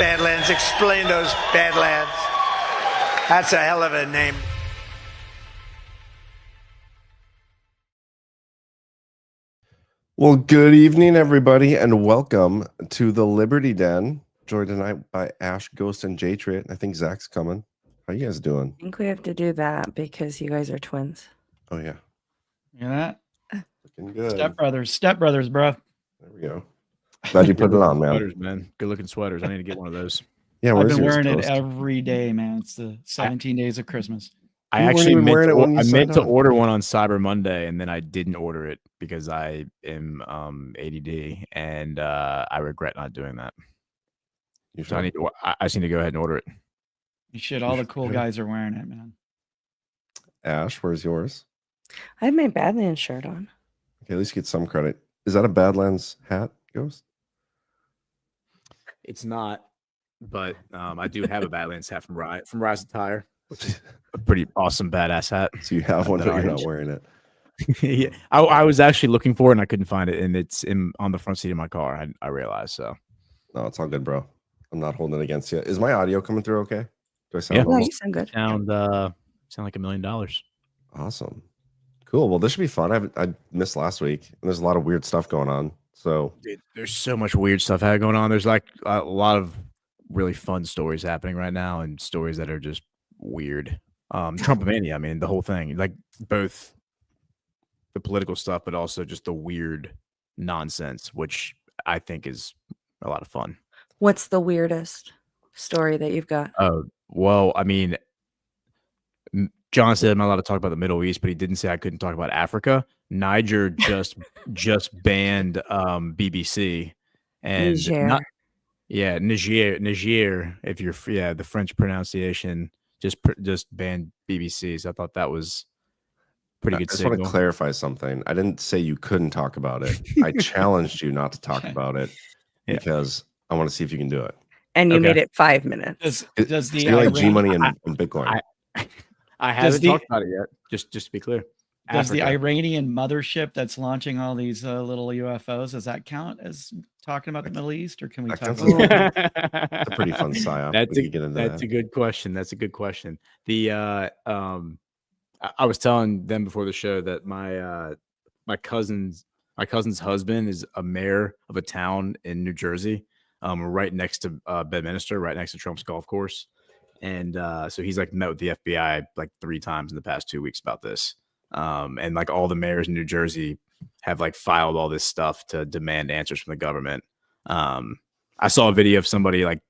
Badlands. Explain those Badlands. That's a hell of a name. Well, good evening, everybody, and welcome to the Liberty Den. Joined tonight by Ash, Ghost, and J-Trit. I think Zach's coming. How you guys doing? I think we have to do that because you guys are twins. Oh, yeah. Yeah. Looking good. Stepbrothers, bro. There we go. Glad you put it on, man. Sweaters, man. Good looking sweaters. I need to get one of those. Yeah, I've been wearing it every day, man. It's the 17 days of Christmas. I actually meant to order one on Cyber Monday, and then I didn't order it because I am ADD, and I regret not doing that. So I just need to go ahead and order it. You should. All the cool guys are wearing it, man. Ash, where's yours? I have my Badlands shirt on. Okay, at least get some credit. Is that a Badlands hat, Ghost? It's not, but I do have a Badlands hat from Rise Attire, which is a pretty awesome, badass hat. So you have one, but you're not wearing it. Yeah, I was actually looking for it, and I couldn't find it, and it's on the front seat of my car. I realized, so. No, it's all good, bro. I'm not holding it against you. Is my audio coming through okay? Do I sound Yeah, normal? you sound good. Sound like $1 million. Awesome. Cool. Well, this should be fun. I missed last week, and there's a lot of weird stuff going on. So Dude, there's so much weird stuff going on. There's like a lot of really fun stories happening right now, and stories that are just weird. Trumpomania, I mean, the whole thing, like both the political stuff, but also just the weird nonsense, which I think is a lot of fun. What's the weirdest story that you've got? Oh, well, I mean, John said I'm not allowed to talk about the Middle East, but he didn't say I couldn't talk about Africa. Niger just banned BBC and Niger. Niger. If you're the French pronunciation just banned BBC. So I thought that was pretty good. I just want to clarify something. I didn't say you couldn't talk about it. I challenged you not to talk about it because I want to see if you can do it. And you made it 5 minutes. Does the like G Money and Bitcoin? I haven't talked about it yet. Just to be clear. Does the Iranian mothership that's launching all these little UFOs, does that count as talking about the Middle East, or can we talk about That's a pretty fun psyop. That's a good question. That's a good question. The I was telling them before the show that my cousin's husband is a mayor of a town in New Jersey, right next to Bedminster, right next to Trump's golf course. And so he's like met with the FBI like 3 times in the past 2 weeks about this. And like all the mayors in New Jersey have like filed all this stuff to demand answers from the government. I saw a video of somebody like,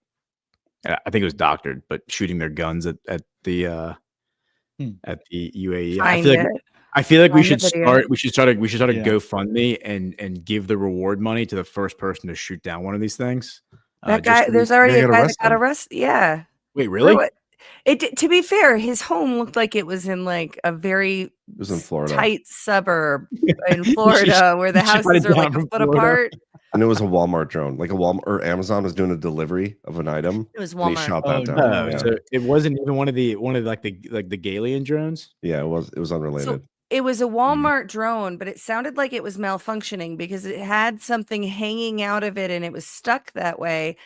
I think it was doctored, but shooting their guns at the UAE. I feel like we should start a GoFundMe and give the reward money to the first person to shoot down one of these things. That guy, there's already a guy that got arrested. Yeah. Wait, really? To be fair, his home looked like it was in like a very tight suburb in Florida where the houses are like a foot apart. And it was a Walmart drone, like a Walmart or Amazon was doing a delivery of an item. It was Walmart. And he shot that down. No, yeah. So it wasn't even one of the Galilean drones. Yeah, it was unrelated. So it was a Walmart drone, but it sounded like it was malfunctioning because it had something hanging out of it and it was stuck that way.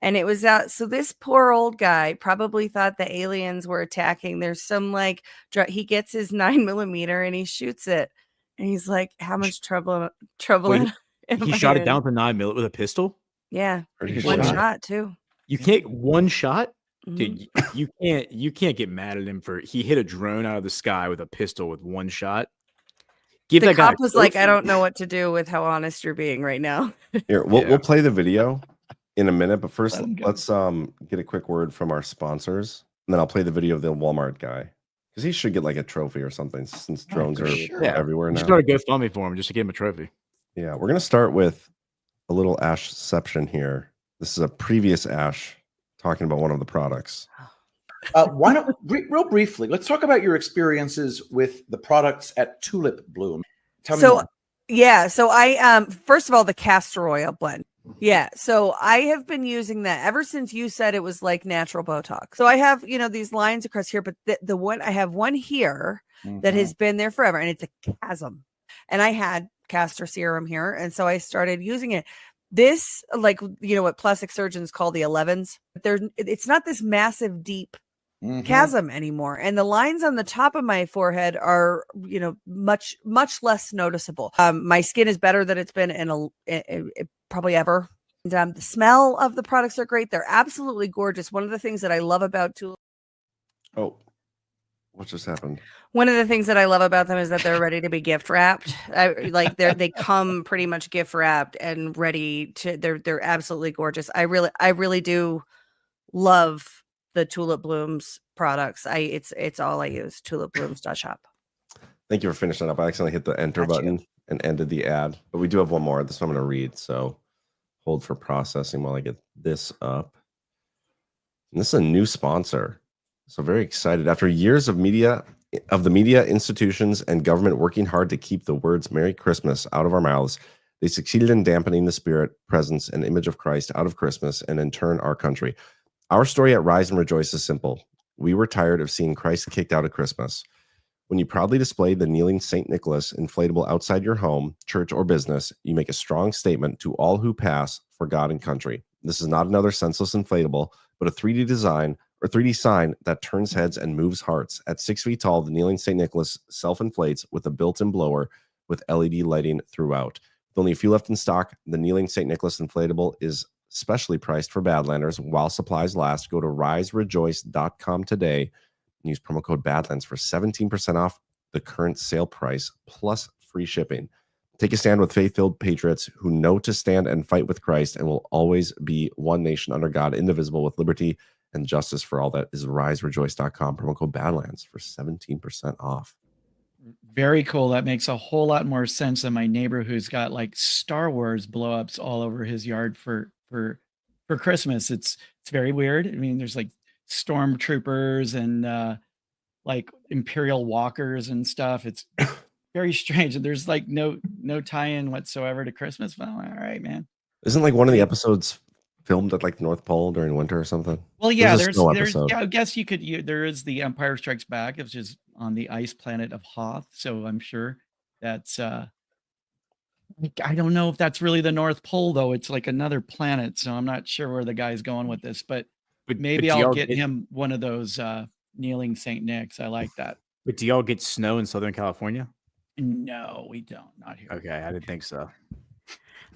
And it was out. So this poor old guy probably thought the aliens were attacking. There's some like, he gets his 9mm and he shoots it. And he's like, how much trouble? He shot it down for 9mm with a pistol. Yeah. One shot too. You can't one shot? Mm-hmm. Dude, you can't get mad at him for he hit a drone out of the sky with a pistol with one shot. The cop was like, I don't know what to do with how honest you're being right now. Here, we'll play the video in a minute, but first let's get a quick word from our sponsors, and then I'll play the video of the Walmart guy because he should get like a trophy or something since drones are everywhere now. Just start a GoFundMe for him just to give him a trophy. Yeah, we're gonna start with a little Ashception here. This is a previous Ash talking about one of the products. Why don't real briefly, let's talk about your experiences with the products at Tulip Bloom. Tell me more. Yeah, so I first of all, the castor oil blend. Yeah, so I have been using that ever since you said it was like natural Botox. So I have, these lines across here, but the one I have one here that has been there forever, and it's a chasm. And I had castor serum here, and so I started using it. This, like, you know what plastic surgeons call the 11s. It's not this massive, deep chasm anymore, and the lines on the top of my forehead are, you know, much less noticeable. My skin is better than it's been in probably ever. And, the smell of the products are great. They're absolutely gorgeous. One of the things that I love about Tulip. Oh, what just happened? One of the things that I love about them is that they're ready to be gift wrapped. They come pretty much gift wrapped and ready to. They're absolutely gorgeous. I really do love the Tulip Blooms products. It's all I use. tulipblooms.shop. Thank you for finishing up. I accidentally hit the enter button and ended the ad, but we do have one more. This one I'm going to read. So hold for processing while I get this up. And this is a new sponsor. So very excited. After years of the media, institutions, and government working hard to keep the words Merry Christmas out of our mouths, they succeeded in dampening the spirit, presence, and image of Christ out of Christmas and in turn our country. Our story at Rise and Rejoice is simple. We were tired of seeing Christ kicked out of Christmas. When you proudly display the kneeling St. Nicholas inflatable outside your home, church, or business, you make a strong statement to all who pass for God and country. This is not another senseless inflatable, but a 3D design or 3D sign that turns heads and moves hearts. At 6 feet tall, the kneeling St. Nicholas self-inflates with a built-in blower with LED lighting throughout. With only a few left in stock, the kneeling St. Nicholas inflatable is specially priced for Badlanders while supplies last. Go to riserejoice.com today and use promo code Badlands for 17% off the current sale price plus free shipping. Take a stand with faith-filled patriots who know to stand and fight with Christ and will always be one nation under God, indivisible, with liberty and justice for all. That is riserejoice.com, promo code Badlands for 17% off. Very cool. That makes a whole lot more sense than my neighbor who's got like Star Wars blow-ups all over his yard for Christmas. It's very weird. I mean, there's like stormtroopers and like Imperial walkers and stuff. It's very strange. There's like no tie-in whatsoever to Christmas. Well, all right, man. Isn't like one of the episodes filmed at like the North Pole during winter or something? Well, yeah, there's yeah, I guess there is the Empire Strikes Back, which is on the ice planet of Hoth. So I'm sure that's I don't know if that's really the North Pole though. It's like another planet, so I'm not sure where the guy's going with this, but maybe I'll get him one of those kneeling Saint Nick's. I like that. But do y'all get snow in Southern California? No, we don't. Not here. Okay, I didn't think so.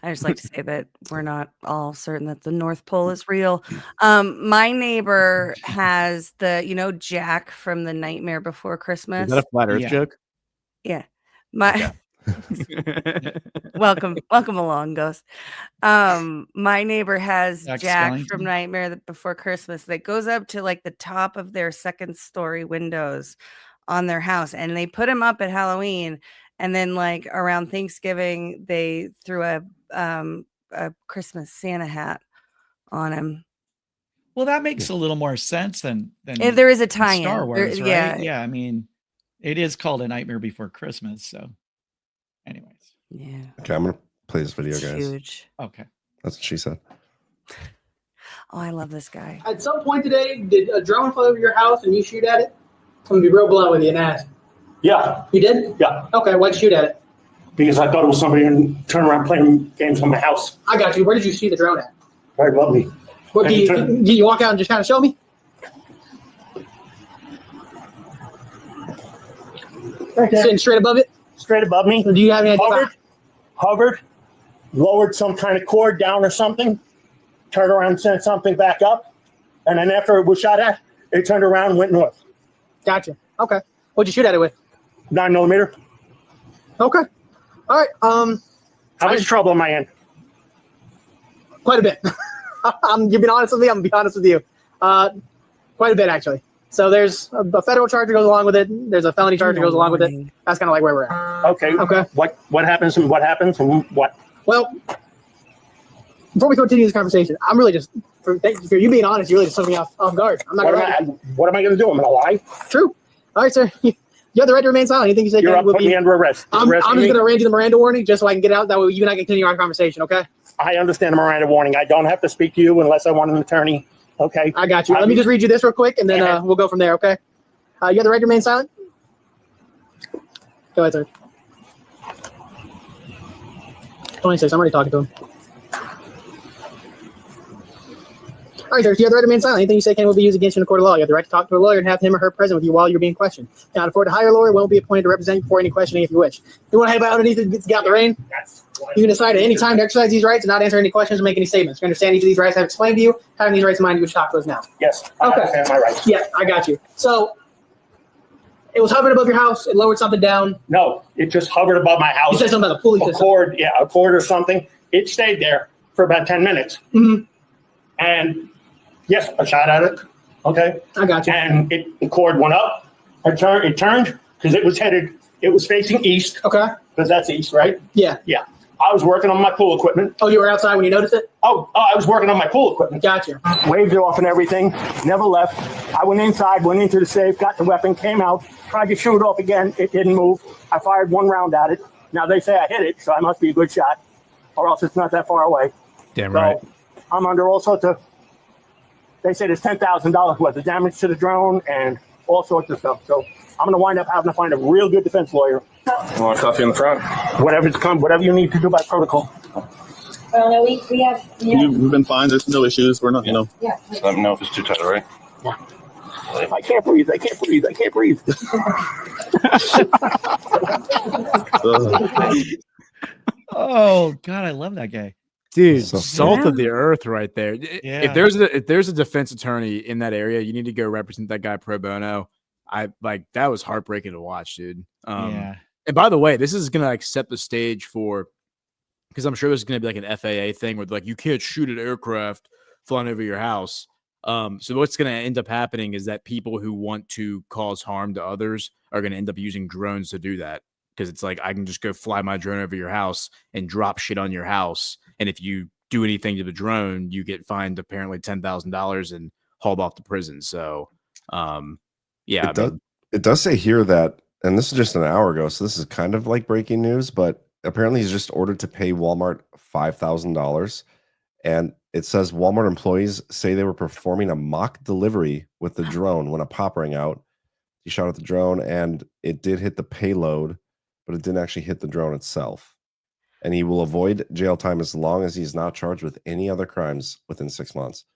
I just like to say that we're not all certain that the North Pole is real. My neighbor has the, you know, Jack from The Nightmare Before Christmas. Is that a flat Earth joke? Yeah. Welcome along, Ghost. My neighbor has Jack from Nightmare Before Christmas that goes up to like the top of their second story windows on their house, and they put him up at Halloween, and then like around Thanksgiving they threw a Christmas Santa hat on him. Well, that makes a little more sense than if there is a tie-in. Star Wars, right? Yeah, I mean, it is called A Nightmare Before Christmas, so anyways. Yeah. Okay, I'm gonna play this video, guys. Huge. Okay. That's what she said. Oh, I love this guy. At some point today, did a drone fly over your house and you shoot at it? I'm gonna be real blunt with you and ask. Yeah. You did? Yeah. Okay, why'd you shoot at it? Because I thought it was somebody and turned around playing games on my house. I got you. Where did you see the drone at? Right above me. What, do you walk out and just kind of show me? Okay. Sitting straight above it? Straight above me. Do you have any hovered, lowered some kind of cord down or something, turned around and sent something back up, and then after it was shot at, it turned around and went north. Gotcha. Okay. What'd you shoot at it with? 9mm. Okay. All right. How much trouble am I in? Quite a bit. You've been honest with me. I'm gonna be honest with you. Quite a bit, actually. So there's a federal charge that goes along with it. There's a felony charge that goes along with it. That's kind of like where we're at. Okay. Okay. What happens and what happens and what? Well, before we continue this conversation, I'm really just for you being honest. You really just took me off guard. I'm not. What am I going to do? I'm going to lie. True. All right, sir. You have the right to remain silent. Anything you say You're up, put me under arrest. I'm just going to arrange the Miranda warning just so I can get out. That way you and I can continue our conversation, okay? I understand the Miranda warning. I don't have to speak to you unless I want an attorney, okay? I got you. Let me just read you this real quick, and then we'll go from there, okay? You have the right to remain silent? Go ahead, sir. 26. I'm already talking to him. All right, sir. You have the right to remain silent. Anything you say can will be used against you in a court of law. You have the right to talk to a lawyer and have him or her present with you while you're being questioned. If you cannot afford to hire a lawyer, won't be appointed to represent you before any questioning if you wish. If you want to head out underneath it, get out the rain. You can decide at any time to exercise these rights and not answer any questions or make any statements. You understand each of these rights I've explained to you. Having these rights in mind, you should talk to us now. Yes, I Okay. understand my rights. Yeah, I got you. So it was hovering above your house. It lowered something down. No, it just hovered above my house. You said something about the pulley A system. cord, yeah, a cord or something. It stayed there for about 10 minutes. Mhm. And yes, I shot at it. Okay. I got you. And the cord went up. It turned because it was facing east. Okay. Because that's east, right? Yeah. Yeah. I was working on my pool equipment. Oh, you were outside when you noticed it? Oh, I was working on my pool equipment. Gotcha. Waved it off and everything. Never left. I went inside, went into the safe, got the weapon, came out, tried to shoot it off again. It didn't move. I fired one round at it. Now they say I hit it, so I must be a good shot, or else it's not that far away. Damn So right. I'm under all sorts of. They say there's $10,000 worth of damage to the drone and all sorts of stuff. So I'm going to wind up having to find a real good defense lawyer. You want coffee in the front? Whatever you need to do by protocol. Well, no, we have. We've been fine. There's no issues. We're not, Yeah. Just let me know if it's too tight, all right? I can't breathe. I can't breathe. I can't breathe. Oh God, I love that guy. Dude, So- salt Yeah. of the earth right there. Yeah. If there's a defense attorney in that area, you need to go represent that guy pro bono. That was heartbreaking to watch, dude. Yeah. And by the way, this is gonna set the stage for, because I'm sure there's gonna be like an FAA thing where like you can't shoot an aircraft flying over your house. So what's gonna end up happening is that people who want to cause harm to others are gonna end up using drones to do that. Because it's like I can just go fly my drone over your house and drop shit on your house. And if you do anything to the drone, you get fined apparently $10,000 and hauled off to prison. So, yeah, It does say here that, and this is just an hour ago, so this is kind of like breaking news, but apparently he's just ordered to pay Walmart $5,000. And it says Walmart employees say they were performing a mock delivery with the drone when a pop rang out. He shot at the drone and it did hit the payload, but it didn't actually hit the drone itself. And he will avoid jail time as long as he's not charged with any other crimes within 6 months.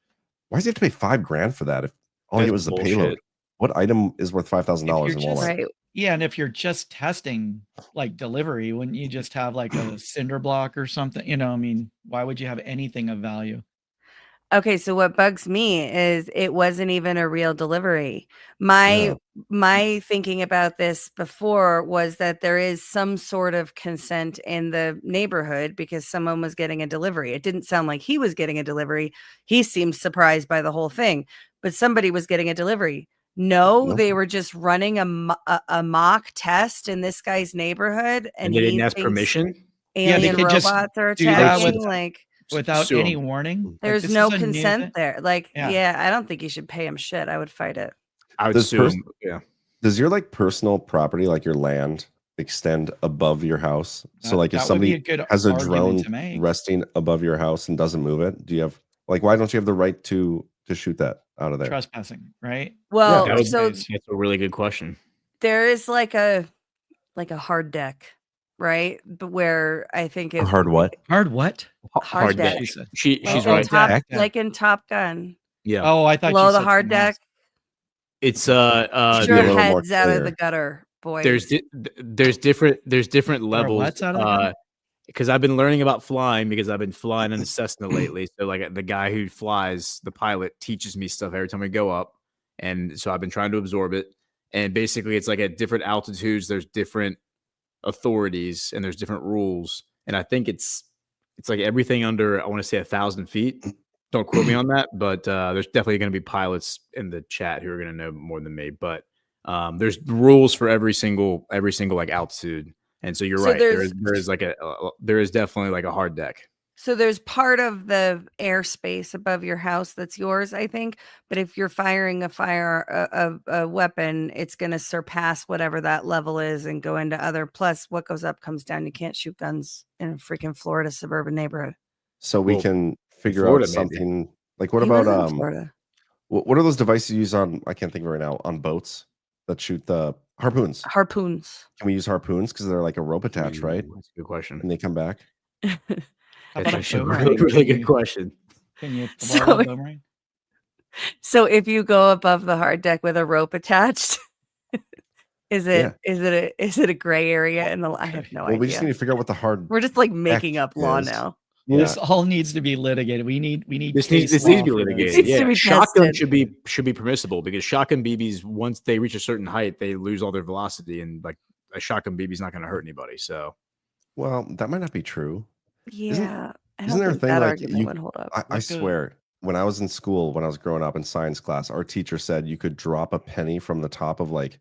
Why does he have to pay $5,000 for that if all he That's was the bullshit. payload? What item is worth $5,000 in If you're Walmart? Right. Yeah, and if you're just testing like delivery, wouldn't you just have like a cinder block or something? I mean, why would you have anything of value? Okay, so what bugs me is it wasn't even a real delivery. My thinking about this before was that there is some sort of consent in the neighborhood because someone was getting a delivery. It didn't sound like he was getting a delivery. He seemed surprised by the whole thing, but somebody was getting a delivery. No, Nope. they were just running a mock test in this guy's neighborhood, and he they didn't ask thinks permission. Yeah, they Alien could just robots are do that attacking. with- Without Sue any him. warning? Like, There's this no is a new consent thing? there. Like, Yeah. yeah, I don't think you should pay him shit. I would fight it. I would Does sue pers- him. Yeah. Does your like personal property, like your land, extend above your house? So like if That would be somebody a good has a argument drone to make. resting above your house and doesn't move it, do you have like why don't you have the right to shoot that out of there? Trespassing, right? Well, That would- so That's a really good question. there is like a hard deck, right? But where I think A if hard what? Hard what? hard deck, She said. She's like right. in Top, Deck. like in Top Gun, Yeah. Oh, I thought below you the said hard something else. deck, It's Should be your a little more heads out of clear. the gutter, boys. there's different levels. what's out of the gun? Because I've been learning about flying because I've been flying in a Cessna lately. So like the guy who flies, the pilot, teaches me stuff every time we go up, and so I've been trying to absorb it. And basically, it's like at different altitudes, there's different authorities and there's different rules. And I think it's like everything under, I want to say 1,000 feet. Don't quote me on that, but there's definitely going to be pilots in the chat who are going to know more than me. But there's rules for every single like altitude. And so you're So right. There is definitely like a hard deck. So there's part of the airspace above your house that's yours, I think. But if you're firing a weapon, it's going to surpass whatever that level is and go into other. Plus, what goes up comes down. You can't shoot guns in a freaking Florida suburban neighborhood. So we Well, can figure Florida, out maybe. something like what He was about in Florida. what are those devices you use on, I can't think of it right now, on boats that shoot the harpoons? Harpoons. Can we use harpoons because they're like a rope attached, right? Ooh, that's a good question. And they come back. How That's about a actually a boomerang? really, really Can good you- question. Can you So- borrow a boomerang? So if you go above the hard deck with a rope attached, is it a gray area in the? I have no idea. We just need to figure out what the hard. We're just like making deck up law is. now. Yeah. This all needs to be litigated. We need This case needs law to be for this. litigated. Needs to Yeah, be shotgun tested. should be permissible because shotgun BBs, once they reach a certain height, they lose all their velocity, and like a shotgun BB is not going to hurt anybody. So, well, that might not be true. Yeah, I Isn't don't there a think thing that like argument would hold up. I swear, when I was in school, when I was growing up in science class, our teacher said you could drop a penny from the top of like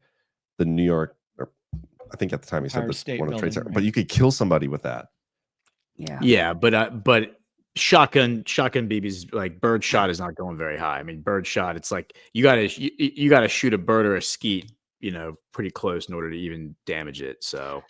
the New York, or I think at the time he said Empire this State one of the trade Building, center, right? but you could kill somebody with that. Yeah. but shotgun BBs, like bird shot is not going very high. I mean, bird shot, it's like you gotta shoot a bird or a skeet, pretty close in order to even damage it. So,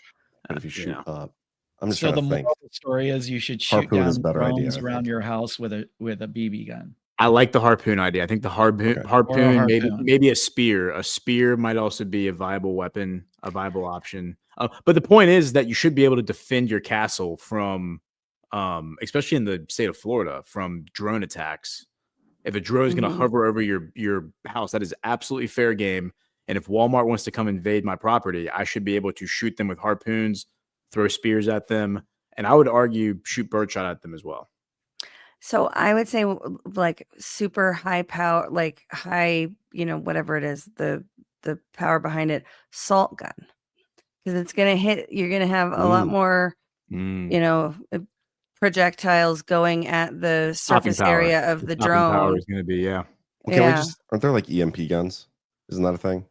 But if you shoot up, I'm just So trying the to think. moral of the story is you should shoot Harpoon is down a better idea, drones I around think. your house with a BB gun. I like the harpoon idea. I think the harpoon, Or a harpoon. maybe a spear. A spear might also be a viable weapon, a viable option. But the point is that you should be able to defend your castle from, especially in the state of Florida, from drone attacks. If a drone is going to hover over your house, that is absolutely fair game. And if Walmart wants to come invade my property, I should be able to shoot them with harpoons, throw spears at them, and I would argue shoot birdshot at them as well. So I would say like super high power, like high, whatever it is, the power behind it, salt gun, because it's gonna hit. You're gonna have a lot more, projectiles going at the surface area of the drone. Power is going to be Well, aren't there like EMP guns? Isn't that a thing?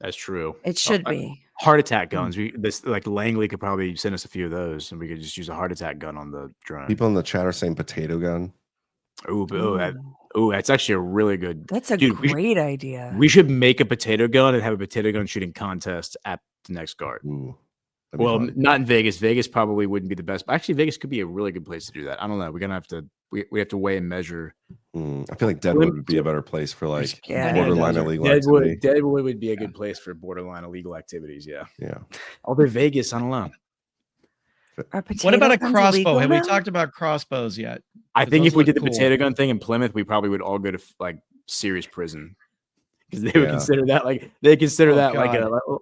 That's true. It should be. Heart attack guns. Like Langley could probably send us a few of those, and we could just use a heart attack gun on the drone. People in the chat are saying potato gun. That's actually a really good. That's a great idea. We should make a potato gun and have a potato gun shooting contest at the next guard. Well, not in Vegas. Vegas probably wouldn't be the best. Actually, Vegas could be a really good place to do that. I don't know. We're gonna have to. We have to weigh and measure. I feel like Deadwood would be a better place for like borderline illegal activity. Deadwood would be a good place for borderline illegal activities. Yeah. Yeah. Although Vegas, I don't know. What about a crossbow? Have we talked about crossbows yet? I think if we did the potato gun thing in Plymouth, we probably would all go to like serious prison because they would consider that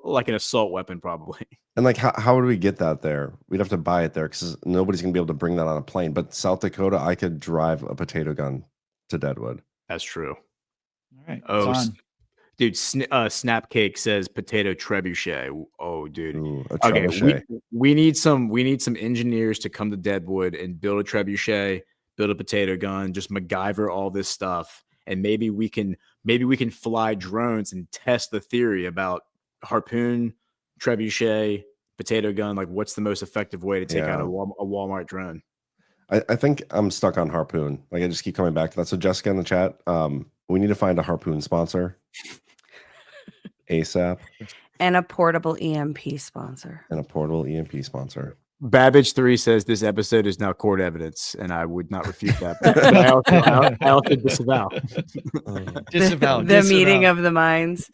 like an assault weapon probably. And like, how would we get that there? We'd have to buy it there because nobody's gonna be able to bring that on a plane. But South Dakota, I could drive a potato gun to Deadwood. That's true. All right. Dude, Snapcake says potato trebuchet. Oh, dude. A trebuchet. We need some engineers to come to Deadwood and build a trebuchet, build a potato gun, just MacGyver all this stuff, and maybe we can fly drones and test the theory about harpoon, trebuchet, potato gun. Like, what's the most effective way to take out a Walmart drone? I think I'm stuck on harpoon. Like, I just keep coming back to that. So Jessica in the chat, we need to find a harpoon sponsor ASAP, and a portable EMP sponsor. Babbage 3 says this episode is now court evidence, and I would not refute that. But I also disavow. The meeting of the minds.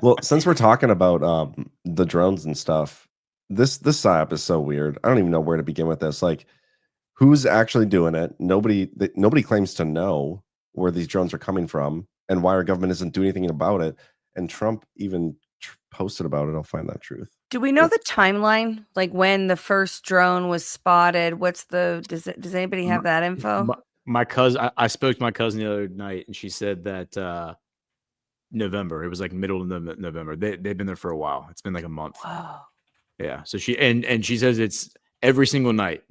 Well, since we're talking about the drones and stuff, this psyop is so weird. I don't even know where to begin with this. Like, who's actually doing it? Nobody claims to know where these drones are coming from and why our government isn't doing anything about it. And Trump even posted about it. I'll find that truth. Do we know the timeline? Like when the first drone was spotted? Does anybody have that info? My cousin, I spoke to my cousin the other night, and she said that November. It was like middle of November. They've been there for a while. It's been like a month. Wow. Yeah. So she says it's every single night,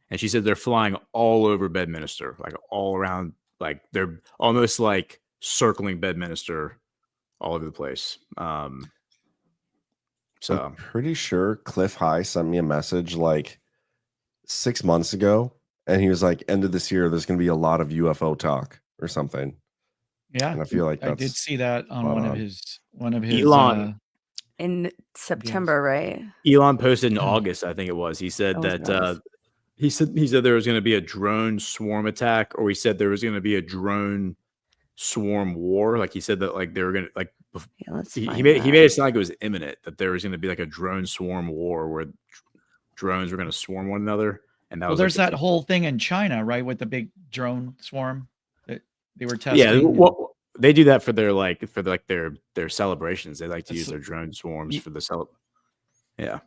and she said they're flying all over Bedminster, like all around, like they're almost like circling Bedminster all over the place. So I'm pretty sure Cliff High sent me a message like 6 months ago, and he was like, "End of this year, there's going to be a lot of UFO talk or something." Yeah, and I feel like I did see that on one of his Elon in September, right? Elon posted in August, I think it was. He said that he said there was going to be a drone swarm attack, or he said there was going to be a drone swarm war. Like he said that like they were going to like. He made it sound like it was imminent, that there was going to be like a drone swarm war where drones were going to swarm one another. And that was there's that whole thing in China, right, with the big drone swarm that they were testing. Yeah, they do that for their celebrations. They like to use their drone swarms for the Yeah.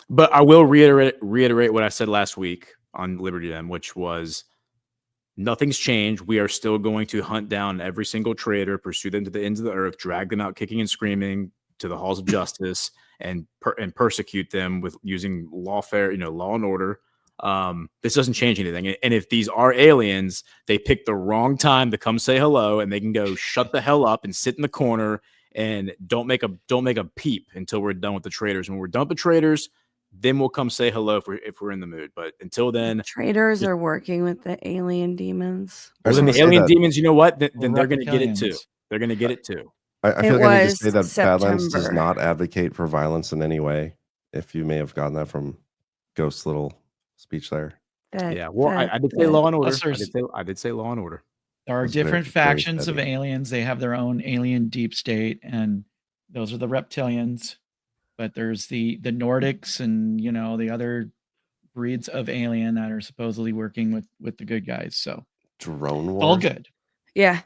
But I will reiterate what I said last week on Liberty Dem, which was nothing's changed. We are still going to hunt down every single traitor, pursue them to the ends of the earth, drag them out kicking and screaming to the halls of justice, and persecute them with using law and order. This doesn't change anything. And if these are aliens, they pick the wrong time to come say hello, and they can go shut the hell up and sit in the corner and don't make a peep until we're done with the traitors. When we're done with the traitors, then we'll come say hello if we're in the mood. But until then, traitors are working with the alien demons. Well, then the alien demons, you know what? Then they're going to get it too. They're going to get it too. I feel like I need to say that Badlands does not advocate for violence in any way. If you may have gotten that from Ghost's little speech there. Well, I did say law and order. I did say law and order. There are different factions of aliens. They have their own alien deep state, and those are the reptilians. But there's the Nordics and the other breeds of alien that are supposedly working with the good guys. So drone wars, all good. Yeah,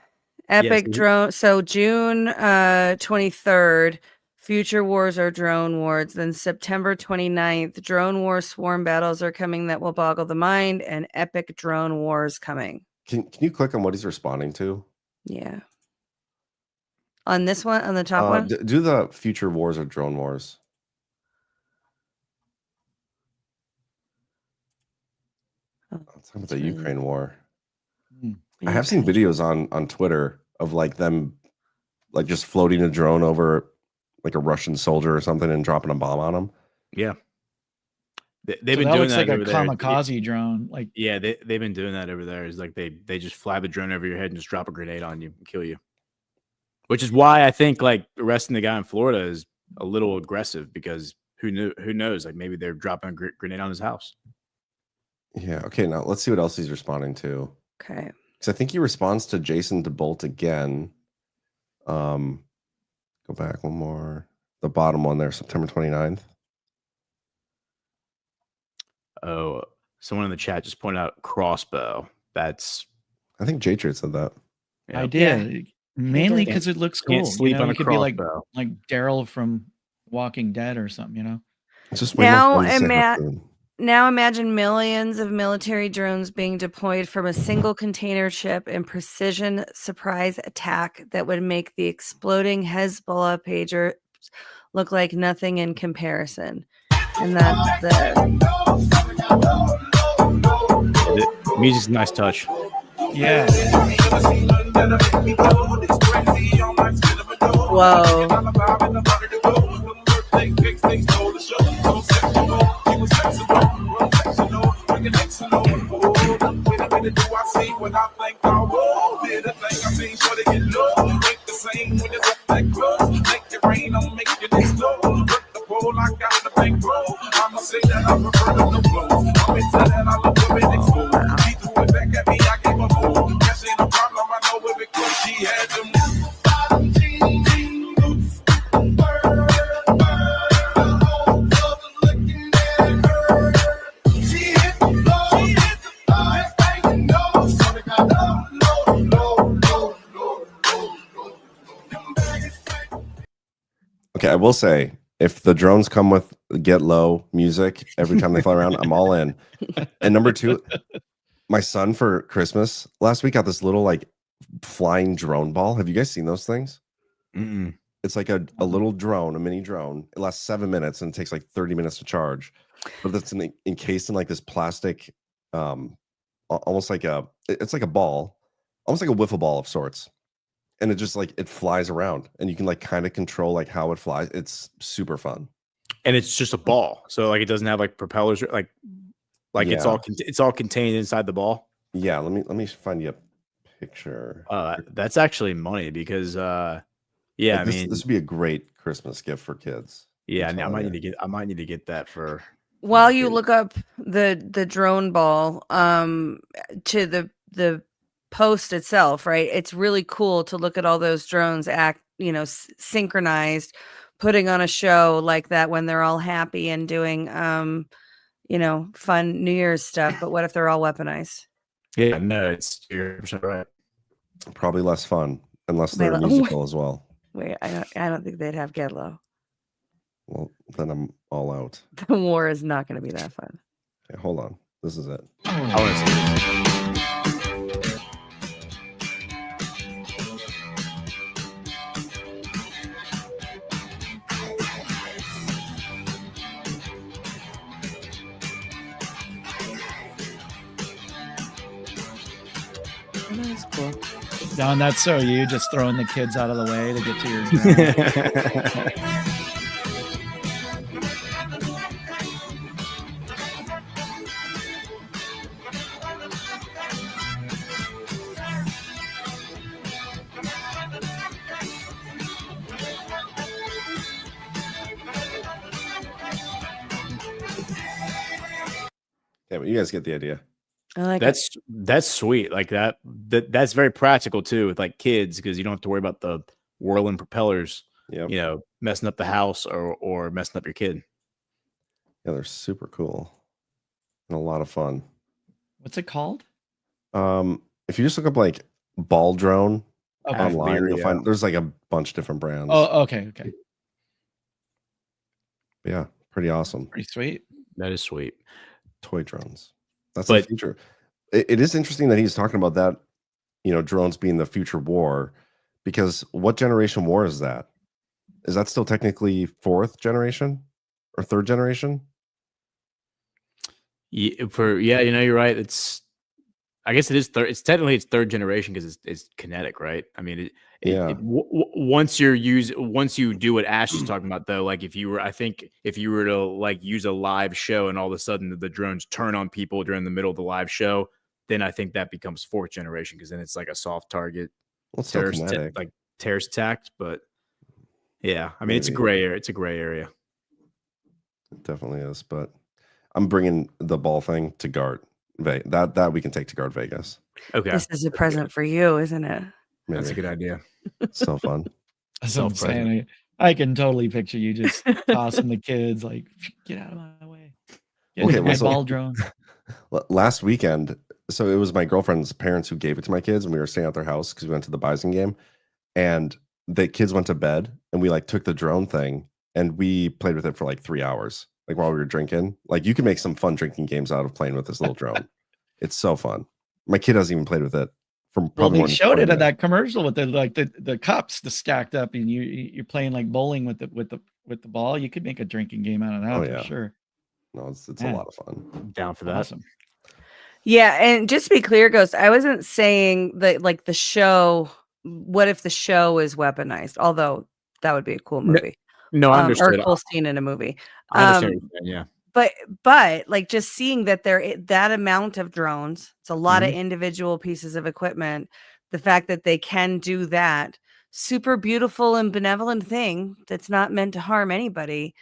epic drone. So June 23rd, Future Wars or Drone Wars. Then September 29th, Drone War Swarm battles are coming that will boggle the mind, and epic drone wars coming. Can you click on what he's responding to? Yeah. On this one, on the top one? Do the Future Wars or Drone Wars. Let's talk about the Ukraine war. I have seen videos on Twitter of them just floating a drone over like a Russian soldier or something and dropping a bomb on them. Yeah. They've been doing that over there. Kamikaze drone. They've been doing that over there. Is they just fly the drone over your head and just drop a grenade on you and kill you. Which is why I think arresting the guy in Florida is a little aggressive, because who knows? Maybe they're dropping a grenade on his house. Yeah. Okay. Now let's see what else he's responding to. Okay. Because I think he responds to Jason DeBolt again. Go back one more. The bottom one there, September 29th. Oh, someone in the chat just pointed out crossbow. I think J-Trid said that. Yeah. I did. Mainly because it looks cool. Can't sleep on a could crossbow. Be like Daryl from Walking Dead or something, It's just now imagine millions of military drones being deployed from a single container ship in precision surprise attack that would make the exploding Hezbollah pager look like nothing in comparison. And that's the music's a nice touch. Yeah. Whoa. Okay, I will say, if the drones come with get low music every time they fly around, I'm all in. And number two, my son for Christmas last week got this little flying drone ball. Have you guys seen those things? Mm-mm. It's like a little drone, a mini drone. It lasts 7 minutes and it takes 30 minutes to charge. But it's encased in this plastic, almost it's like a ball, almost like a wiffle ball of sorts. And it just it flies around, and you can kind of control how it flies. It's super fun. And it's just a ball, so it doesn't have propellers, yeah. It's all contained inside the ball. Yeah, let me find you a picture. That's actually money, because this would be a great Christmas gift for kids. Yeah, I might need to get that for. While you look up the drone ball, to the post itself, right? It's really cool to look at all those drones act, synchronized, putting on a show like that when they're all happy and doing, fun New Year's stuff. But what if they're all weaponized? Yeah, no, you're right. Probably less fun, unless They they're lo- musical as well. Wait, I don't think they'd have Get Low. Well, then I'm all out. The war is not going to be that fun. Okay, hold on. This is it. I want to see That's cool. Don, that's so you just throwing the kids out of the way to get to your drone. Yeah, but you guys get the idea. I like that's sweet. Like that's very practical too with like kids, because you don't have to worry about the whirling propellers, Yep. you know, messing up the house or messing up your kid. Yeah, they're super cool and a lot of fun. What's it called? If you just look up like ball drone Okay. online, you'll Yeah. find there's like a bunch of different brands. Oh, okay. But yeah, pretty awesome. Pretty sweet. That is sweet. Toy drones. That's the But- future. It is interesting that he's talking about that, you know, drones being the future war, because what generation war is that? Is that still technically fourth generation or third generation? Yeah, you know, you're right. I guess it is third. It's technically third generation because it's kinetic, right? I mean, Yeah. once you do what Ash is talking about, though, like if you were to like use a live show and all of a sudden the drones turn on people during the middle of the live show, then I think that becomes fourth generation, because then it's like a soft target Well, it's still terrorist kinetic. terrorist attack. But yeah, I mean, it's a Maybe. gray area. It's a gray area. It definitely is. But I'm bringing the ball thing to guard. That we can take to guard Vegas. Okay, This is a present for you, isn't it? Maybe. that's a good idea. So fun. That's what I'm Self-present. saying. I can totally picture you just tossing the kids like, get out of my way. Get Okay, into well, my so- ball drone. Last weekend, so it was my girlfriend's parents who gave it to my kids, and we were staying at their house because we went to the Bison game, and the kids went to bed, and we like took the drone thing and we played with it for like 3 hours, like while we were drinking. Like you can make some fun drinking games out of playing with this little drone. It's so fun. My kid hasn't even played with it from Well, probably they more than showed 20 it at minutes. that commercial with the cups the stacked up, and you're playing like bowling with the ball. You could make a drinking game out of that Oh, for yeah. sure. No, it's a Man. lot of fun. Down for that. Awesome. Yeah, and just to be clear, Ghost, I wasn't saying that like the show. What if the show is weaponized? Although that would be a cool movie. No, I Or understood. a cool scene in a movie. I understand what you're saying, yeah. But like just seeing that that amount of drones, it's a lot of individual pieces of equipment. The fact that they can do that super beautiful and benevolent thing that's not meant to harm anybody.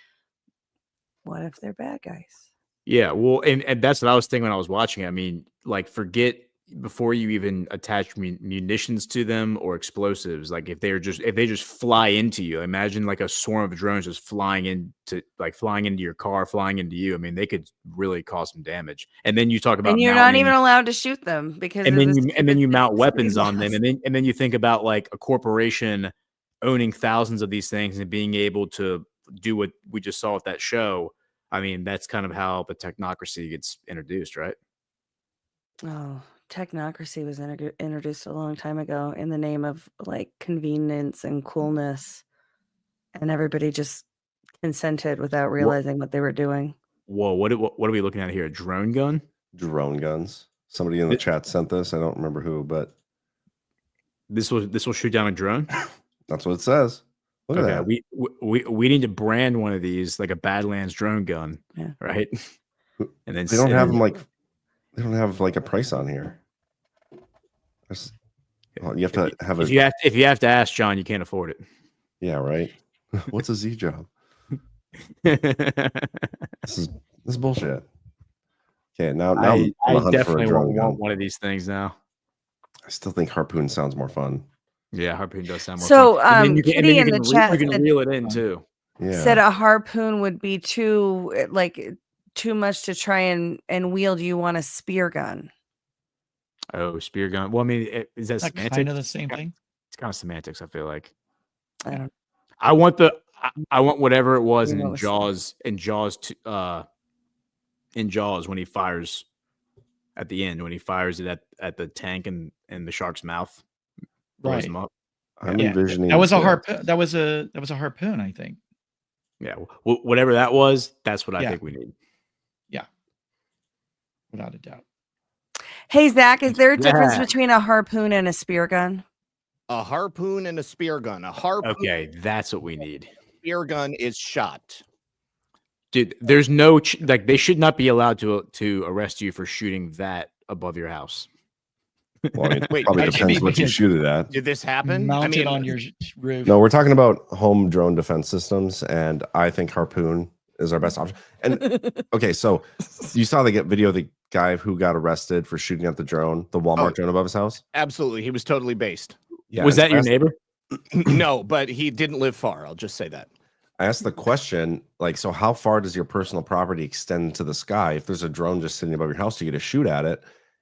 What if they're bad guys? Yeah, well, and that's what I was thinking when I was watching it. I mean, like, forget before you even attach munitions to them or explosives. Like, if they just fly into you, imagine like a swarm of drones just flying into your car, flying into you. I mean, they could really cause some damage. And then you talk about And you're not even allowed to shoot them because and of then the you mount stupid weapons city on them, laws. and then you think about like a corporation owning thousands of these things and being able to do what we just saw at that show. I mean, that's kind of how the technocracy gets introduced, right? Oh, technocracy was introduced a long time ago in the name of like convenience and coolness, and everybody just consented without realizing what they were doing. Whoa, what are we looking at here? A drone gun? Drone guns. Somebody in the chat sent this. I don't remember who, but This will shoot down a drone? that's what it says. Look at Okay, that. we need to brand one of these like a Badlands drone gun, Yeah. right? And then They don't have them like they don't have like a price on here. You have to have if you have to ask John, you can't afford it. Yeah, right. What's a Z job? This is bullshit. Okay, now I'm on I the hunt for a definitely drone gun. want one of these things now. I still think harpoon sounds more fun. Yeah, harpoon does sound more So, fun. And then Kitty in the chat you can said- reel it in too. Yeah. Said a harpoon would be too much to try and wield. You want a spear gun? Oh, spear gun. Well, I mean, is that Is that semantics? kind of the same thing? It's kind of semantics. I feel like. I don't I want I want whatever it was You know in what's- Jaws. In Jaws, when he fires at the end, when he fires it at the tank and the shark's mouth, blows Right. him up. I'm Yeah, envisioning that was a the- harpoon. That was a harpoon, I think. Yeah, whatever that was, that's what I Yeah. think we need. Without a doubt. Hey, Zach, is there a difference Yeah. between a harpoon and a spear gun? A harpoon and a spear gun. A harpoon Okay, that's what we need. spear gun is shot. Dude, there's no like they should not be allowed to arrest you for shooting that above your house. Well, it Wait, probably I depends mean- what you shoot it at. Did this happen? Mount I mean, it on your roof. No, we're talking about home drone defense systems, and I think harpoon is our best option. And okay, so you saw the video of the guy who got arrested for shooting at the drone, the Walmart drone above his house. absolutely. He was totally based. Yeah, Was and that so I your asked- neighbor? No, but he didn't live far. I'll just say that. I asked the question, like, so how far does your personal property extend to the sky? If there's a drone just sitting above your house, you get to shoot at it.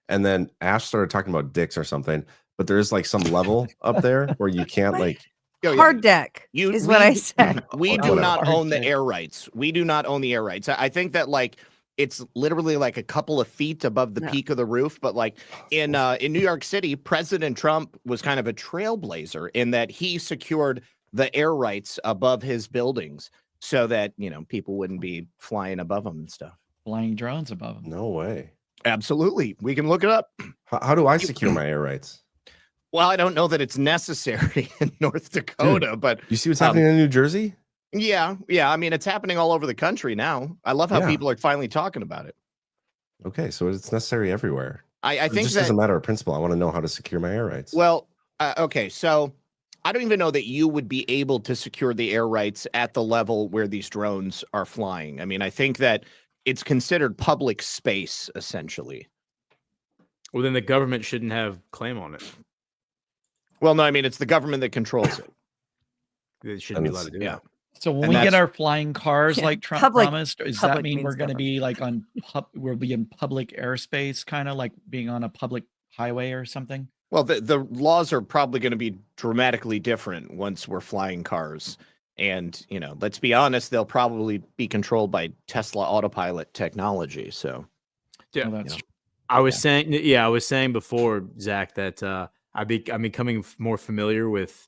And then Ash started talking about dicks or something, but there's like some level up there where you can't like. Oh, yeah. Hard deck is what I said. We do Whatever. not own the Hard air rights. We do not own the air rights. I think that like it's literally like a couple of feet above the No. peak of the roof. But like in New York City, President Trump was kind of a trailblazer in that he secured the air rights above his buildings so that, you know, people wouldn't be flying above them and stuff. Flying drones above them. No way. Absolutely. We can look it up. How do I secure my air rights? Well, I don't know that it's necessary in North Dakota, but You see what's happening in New Jersey? yeah. I mean, it's happening all over the country now. I love how Yeah. people are finally talking about it. Okay, so it's necessary everywhere. I It think just that, doesn't matter of principle. I want to know how to secure my air rights. well, okay, so I don't even know that you would be able to secure the air rights at the level where these drones are flying. I mean, I think that it's considered public space, essentially. Well, then the government shouldn't have claim on it. Well, no, I mean, it's the government that controls it. They shouldn't be allowed to do Yeah. that. So when And we get that's- our flying cars Yeah, like Trump public- promised, does that public mean we're means going to government. be like on we'll be in public airspace, kind of like being on a public highway or something? Well, the laws are probably going to be dramatically different once we're flying cars. And, you know, let's be honest, they'll probably be controlled by Tesla autopilot technology. So, Yeah. Well, that's I was saying before, Zach, that I'm becoming more familiar with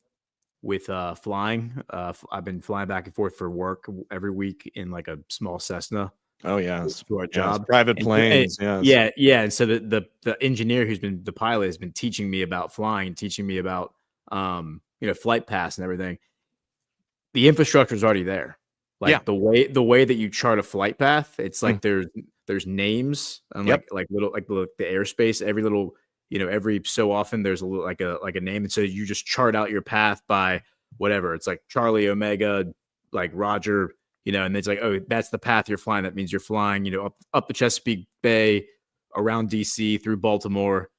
flying. I've been flying back and forth for work every week in like a small Cessna oh, yeah. to our job. Private And- planes. Yeah. And so the engineer who's been the pilot has been teaching me about flying, teaching me about flight paths and everything. The infrastructure is already there. Like Yeah. the way that you chart a flight path, it's like there's names and Yep. like the airspace. Every little every so often there's a little like a name, and so you just chart out your path by whatever. It's like Charlie Omega, like Roger, and it's like, oh, that's the path you're flying. That means you're flying, up the Chesapeake Bay, around DC, through Baltimore.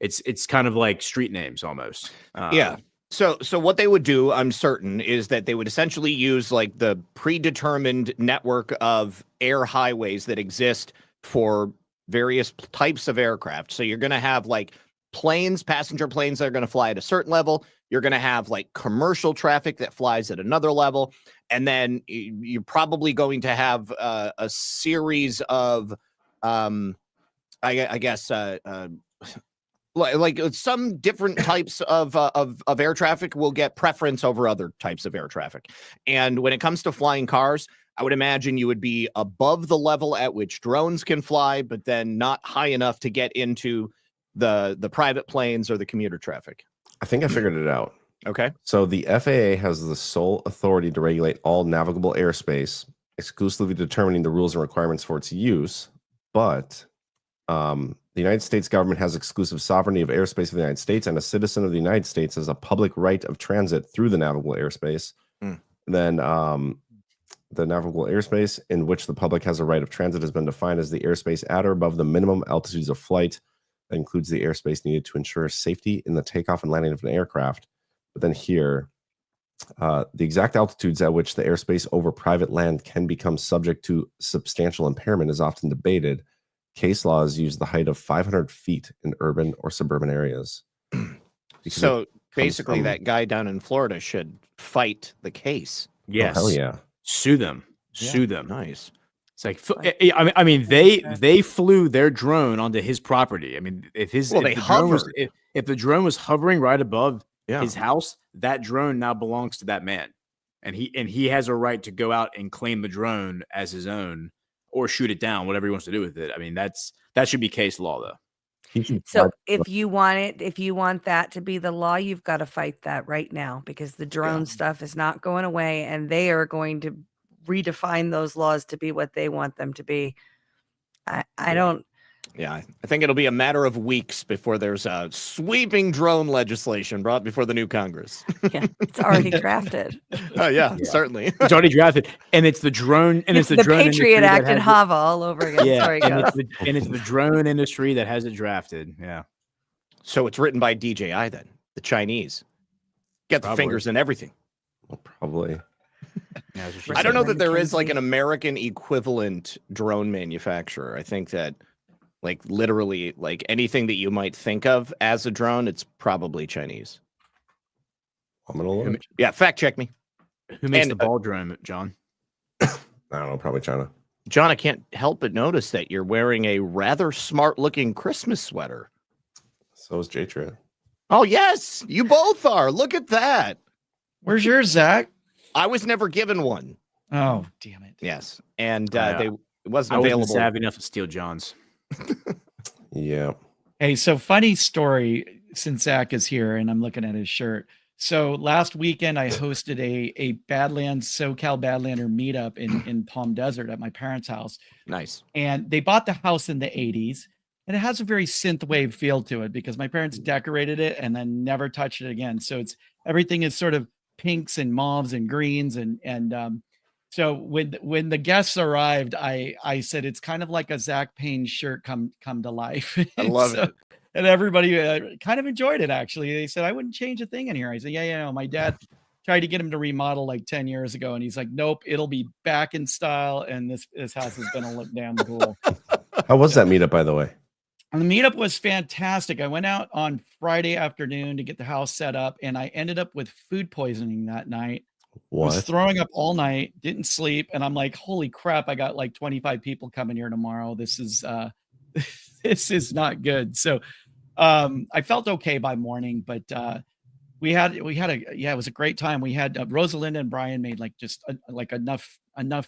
It's kind of like street names almost. Yeah. So what they would do, I'm certain, is that they would essentially use like the predetermined network of air highways that exist for various types of aircraft. So you're going to have like planes, passenger planes that are going to fly at a certain level. You're going to have like commercial traffic that flies at another level. And then you're probably going to have a series of, I guess, like some different types of air traffic will get preference over other types of air traffic. And when it comes to flying cars, I would imagine you would be above the level at which drones can fly, but then not high enough to get into the private planes or the commuter traffic. I think I figured it out. Okay. So the FAA has the sole authority to regulate all navigable airspace, exclusively determining the rules and requirements for its use. But the United States government has exclusive sovereignty of airspace of the United States, and a citizen of the United States has a public right of transit through the navigable airspace. Then the navigable airspace in which the public has a right of transit has been defined as the airspace at or above the minimum altitudes of flight. That includes the airspace needed to ensure safety in the takeoff and landing of an aircraft. But then here, the exact altitudes at which the airspace over private land can become subject to substantial impairment is often debated. case laws use the height of 500 feet in urban or suburban areas. So basically, that guy down in Florida should fight the case. Yes. Oh, hell yeah. Sue them. Yeah. Sue them. Nice. It's like, I mean, they flew their drone onto his property. I mean, if the drone was hovering right above his house, that drone now belongs to that man, and he has a right to go out and claim the drone as his own or shoot it down, whatever he wants to do with it. I mean, that should be case law, though. So if you want that to be the law, you've got to fight that right now, because the drone stuff is not going away, and they are going to redefine those laws to be what they want them to be. I don't. Yeah, I think it'll be a matter of weeks before there's a sweeping drone legislation brought before the new Congress. Yeah, it's already drafted. Yeah, certainly. It's already drafted, and it's the drone, and it's the drone Patriot Act and HAVA all over again. Yeah, Sorry, and it's the drone industry that has it drafted. Yeah. So it's written by DJI then, the Chinese. Get the fingers in everything. Well, probably. Yeah, I don't know that there is like an American equivalent drone manufacturer. I think that like literally like anything that you might think of as a drone, it's probably Chinese. I'm gonna look. Yeah, fact check me. Who makes the ball drone, John? I don't know, probably China. John, I can't help but notice that you're wearing a rather smart looking Christmas sweater. So is J-Trip. Oh, yes, you both are. Look at that. Where's yours, Zach? I was never given one. Oh, damn it. Yes. And it wasn't I available. wasn't savvy enough to steal John's. Yeah. Hey, so funny story since Zach is here and I'm looking at his shirt. So last weekend I hosted a Badlands, SoCal Badlander meetup in Palm Desert at my parents' house. Nice. And they bought the house in the 80s, and it has a very synthwave feel to it because my parents decorated it and then never touched it again. So everything is sort of pinks and mauves and greens and so when the guests arrived, I said it's kind of like a Zach Payne shirt come to life. I love it. And everybody kind of enjoyed it, actually. They said, I wouldn't change a thing in here. I said, yeah, no, my dad tried to get him to remodel like 10 years ago. And he's like, nope, it'll be back in style. And this house is going to look damn cool. How was that meetup, by the way? And the meetup was fantastic. I went out on Friday afternoon to get the house set up, and I ended up with food poisoning that night. What? Was throwing up all night, didn't sleep. And I'm like, holy crap, I got like 25 people coming here tomorrow. This is this is not good. So I felt okay by morning, but it was a great time. We had Rosalinda and Brian made like just like enough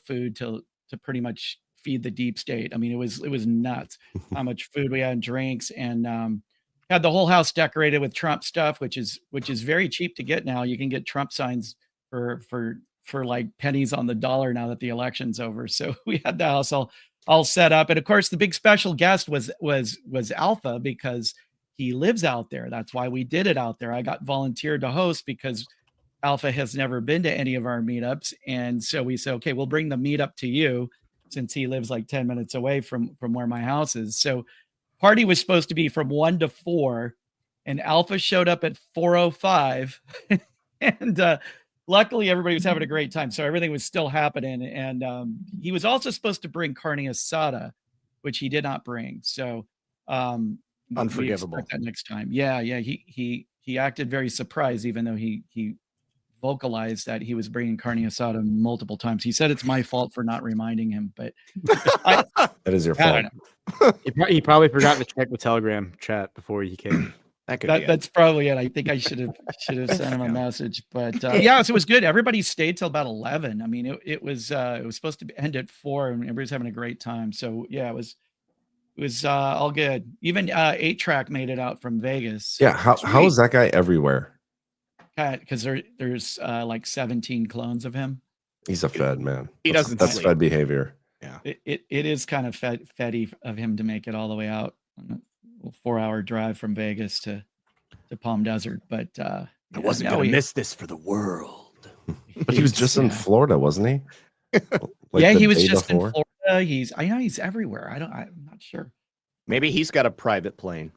food to pretty much feed the deep state. I mean, it was nuts how much food we had and drinks, and had the whole house decorated with Trump stuff, which is very cheap to get now. You can get Trump signs for like pennies on the dollar now that the election's over. So we had the house all set up, and of course the big special guest was Alpha, because he lives out there. That's why we did it out there. I got volunteered to host because Alpha has never been to any of our meetups, and so we said, okay, we'll bring the meetup to you, since he lives like 10 minutes away from where my house is. So party was supposed to be from 1 to 4, and Alpha showed up at 4:05, and luckily everybody was having a great time. So everything was still happening. And he was also supposed to bring carne asada, which he did not bring. So unforgivable. That next time. Yeah. He acted very surprised, even though he vocalized that he was bringing carne asada multiple times. He said it's my fault for not reminding him, but that is your fault. He probably forgot to check the Telegram chat before he came. That's probably it. I think I should have sent him a message, but yeah, so it was good. Everybody stayed till about 11. I mean, it was supposed to end at 4, and everybody's having a great time. So yeah, it was all good. Even 8-Track made it out from Vegas. Yeah, how is that guy everywhere? Because there's like 17 clones of him. He's a Fed, man. That's Fed behavior. Yeah, it is kind of Feddy of him to make it all the way out. 4-hour drive from Vegas to Palm Desert, but I wasn't going to miss this for the world. But he was just in Florida, wasn't he? Like he was just in Florida. I know he's everywhere. I'm not sure. Maybe he's got a private plane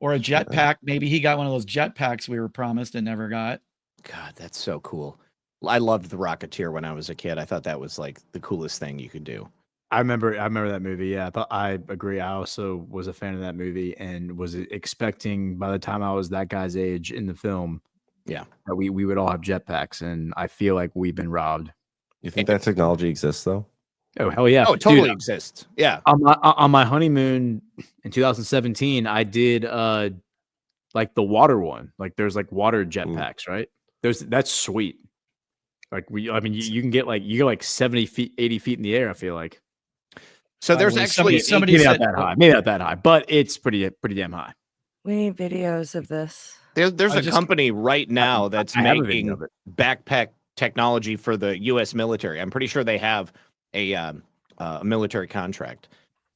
or a jetpack. Maybe he got one of those jetpacks we were promised and never got. God, that's so cool. I loved the Rocketeer when I was a kid. I thought that was like the coolest thing you could do. I remember that movie. Yeah, I agree. I also was a fan of that movie and was expecting by the time I was that guy's age in the film, yeah, that we would all have jetpacks, and I feel like we've been robbed. You think that technology exists though? Oh hell yeah! Oh, it totally Dude, exists. Yeah. On my honeymoon in 2017, I did like the water one. Like there's like water jetpacks, right? That's sweet. Like you can get like 70 feet, 80 feet in the air. I feel like. So there's actually somebody maybe said, not that high, maybe not that high, but it's pretty damn high. We need videos of this. There's a company right now that's I have a making video of it. backpack technology for the U.S. military. I'm pretty sure they have a military contract,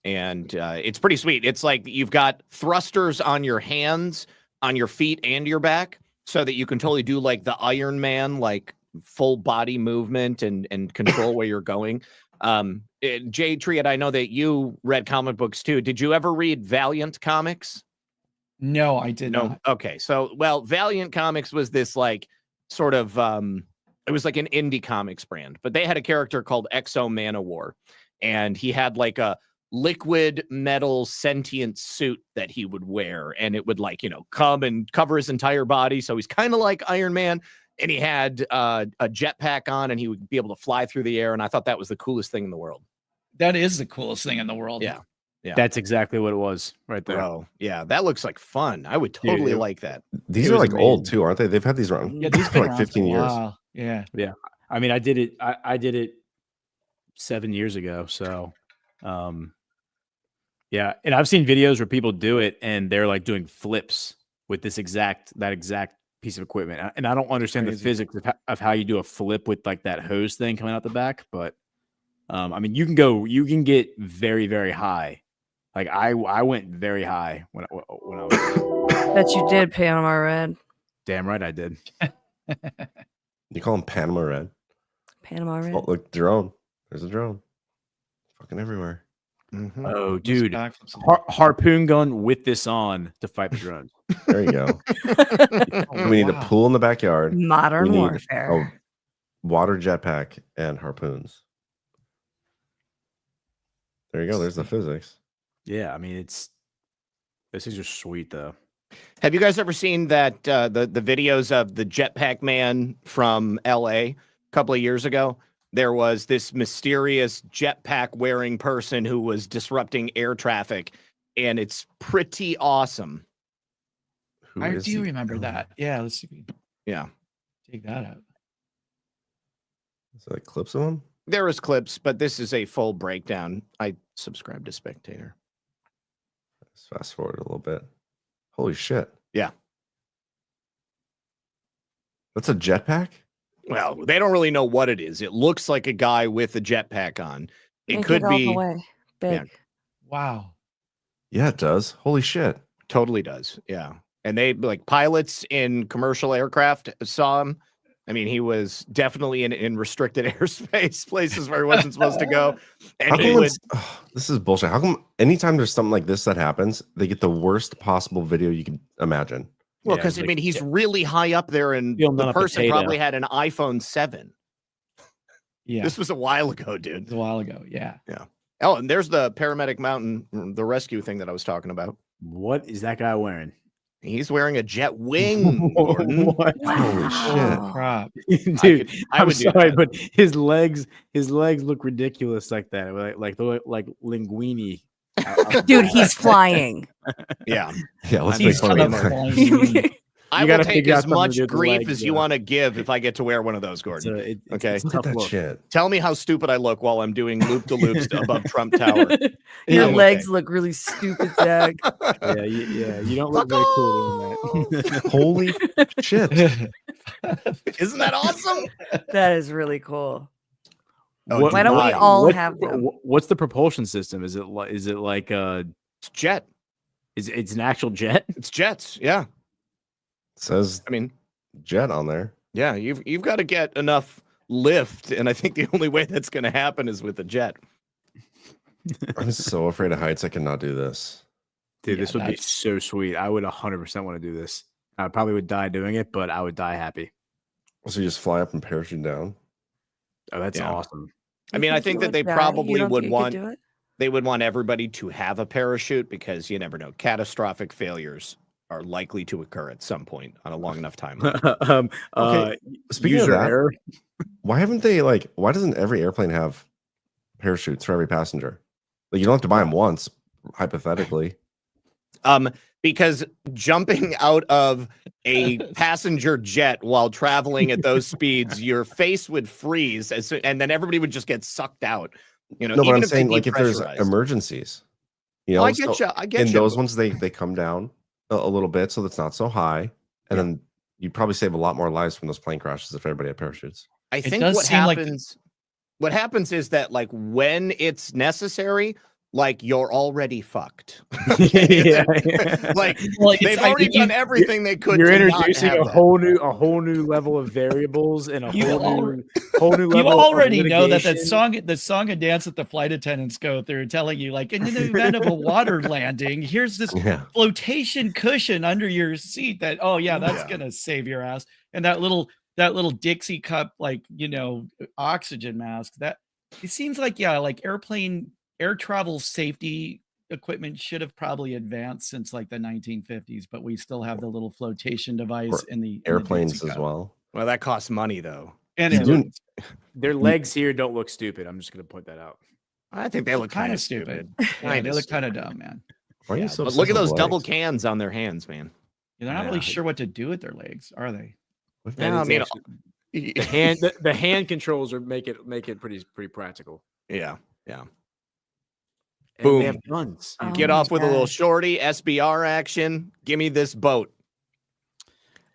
and it's pretty sweet. It's like you've got thrusters on your hands, on your feet, and your back, so that you can totally do like the Iron Man, like full body movement and control where you're going. Jay Triad, I know that you read comic books too. Did you ever read Valiant comics? No, I did not. Okay. So, Valiant Comics was this like sort of it was like an indie comics brand, but they had a character called Exo Manowar, and he had like a liquid metal sentient suit that he would wear, and it would like, come and cover his entire body. So he's kind of like Iron Man, and he had a jetpack on, and he would be able to fly through the air. And I thought that was the coolest thing in the world. That is the coolest thing in the world. Yeah. Yeah. That's exactly what it was right there. Bro, yeah, that looks like fun. I would totally like that. These are like old too, aren't they? They've had these around. Yeah, these for been like around 15 for a years. while. Yeah. Yeah. I mean, I did it 7 years ago. So, yeah. And I've seen videos where people do it and they're like doing flips with that exact piece of equipment. And I don't understand the physics of how you do a flip with like that hose thing coming out the back. But, I mean, you can get very, very high. Like I went very high when I was. Bet you did, Panama Red. Damn right I did. You call them Panama Red? Panama Red. Oh, look, drone. There's a drone. Fucking everywhere. Mm-hmm. Oh, dude. Harpoon gun with this on to fight the drones. There you go. We need a pool in the backyard. Modern We need warfare. a water jetpack and harpoons. There you go. There's the physics. Yeah, I mean those things are sweet though. Have you guys ever seen that the videos of the Jetpack Man from LA a couple of years ago? There was this mysterious jetpack wearing person who was disrupting air traffic, and it's pretty awesome. I do remember that. Yeah, let's see. Yeah. Take that out. Is that clips of them? There is clips, but this is a full breakdown. I subscribe to Spectator. Let's fast forward a little bit. Holy shit. Yeah. That's a jetpack? Well, they don't really know what it is. It looks like a guy with a jetpack on. It Make could all be. the way. Big. Yeah. Wow. Yeah, it does. Holy shit. Totally does. Yeah. And they like pilots in commercial aircraft saw him. I mean, he was definitely in restricted airspace, places where he wasn't supposed to go. And he would. This is bullshit. How come anytime there's something like this that happens, they get the worst possible video you can imagine? Well, because I mean, he's really high up there, and the person probably had an iPhone 7. Yeah. This was a while ago, dude. It was a while ago. Yeah. Yeah. Oh, and there's the paramedic mountain, the rescue thing that I was talking about. What is that guy wearing? He's wearing a jet wing. What? Holy shit. Crap. Dude, I would sorry, do that. but his legs look ridiculous like that. Like linguini. Dude, he's flying. Yeah. Yeah, let's He's make fun of gonna him. fly. I You will gotta take figure out as something to much do with the grief legs, as you though. want to give if I get to wear one of those, Gordon. Okay. Look at that shit. Tell me how stupid I look while I'm doing loop-de-loops above Trump Tower. Your Yeah, legs look really stupid, Zach. Yeah, you don't look very cool doing that. Holy shit. Isn't that awesome? That is really cool. Oh, Why don't we all have them? What's the propulsion system? Is it like It's jet. it's an actual jet? It's jets. Yeah. Says I mean, jet on there. yeah, you've got to get enough lift, and I think the only way that's going to happen is with a jet. I'm so afraid of heights. I cannot do this. Dude, Yeah, this would be that's- so sweet. I would 100% want to do this. I probably would die doing it, but I would die happy. So you just fly up and parachute down? Oh, that's Yeah. awesome. I mean, I think that they You probably don't would think you could want do it? they would want everybody to have a parachute because you never know. Catastrophic failures are likely to occur at some point on a long enough timeline. Okay, speaking of user that, error. why haven't they like? Why doesn't every airplane have parachutes for every passenger? Like you don't have to buy them once, hypothetically. Because jumping out of a passenger jet while traveling at those speeds, your face would freeze, and then everybody would just get sucked out. You know, No, but even I'm if they saying like if there's depressurized. emergencies, you know, Oh, I get you. I get and you. those ones they come down a little bit, so that's not so high, and then you'd probably save a lot more lives from those plane crashes if everybody had parachutes. I think what happens is that like when it's necessary, like you're already fucked. Like they've already done everything they could. You're to introducing not have a whole new level of variables and a whole new level. You already of know that litigation. the song and dance that the flight attendants go through, telling you like, in the event of a water landing, here's this flotation cushion under your seat. That that's gonna save your ass. And that little Dixie cup, like oxygen mask. That it seems like like air travel safety equipment should have probably advanced since like the 1950s, but we still have the little flotation device in the airplanes in the as well. Well, that costs money though. And their legs here don't look stupid. I'm just going to point that out. I think they look kind of stupid. Yeah, they look kind of dumb, man. Why are you so but look at those legs? double cans on their hands, man. They're not really sure what to do with their legs, are they? Yeah, I mean, the hand controls make it pretty practical. Yeah. And Boom. they have guns. Get off with a little shorty SBR action. Give me this boat.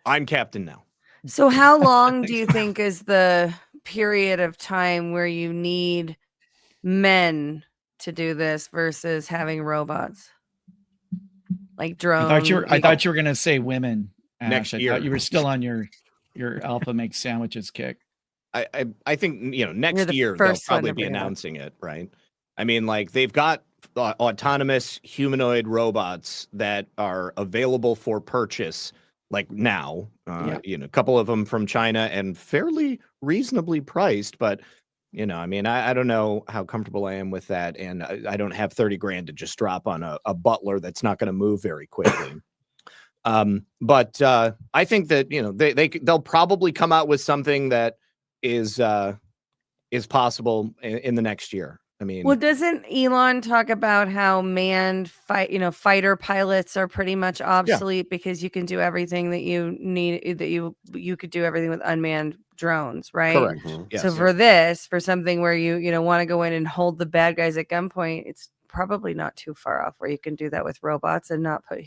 I'm captain now. So how long do you think is the period of time where you need men to do this versus having robots? Like drones. I thought you were gonna say women. Ash. Next year. I thought you were still on your alpha makes sandwiches kick. I think next year they'll probably be announcing it, right? I mean, like they've got autonomous humanoid robots that are available for purchase like now. A couple of them from China and fairly reasonably priced, but I mean, I don't know how comfortable I am with that, and I don't have 30 grand to just drop on a butler that's not going to move very quickly. But I think that they'll probably come out with something that is possible in the next year. I mean, well, doesn't Elon talk about how manned fighter pilots are pretty much obsolete because you can do everything that you need, that you could do everything with unmanned drones, right? Correct. Yes, so for something where you want to go in and hold the bad guys at gunpoint, it's probably not too far off where you can do that with robots and not put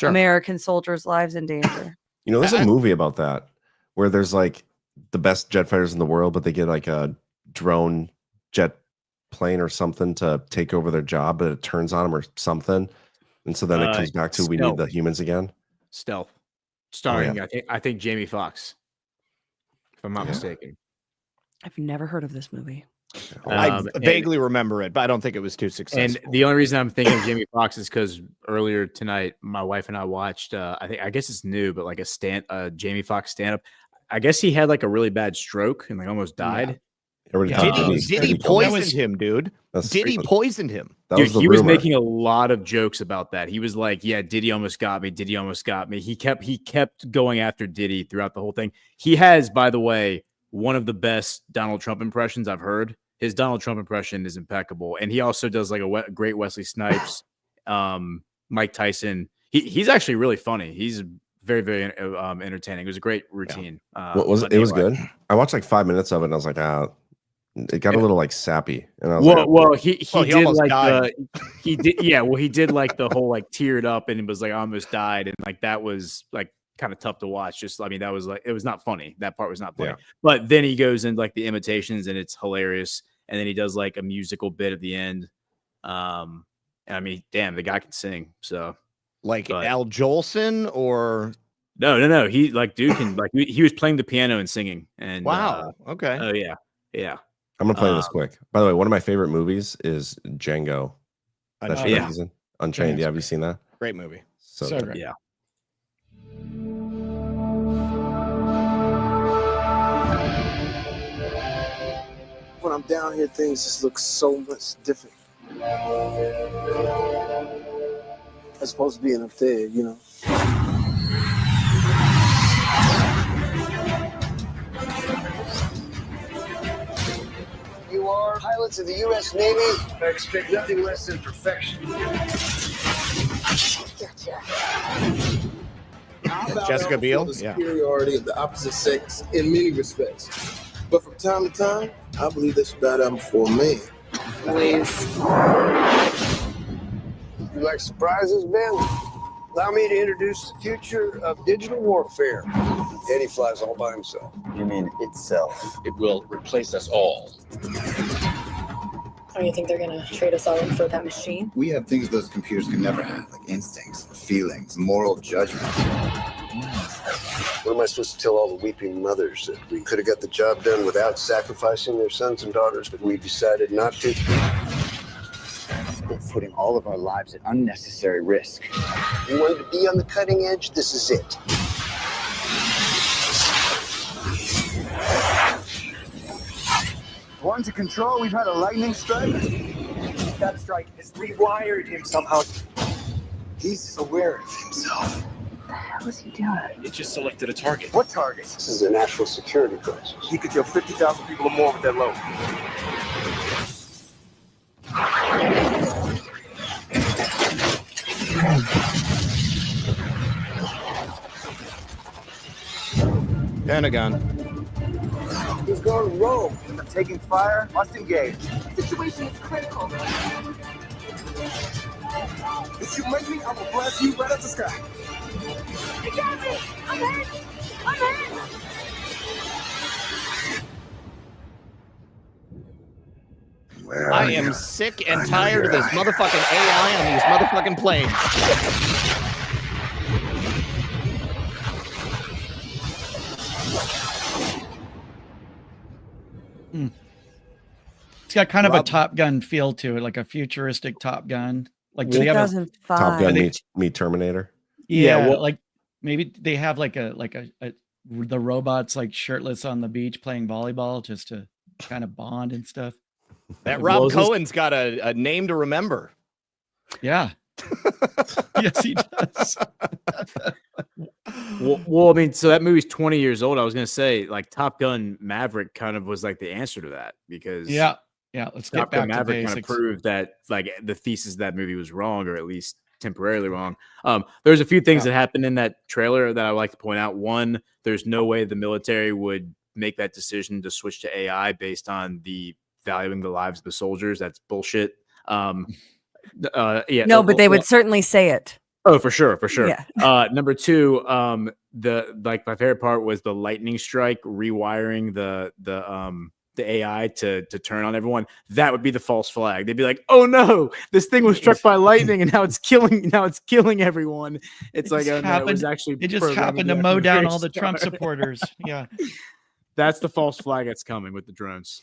American soldiers' lives in danger. There's a movie about that where there's like the best jet fighters in the world, but they get like a drone jet plane or something to take over their job, but it turns on them or something, and so then it comes back to we need the humans again. Stealth, starring I think Jamie Foxx, if I'm not mistaken. I've never heard of this movie. I vaguely remember it, but I don't think it was too successful. And the only reason I'm thinking of Jamie Foxx is because earlier tonight, my wife and I watched. I guess it's new, but like a Jamie Foxx stand up. I guess he had like a really bad stroke and like almost died. Diddy poisoned him, dude. Diddy poisoned him. Dude, he was making a lot of jokes about that. He was like, "Yeah, Diddy almost got me. Diddy almost got me." He kept going after Diddy throughout the whole thing. He has, by the way, one of the best Donald Trump impressions I've heard. His Donald Trump impression is impeccable, and he also does like a great Wesley Snipes, Mike Tyson. He's actually really funny. He's very, very entertaining. It was a great routine. What was it? It was good. I watched like 5 minutes of it, and I was like, it got a little like sappy. And I was he did like he did like the whole like teared up and it was like almost died, and like that was like kind of tough to watch. That was like, it was not funny. That part was not funny. But then he goes into like the imitations and it's hilarious. And then he does like a musical bit at the end. I mean, damn, the guy can sing. So Al Jolson or no. He like dude can like he was playing the piano and singing. And wow. Okay. Oh yeah. I'm gonna play this quick. By the way, one of my favorite movies is Django. Unchained. Yeah, have you seen that? Great movie. So great. Yeah. when I'm down here, things just look so much different. As opposed to being up there, you know. You are pilots of the U.S. Navy. I expect nothing less than perfection. Jessica Biel, The superiority of the opposite sex in many respects. But from time to time, I believe they should bow down before a man. Please. You like surprises, Ben? Allow me to introduce the future of digital warfare. And he flies all by himself. You mean itself? It will replace us all. Oh, you think they're gonna trade us all in for that machine? We have things those computers can never have, like instincts, feelings, moral judgment. What am I supposed to tell all the weeping mothers? That we could have got the job done without sacrificing their sons and daughters, but we decided not to? We're putting all of our lives at unnecessary risk. You wanted to be on the cutting edge? This is it. One's a control, we've had a lightning strike. That strike has rewired him somehow. He's aware of himself. What the hell is he doing? It just selected a target. What target? This is a national security crisis. He could kill 50,000 people or more with that load. Pentagon. He's going rogue. I'm taking fire. Must engage. The situation is critical. If you make me, I will blast you right up the sky. He got me! I'm hurt! I'm hurt! I am sick and tired of this motherfucking AI on these motherfucking planes. It's got kind of a Top Gun feel to it, like a futuristic Top Gun. Like, do they have a 2005. Top Gun meet Terminator? Yeah, well, like maybe they have like the robots like shirtless on the beach playing volleyball just to kind of bond and stuff. That Rob Cohen's got a name to remember. Yeah. Yes, he does. Well, I mean, so that movie's 20 years old. I was gonna say, like, Top Gun Maverick kind of was like the answer to that, because let's Top get Gun back Maverick to kind of basics. proved that like the thesis of that movie was wrong, or at least temporarily wrong. There's a few things that happened in that trailer that I would like to point out. One, there's no way the military would make that decision to switch to AI based on the valuing the lives of the soldiers. That's bullshit. No, but they would certainly say it. Oh, for sure. Yeah. Number two, my favorite part was the lightning strike rewiring the AI to turn on everyone. That would be the false flag. They'd be like, "Oh no, this thing was struck by lightning and now it's killing everyone." It's like, oh, no, it was actually it just happened to mow down all the Trump supporters. Yeah. That's the false flag that's coming with the drones.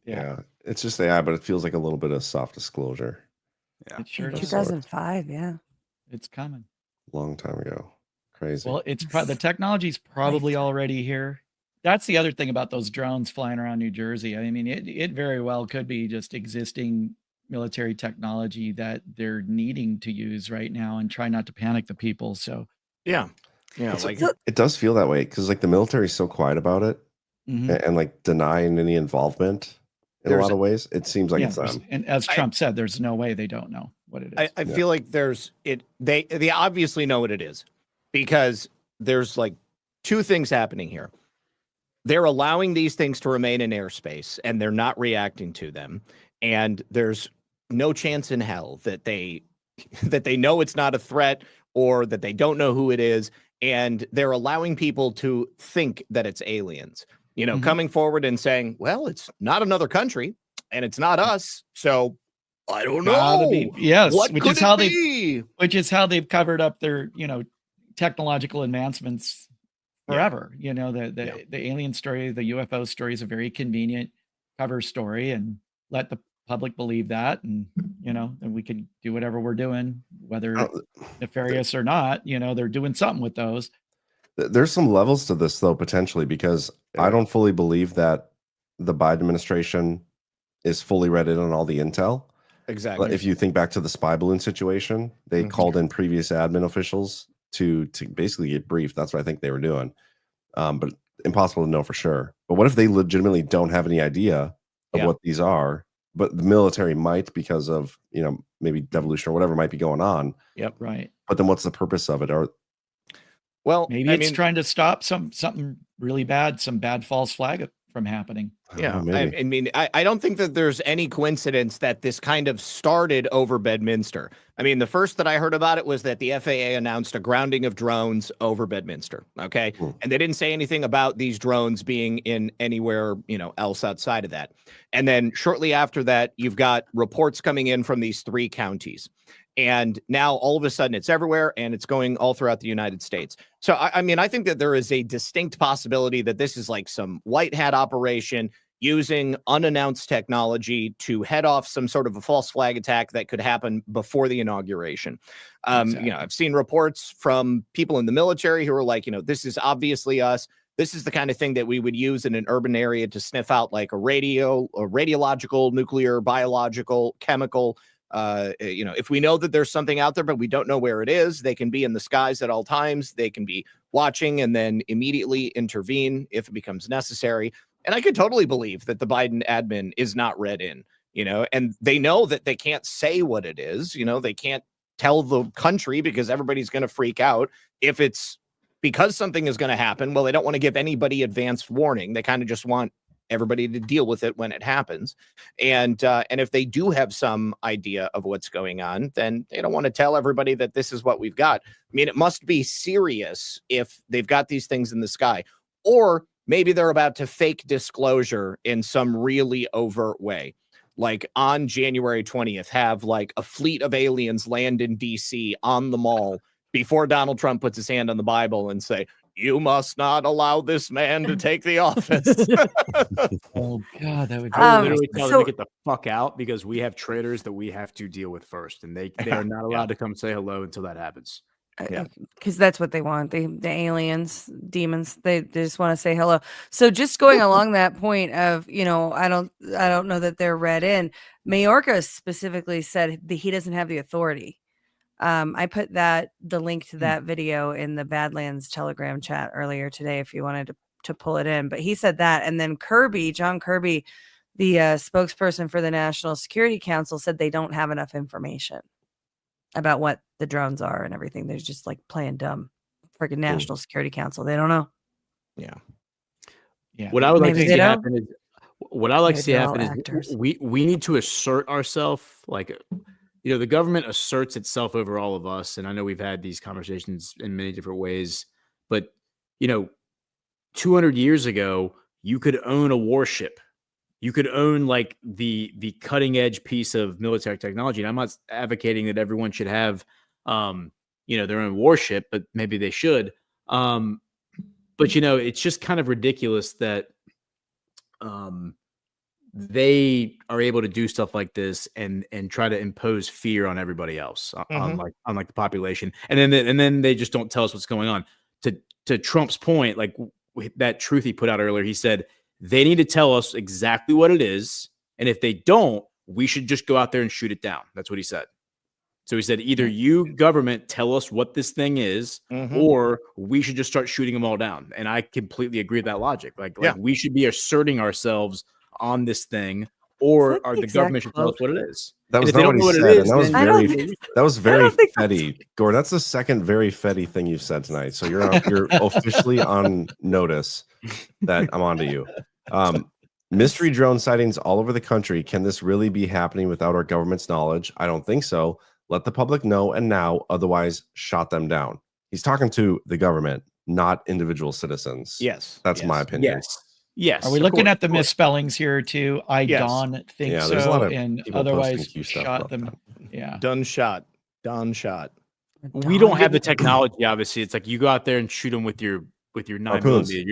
Yeah, it's just AI, but it feels like a little bit of soft disclosure. Yeah, it sure does. 2005. Yeah, it's coming. Long time ago. Crazy. Well, the technology's probably already here. That's the other thing about those drones flying around New Jersey. I mean, it very well could be just existing military technology that they're needing to use right now, and try not to panic the people. So yeah, it does feel that way, because like the military is so quiet about it, and like denying any involvement in a lot of ways. It seems like it's them. And as Trump said, there's no way they don't know what it is. I feel like they obviously know what it is, because there's like two things happening here. They're allowing these things to remain in airspace and they're not reacting to them. And there's no chance in hell that they know it's not a threat, or that they don't know who it is. And they're allowing people to think that it's aliens, coming forward and saying, well, it's not another country and it's not us. So I don't know. Yes. What which could is how it be? Which is how they've covered up their, technological advancements forever. The alien story, the UFO story is a very convenient cover story, and let the public believe that, and and we can do whatever we're doing, whether nefarious or not. They're doing something with those. There's some levels to this though, potentially, because I don't fully believe that the Biden administration is fully read in on all the intel. Exactly. But if you think back to the spy balloon situation, they called in previous admin officials to basically get briefed. That's what I think they were doing. But impossible to know for sure. But what if they legitimately don't have any idea of what these are, but the military might because of, maybe devolution or whatever might be going on. Yep. Right. But then what's the purpose of it? Or well, maybe it's trying to stop something really bad, some bad false flag from happening. Yeah, I don't think that there's any coincidence that this kind of started over Bedminster. I mean, the first that I heard about it was that the FAA announced a grounding of drones over Bedminster. Okay, and they didn't say anything about these drones being in anywhere else outside of that. And then shortly after that, you've got reports coming in from these 3 counties. And now all of a sudden it's everywhere and it's going all throughout the United States. So, I think that there is a distinct possibility that this is like some white hat operation using unannounced technology to head off some sort of a false flag attack that could happen before the inauguration. Exactly. I've seen reports from people in the military who are like, this is obviously us. This is the kind of thing that we would use in an urban area to sniff out like a radiological, nuclear, biological, chemical. If we know that there's something out there, but we don't know where it is, they can be in the skies at all times. They can be watching and then immediately intervene if it becomes necessary. And I could totally believe that the Biden admin is not read in, and they know that they can't say what it is. They can't tell the country because everybody's going to freak out if it's because something is going to happen. Well, they don't want to give anybody advanced warning. They kind of just want everybody to deal with it when it happens. And if they do have some idea of what's going on, then they don't want to tell everybody that this is what we've got. I mean, it must be serious if they've got these things in the sky, or maybe they're about to fake disclosure in some really overt way. Like on January 20th, have like a fleet of aliens land in DC on the mall before Donald Trump puts his hand on the Bible and say, "You must not allow this man to take the office." Oh God, that would be literally tell them to get the fuck out because we have traitors that we have to deal with first, and they are not allowed to come say hello until that happens. Yeah, because that's what they want. The aliens, demons, they just want to say hello. So just going along that point of, I don't know that they're read in. Mayorkas specifically said that he doesn't have the authority. I put the link to that video in the Badlands Telegram chat earlier today if you wanted to pull it in. But he said that. And then John Kirby, the spokesperson for the National Security Council, said they don't have enough information about what the drones are and everything. They're just like playing dumb. Freaking National Security Council. They don't know. Yeah. What I would like to see happen is we need to assert ourselves. Like, the government asserts itself over all of us. And I know we've had these conversations in many different ways, but 200 years ago, you could own a warship. You could own like the cutting edge piece of military technology. And I'm not advocating that everyone should have, their own warship, but maybe they should. But it's just kind of ridiculous that they are able to do stuff like this and try to impose fear on everybody else, on the population, and then they just don't tell us what's going on. To Trump's point, like that truth he put out earlier, he said they need to tell us exactly what it is, and if they don't, we should just go out there and shoot it down. That's what he said. So he said either you government tell us what this thing is, or we should just start shooting them all down. And I completely agree with that logic. Like we should be asserting ourselves on this thing, or the government should tell us what it is. That was not what he said, and that was very fetty, Gordon. That's the second very fetty thing you've said tonight. So you're officially on notice that I'm onto you. Mystery drone sightings all over the country. Can this really be happening without our government's knowledge? I don't think so. Let the public know, and now, otherwise, shot them down. He's talking to the government, not individual citizens. Yes, that's my opinion. Yes. Are we looking at the misspellings here too? I don't think there's so. A lot of and people otherwise posting shot them. Yeah. Done shot. We don't have the technology, obviously. It's like you go out there and shoot them with your 9mm. You're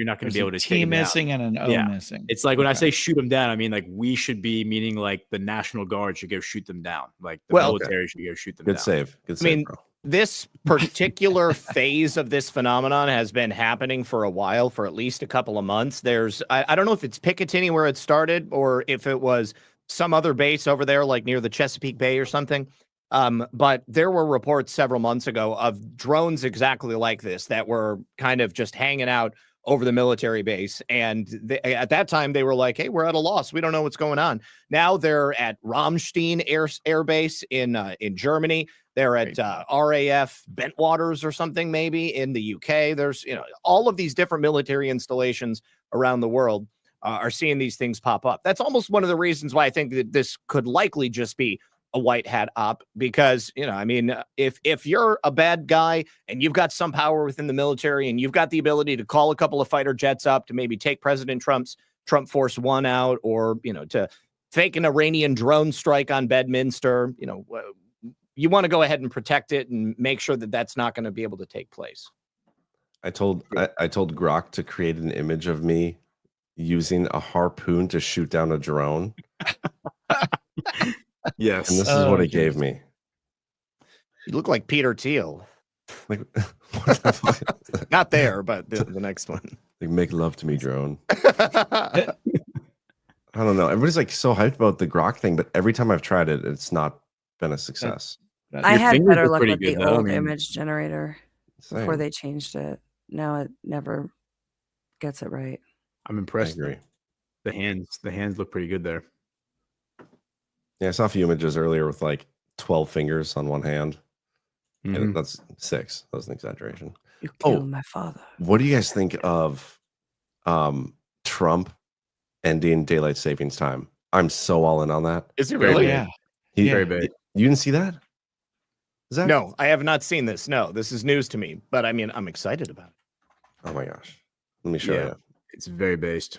not going to be able to T missing and an O missing. It's like when I say shoot them down, I mean like we should be meaning like the National Guard should go shoot them down. Like the military should go shoot them down. Good save, bro. This particular phase of this phenomenon has been happening for a while, for at least a couple of months. I don't know if it's Picatinny where it started or if it was some other base over there, like near the Chesapeake Bay or something. But there were reports several months ago of drones exactly like this that were kind of just hanging out over the military base. And at that time, they were like, hey, we're at a loss. We don't know what's going on. Now they're at Ramstein Air Base in Germany. They're at RAF Bentwaters or something, maybe in the UK. There's, all of these different military installations around the world are seeing these things pop up. That's almost one of the reasons why I think that this could likely just be a white hat op, because, if you're a bad guy and you've got some power within the military and you've got the ability to call a couple of fighter jets up to maybe take President Trump Force One out, or, to fake an Iranian drone strike on Bedminster, you want to go ahead and protect it and make sure that that's not going to be able to take place. I told Grok to create an image of me using a harpoon to shoot down a drone. Yes. And this is what it gave me. You look like Peter Thiel. Like, not there, but the next one. Like, make love to me, drone. I don't know. Everybody's like so hyped about the Grok thing, but every time I've tried it, it's not been a success. I had better luck with the old image generator before they changed it. Now it never gets it right. I'm impressed. I agree. The hands look pretty good there. Yeah, I saw a few images earlier with like 12 fingers on one hand. And that's 6. That was an exaggeration. You killed my father. What do you guys think of Trump ending daylight savings time? I'm so all in on that. Is it really? Yeah. Very big. You didn't see that? No, I have not seen this. No, this is news to me, but I'm excited about it. Oh my gosh. Let me show you. It's very based.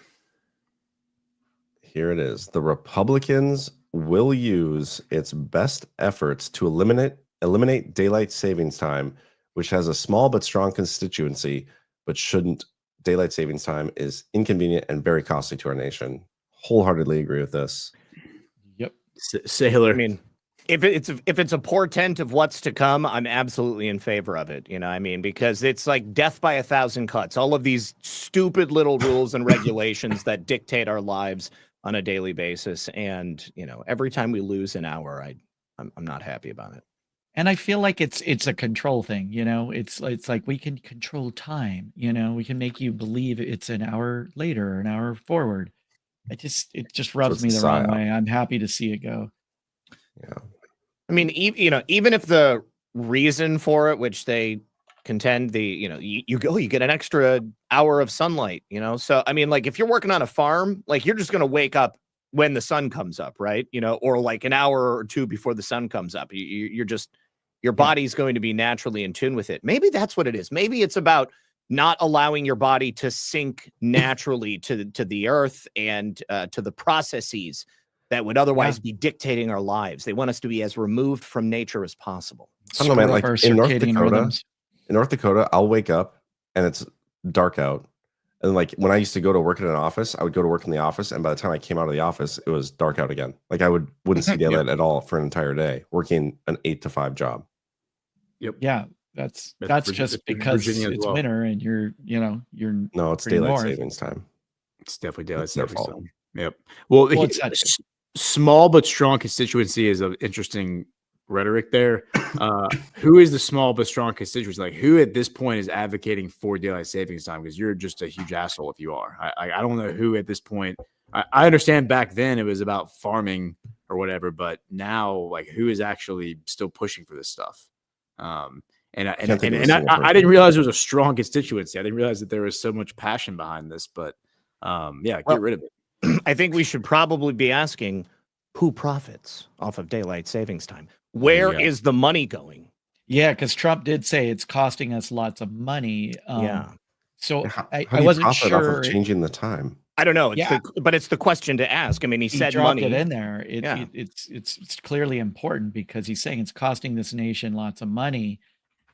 Here it is. The Republicans will use its best efforts to eliminate daylight savings time, which has a small but strong constituency, but shouldn't. Daylight savings time is inconvenient and very costly to our nation. Wholeheartedly agree with this. Yep. Sailor. I mean, if it's a portent of what's to come, I'm absolutely in favor of it. Because it's like death by 1,000 cuts. All of these stupid little rules and regulations that dictate our lives on a daily basis. And, every time we lose an hour, I'm not happy about it. And I feel like it's a control thing, it's like we can control time, we can make you believe it's an hour later or an hour forward. It just rubs me the wrong way. I'm happy to see it go. Yeah. I mean, even if the reason for it, which they contend you get an extra hour of sunlight, so I mean, like if you're working on a farm, like you're just going to wake up when the sun comes up, right? Or like an hour or two before the sun comes up. Your body's going to be naturally in tune with it. Maybe that's what it is. Maybe it's about not allowing your body to sink naturally to the earth and to the processes that would otherwise be dictating our lives. They want us to be as removed from nature as possible. I don't know, man. Like in North Dakota, I'll wake up and it's dark out. And like when I used to go to work in an office, I would go to work in the office, and by the time I came out of the office, it was dark out again. Like I wouldn't see daylight at all for an entire day, working an 8 to 5 job. Yep. Yeah, that's just because it's winter and you're no, it's daylight savings time. It's definitely daylight savings time. Yep. Well, small but strong constituency is an interesting rhetoric there. Who is the small but strong constituency? Like who at this point is advocating for daylight savings time? Because you're just a huge asshole if you are. I don't know who at this point. I understand back then it was about farming or whatever, but now like who is actually still pushing for this stuff? I didn't realize there was a strong constituency. I didn't realize that there was so much passion behind this, but get rid of it. I think we should probably be asking who profits off of daylight savings time. Where is the money going? Yeah, because Trump did say it's costing us lots of money. So I do you wasn't profit sure off of changing the time. I don't know. But it's the question to ask. I mean, he said dropped money it in there. It's clearly important because he's saying it's costing this nation lots of money.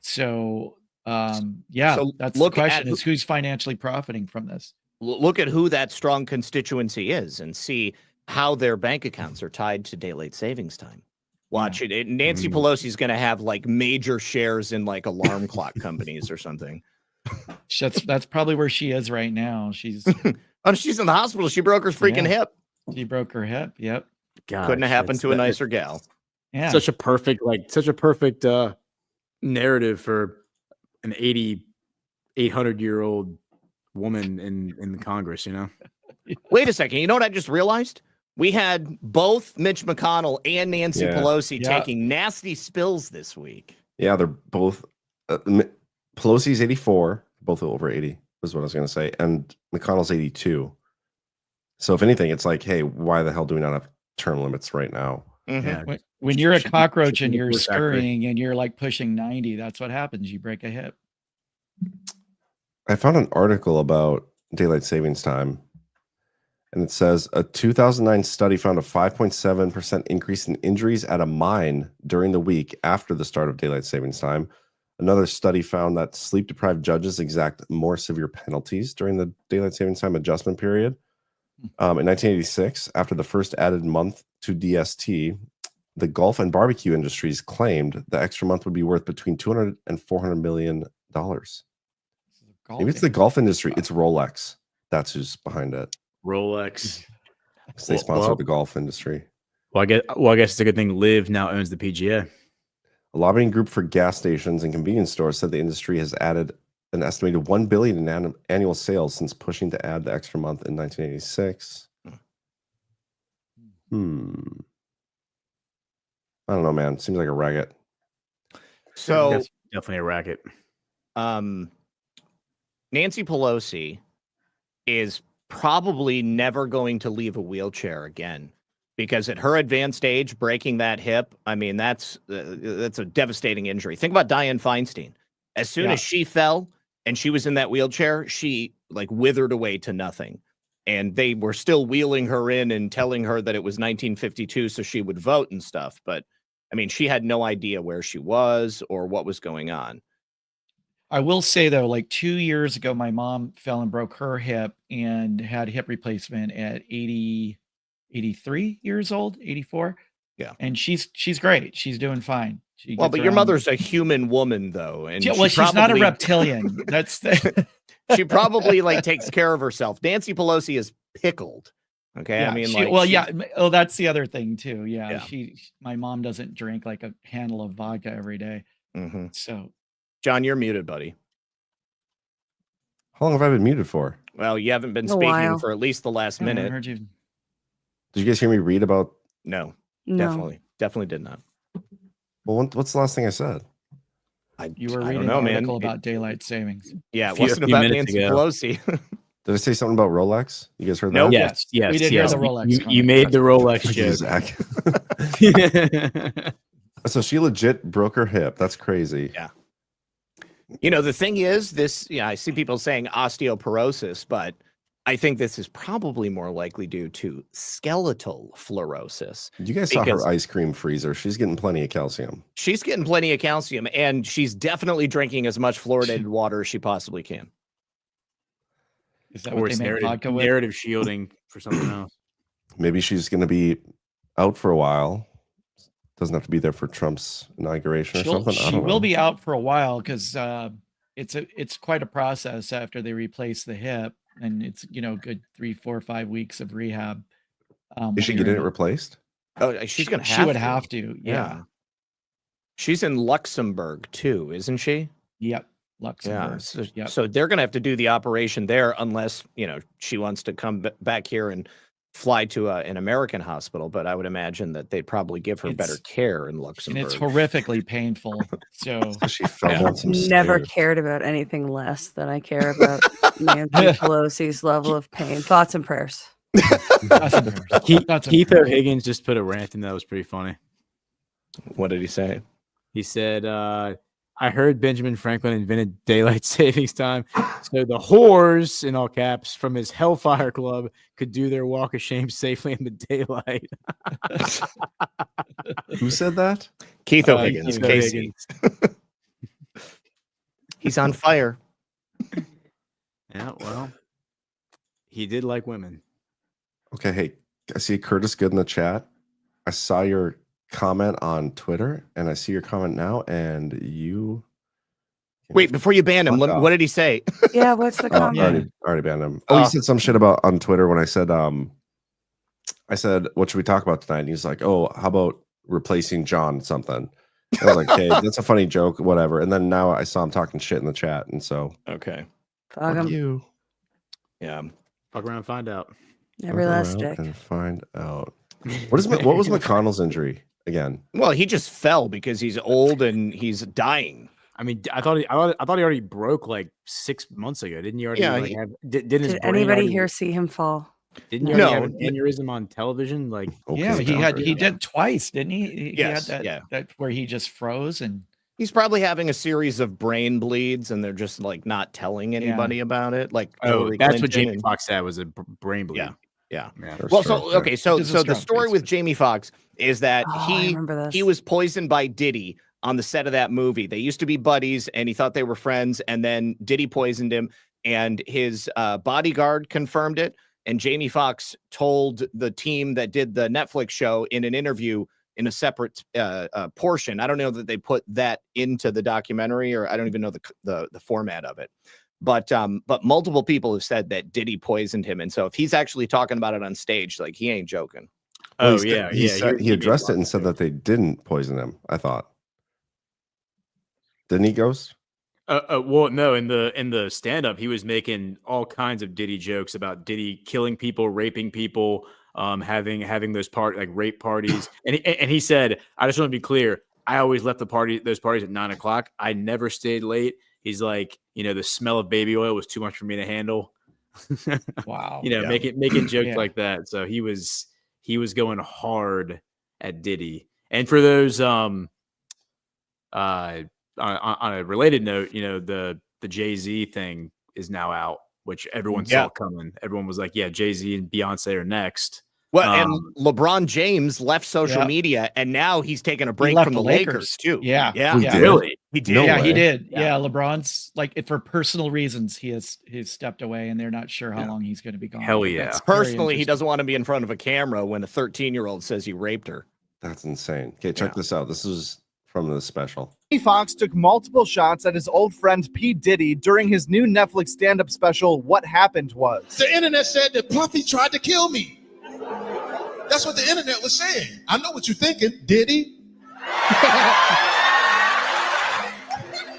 So that's the question: is who's financially profiting from this? Look at who that strong constituency is and see how their bank accounts are tied to daylight savings time. Watch it. Nancy Pelosi's going to have like major shares in like alarm clock companies or something. That's probably where she is right now. She's she's in the hospital. She broke her freaking hip. She broke her hip. Yep. gosh, Couldn't have happened to a nicer gal. Yeah. Such a perfect narrative for an 800-year-old woman in the Congress, you know? Wait a second. You know what I just realized? We had both Mitch McConnell and Nancy Pelosi taking nasty spills this week. Yeah, they're both Pelosi's 84, both over 80 was what I was going to say, and McConnell's 82. So if anything, it's like, hey, why the hell do we not have term limits right now? Yeah. When you're a cockroach and you're scurrying and you're like pushing 90, that's what happens. You break a hip. I found an article about daylight savings time, and it says a 2009 study found a 5.7% increase in injuries at a mine during the week after the start of daylight savings time. Another study found that sleep-deprived judges exact more severe penalties during the daylight savings time adjustment period. In 1986, after the first added month to DST, the golf and barbecue industries claimed the extra month would be worth between $200 and $400 million. Maybe it's the golf industry. It's Rolex. That's who's behind it. Rolex. They sponsor the golf industry. Well, I guess it's a good thing Liv now owns the PGA. A lobbying group for gas stations and convenience stores said the industry has added an estimated $1 billion in annual sales since pushing to add the extra month in 1986. I don't know, man. Seems like a racket. So That's definitely a racket. Nancy Pelosi is probably never going to leave a wheelchair again, because at her advanced age, breaking that hip, I mean, that's a devastating injury. Think about Dianne Feinstein. As soon as she fell and she was in that wheelchair, she like withered away to nothing. And they were still wheeling her in and telling her that it was 1952 so she would vote and stuff. But I mean, she had no idea where she was or what was going on. I will say though, like 2 years ago, my mom fell and broke her hip and had hip replacement at 83 years old, 84. Yeah. And she's great. She's doing fine. Well, but your mother's a human woman though. And well, she's not a reptilian. That's she probably like takes care of herself. Nancy Pelosi is pickled. Okay. Yeah, I mean, Oh, that's the other thing too. Yeah. My mom doesn't drink like a handle of vodka every day. Mm-hmm. So John, you're muted, buddy. How long have I been muted for? Well, you haven't been speaking for at least the last minute. I heard you. Did you guys hear me read about? No, No. definitely did not. Well, what's the last thing I said? You were I reading don't know, an article man. about daylight savings. Yeah, it wasn't about Nancy Pelosi. Did I say something about Rolex? You guys heard that? Nope. Yes. We did hear the Rolex. You made the Rolex joke. So she legit broke her hip. That's crazy. Yeah. You know, the thing is, I see people saying osteoporosis, but I think this is probably more likely due to skeletal fluorosis. You guys saw her ice cream freezer. She's getting plenty of calcium. She's getting plenty of calcium, and she's definitely drinking as much fluoridated water as she possibly can. Is that what they make vodka with? Narrative shielding for something else. Maybe she's going to be out for a while. Doesn't have to be there for Trump's inauguration or something. She will be out for a while because it's quite a process after they replace the hip, and it's good 3, 4, 5 weeks of rehab. Is she getting it replaced? Oh, she's going to. She would have to. Yeah. She's in Luxembourg too, isn't she? Yep. Luxembourg. Yeah. So they're going to have to do the operation there unless she wants to come back here and fly to an American hospital, but I would imagine that they'd probably give her better care in Luxembourg. And it's horrifically painful. So she fell on some never stairs. cared about anything less than I care about Nancy Pelosi's level of pain. Thoughts and prayers. Keith O'Higgins just put a rant in that was pretty funny. What did he say? He said, I heard Benjamin Franklin invented daylight savings time so the whores, in all caps, from his Hellfire Club could do their walk of shame safely in the daylight. Who said that? Keith O'Higgins. Casey. He's on fire. Yeah, well, he did like women. Okay, hey, I see Curtis Good in the chat. I saw your comment on Twitter, and I see your comment now, and you... Wait, before you ban him, what did he say? Yeah, what's the comment? Already banned him. He said some shit about on Twitter when I said I said, what should we talk about tonight? And he's like, oh, how about replacing John something? I was like, hey, that's a funny joke, whatever. And then now I saw him talking shit in the chat. And so, okay. Fuck you. Yeah. Fuck around and find out. Every last stick. And find out. What was McConnell's injury again? Well, he just fell because he's old and he's dying. I mean, I thought he already broke like 6 months ago. Didn't he already? Yeah, Did anybody here see him fall? Didn't you already have an aneurysm on television? Like, he did twice, didn't he? Yes, he had that where he just froze, and he's probably having a series of brain bleeds, and they're just like not telling anybody about it. Like, that's what Jamie Foxx said was a brain bleed. Yeah. Yeah. Well, so the story with Jamie Foxx is that he was poisoned by Diddy on the set of that movie. They used to be buddies, and he thought they were friends, and then Diddy poisoned him, and his bodyguard confirmed it. And Jamie Foxx told the team that did the Netflix show in an interview in a separate portion. I don't know that they put that into the documentary, or I don't even know the format of it. But multiple people have said that Diddy poisoned him, and so if he's actually talking about it on stage, like, he ain't joking. Well, he addressed it and said that they didn't poison him. I thought, didn't he, Ghost? Well, no. In the stand up, he was making all kinds of Diddy jokes about Diddy killing people, raping people, having those rape parties, and he said, "I just want to be clear. I always left those parties at 9 o'clock. I never stayed late." He's like, the smell of baby oil was too much for me to handle. Wow. Making jokes like that. So he was going hard at Diddy. And for those on a related note, the Jay-Z thing is now out, which everyone saw coming. Everyone was like, yeah, Jay-Z and Beyonce are next. Well, and LeBron James left social media, and now he's taking a break from the Lakers too. Yeah. Really? He did. Yeah, he did. Yeah, LeBron's for personal reasons, he's stepped away, and they're not sure how long he's going to be gone. Hell yeah. Personally, he doesn't want to be in front of a camera when a 13-year-old says he raped her. That's insane. Okay, check this out. This is from the special. Fox took multiple shots at his old friend P. Diddy during his new Netflix stand-up special, What Happened Was. The internet said that Puffy tried to kill me. That's what the internet was saying. I know what you're thinking. Did he?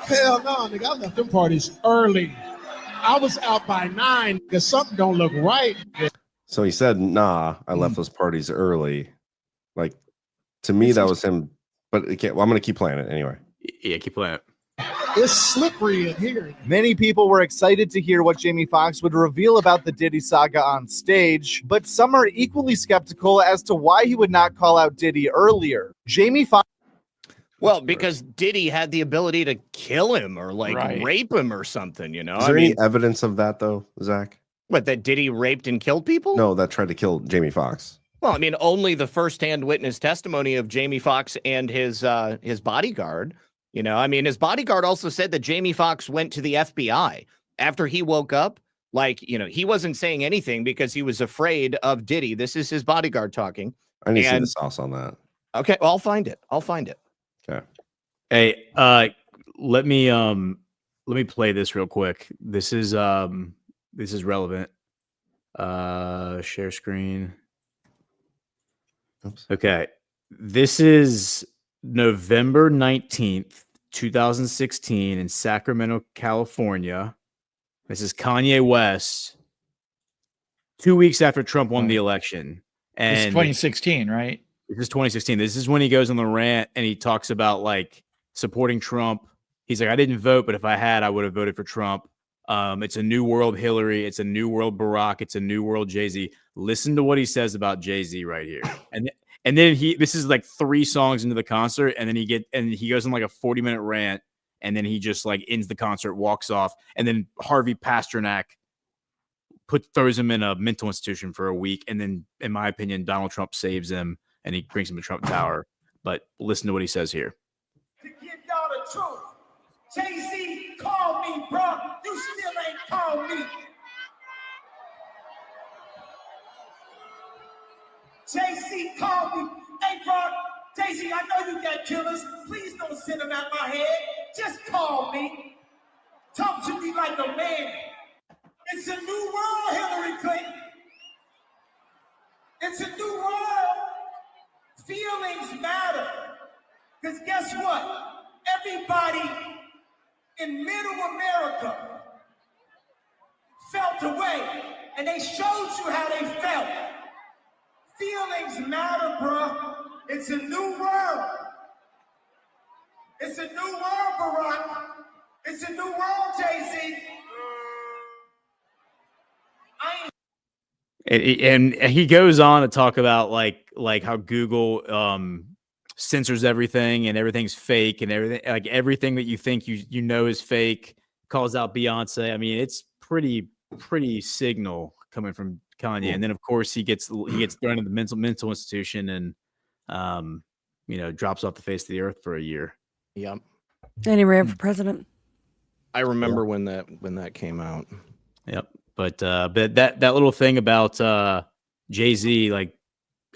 Hell no, nigga. I left them parties early. I was out by 9 because something don't look right. So he said, nah, I left those parties early. Like, to me, that was him. But I'm going to keep playing it anyway. Yeah, keep playing it. It's slippery in here. Many people were excited to hear what Jamie Foxx would reveal about the Diddy saga on stage, but some are equally skeptical as to why he would not call out Diddy earlier. Jamie Foxx. Well, because Diddy had the ability to kill him or rape him or something, Is there any evidence of that though, Zach? What, that Diddy raped and killed people? No, that tried to kill Jamie Foxx. Well, I mean, only the firsthand witness testimony of Jamie Foxx and his bodyguard. I mean, his bodyguard also said that Jamie Foxx went to the FBI after he woke up. Like, he wasn't saying anything because he was afraid of Diddy. This is his bodyguard talking. I need to see the sauce on that. Okay, well, I'll find it. Okay. Hey, let me play this real quick. This is relevant. Share screen. Oops. Okay. This is November 19th, 2016 in Sacramento, California. This is Kanye West 2 weeks after Trump won the election. And it's 2016, right? This is 2016. This is when he goes on the rant and he talks about supporting Trump. He's like, I didn't vote, but if I had, I would have voted for Trump. It's a new world Hillary. It's a new world Barack. It's a new world Jay-Z. Listen to what he says about Jay-Z right here. And then this is 3 songs into the concert, and then he goes on a 40-minute rant, and then he just ends the concert, walks off, and then Harvey Pasternak throws him in a mental institution for a week, and then, in my opinion, Donald Trump saves him, and he brings him to Trump Tower. But listen to what he says here. To give y'all the truth, Jay-Z called me, bro. You still ain't called me. Jay-Z called me. Hey, bro, Jay-Z, I know you got killers. Please don't send them out my head. Just call me. Talk to me like a man. It's a new world, Hillary Clinton. It's a new world. Feelings matter. Because guess what? Everybody in middle America felt a way, and they showed you how they felt. Feelings matter, bruh. It's a new world. It's a new world, Barack. It's a new world, Jay-Z. And he goes on to talk about like how Google censors everything and everything's fake and everything, like everything that you think you know is fake. Calls out Beyonce. I mean, it's pretty signal coming from Kanye. And then of course he gets thrown into the mental institution and drops off the face of the earth for a year. Yep. And he ran for president. I remember when that came out. Yep. But that little thing about Jay-Z, like,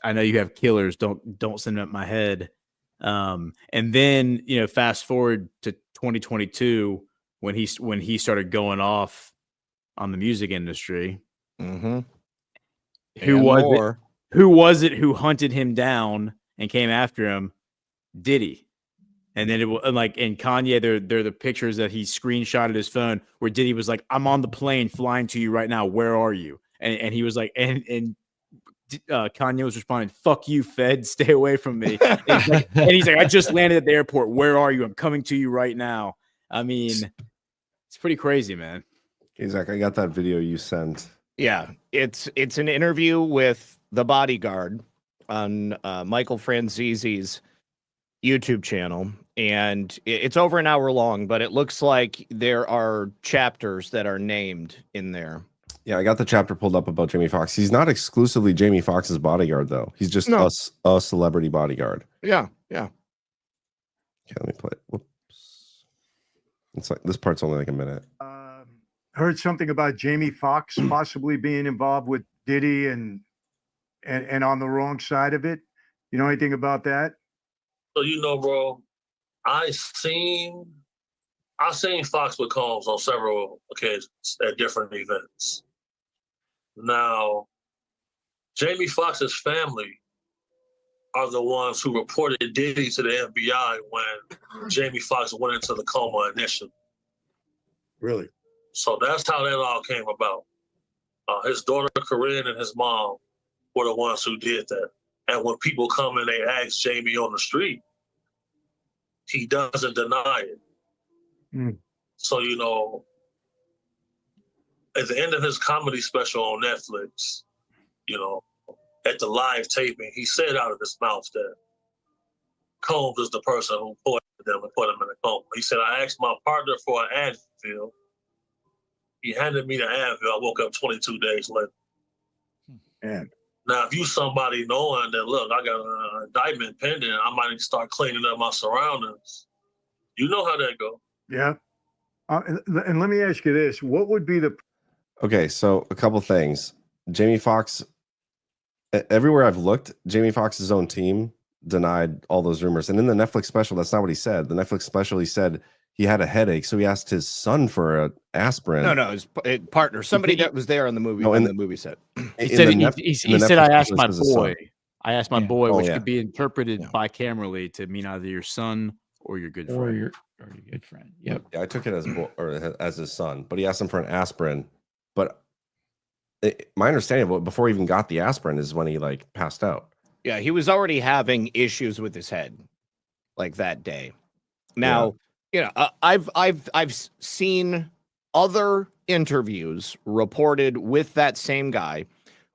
I know you have killers, don't send them at my head. And then, fast forward to 2022 when he started going off on the music industry. Mm-hmm. Who was it who hunted him down and came after him? Diddy. And then and Kanye, they're the pictures that he screenshotted his phone where Diddy was like, "I'm on the plane flying to you right now. Where are you?" And he was like, and Kanye was responding, "Fuck you, Fed. Stay away from me." And he's like, "I just landed at the airport. Where are you? I'm coming to you right now." I mean, it's pretty crazy, man. Okay, Zach, I got that video you sent. Yeah, it's an interview with the bodyguard on Michael Franzese's YouTube channel, and it's over an hour long, but it looks like there are chapters that are named in there. Yeah, I got the chapter pulled up about Jamie Foxx. He's not exclusively Jamie Foxx's bodyguard, though. He's just a celebrity bodyguard. Yeah. Okay, let me play it. Whoops. It's like this part's only like a minute. Heard something about Jamie Foxx possibly being involved with Diddy and on the wrong side of it. You know anything about that? So, bro, I seen Fox with Combs on several occasions at different events. Now, Jamie Foxx's family are the ones who reported Diddy to the FBI when Jamie Foxx went into the coma initially. Really? So that's how that all came about. His daughter Corinne and his mom were the ones who did that. And when people come and they ask Jamie on the street, he doesn't deny it. Mm. So, at the end of his comedy special on Netflix, at the live taping, he said out of his mouth that Combs is the person who poisoned them and put him in a coma. He said, "I asked my partner for an Advil. He handed me the Advil. I woke up 22 days later." Man. Now, if you somebody knowing that, look, I got an indictment pending, I might start cleaning up my surroundings. You know how that go. Yeah. And let me ask you this. What would be the... Okay, so a couple things. Jamie Foxx, everywhere I've looked, Jamie Foxx's own team denied all those rumors. And in the Netflix special, that's not what he said. The Netflix special, he said he had a headache, so he asked his son for an aspirin. No, his partner, somebody that was there on the movie, No, in the movie set. He said, "I asked my boy. I asked my boy," which could be interpreted bicamerally to mean either your son or your good friend. Or your good friend. Yep. Yeah, I took it as his son, but he asked him for an aspirin. But my understanding of it, before he even got the aspirin, is when he passed out. Yeah, he was already having issues with his head, like that day. Now, I've seen other interviews reported with that same guy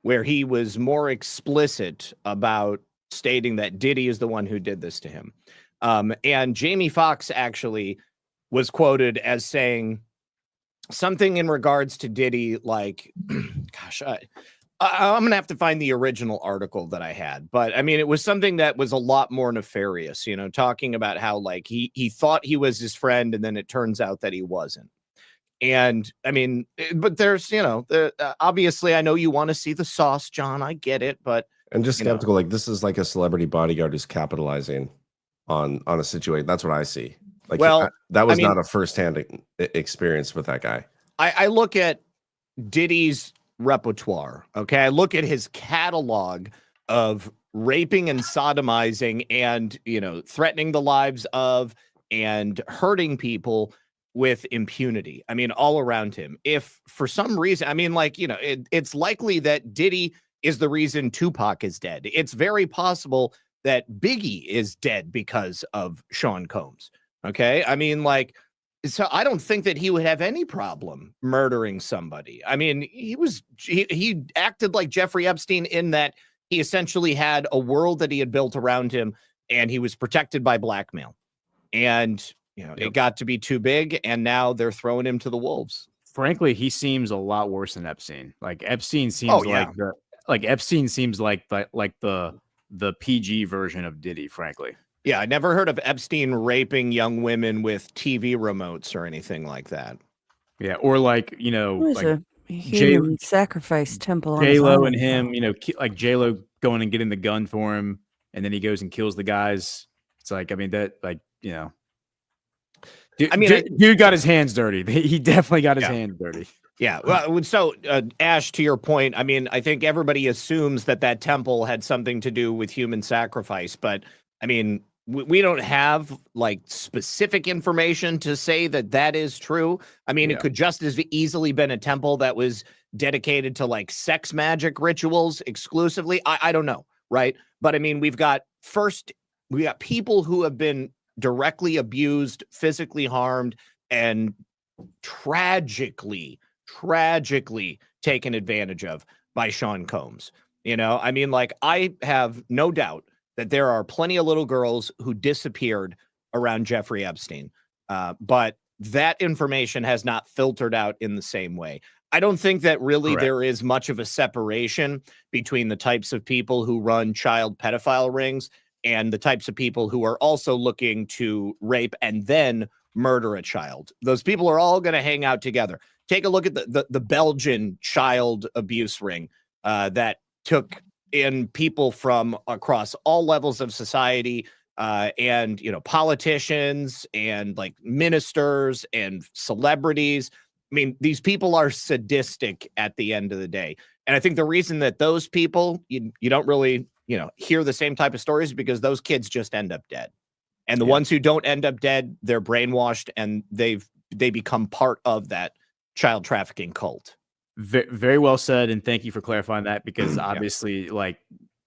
where he was more explicit about stating that Diddy is the one who did this to him. And Jamie Foxx actually was quoted as saying something in regards to Diddy, like, gosh, I'm going to have to find the original article that I had. But I mean, it was something that was a lot more nefarious, talking about how he thought he was his friend and then it turns out that he wasn't. And I mean, but there's, obviously I know you want to see the sauce, John. I get it. But I'm just skeptical. This is like a celebrity bodyguard who's capitalizing on a situation. That's what I see. That was not a firsthand experience with that guy. I look at Diddy's repertoire. Okay, I look at his catalog of raping and sodomizing and, threatening the lives of and hurting people with impunity. I mean, all around him. If for some reason, I mean, it's likely that Diddy is the reason Tupac is dead. It's very possible that Biggie is dead because of Sean Combs. Okay. I mean, so I don't think that he would have any problem murdering somebody. I mean, he acted like Jeffrey Epstein in that he essentially had a world that he had built around him and he was protected by blackmail. And, it got to be too big and now they're throwing him to the wolves. Frankly, he seems a lot worse than Epstein. Like Epstein seems Epstein seems like the PG version of Diddy, frankly. Yeah, I never heard of Epstein raping young women with TV remotes or anything like that. Yeah, or a human sacrifice temple on J-Lo and him, like J-Lo going and getting the gun for him, and then he goes and kills the guys. It's like, I mean, dude got his hands dirty. He definitely got his hands dirty. Yeah. Well, so Ash, to your point, I mean, I think everybody assumes that temple had something to do with human sacrifice, but I mean, we don't have specific information to say that is true. I mean, it could just as easily been a temple that was dedicated to sex magic rituals exclusively. I don't know. Right. But I mean, we got people who have been directly abused, physically harmed, and tragically taken advantage of by Sean Combs. I mean, I have no doubt that there are plenty of little girls who disappeared around Jeffrey Epstein. But that information has not filtered out in the same way. I don't think that really there is much of a separation between the types of people who run child pedophile rings and the types of people who are also looking to rape and then murder a child. Those people are all going to hang out together. Take a look at the Belgian child abuse ring that took in people from across all levels of society and, politicians and ministers and celebrities. I mean, these people are sadistic at the end of the day. And I think the reason that those people, you don't really, hear the same type of stories because those kids just end up dead. And the ones who don't end up dead, they're brainwashed and they become part of that child trafficking cult. Very well said. And thank you for clarifying that because obviously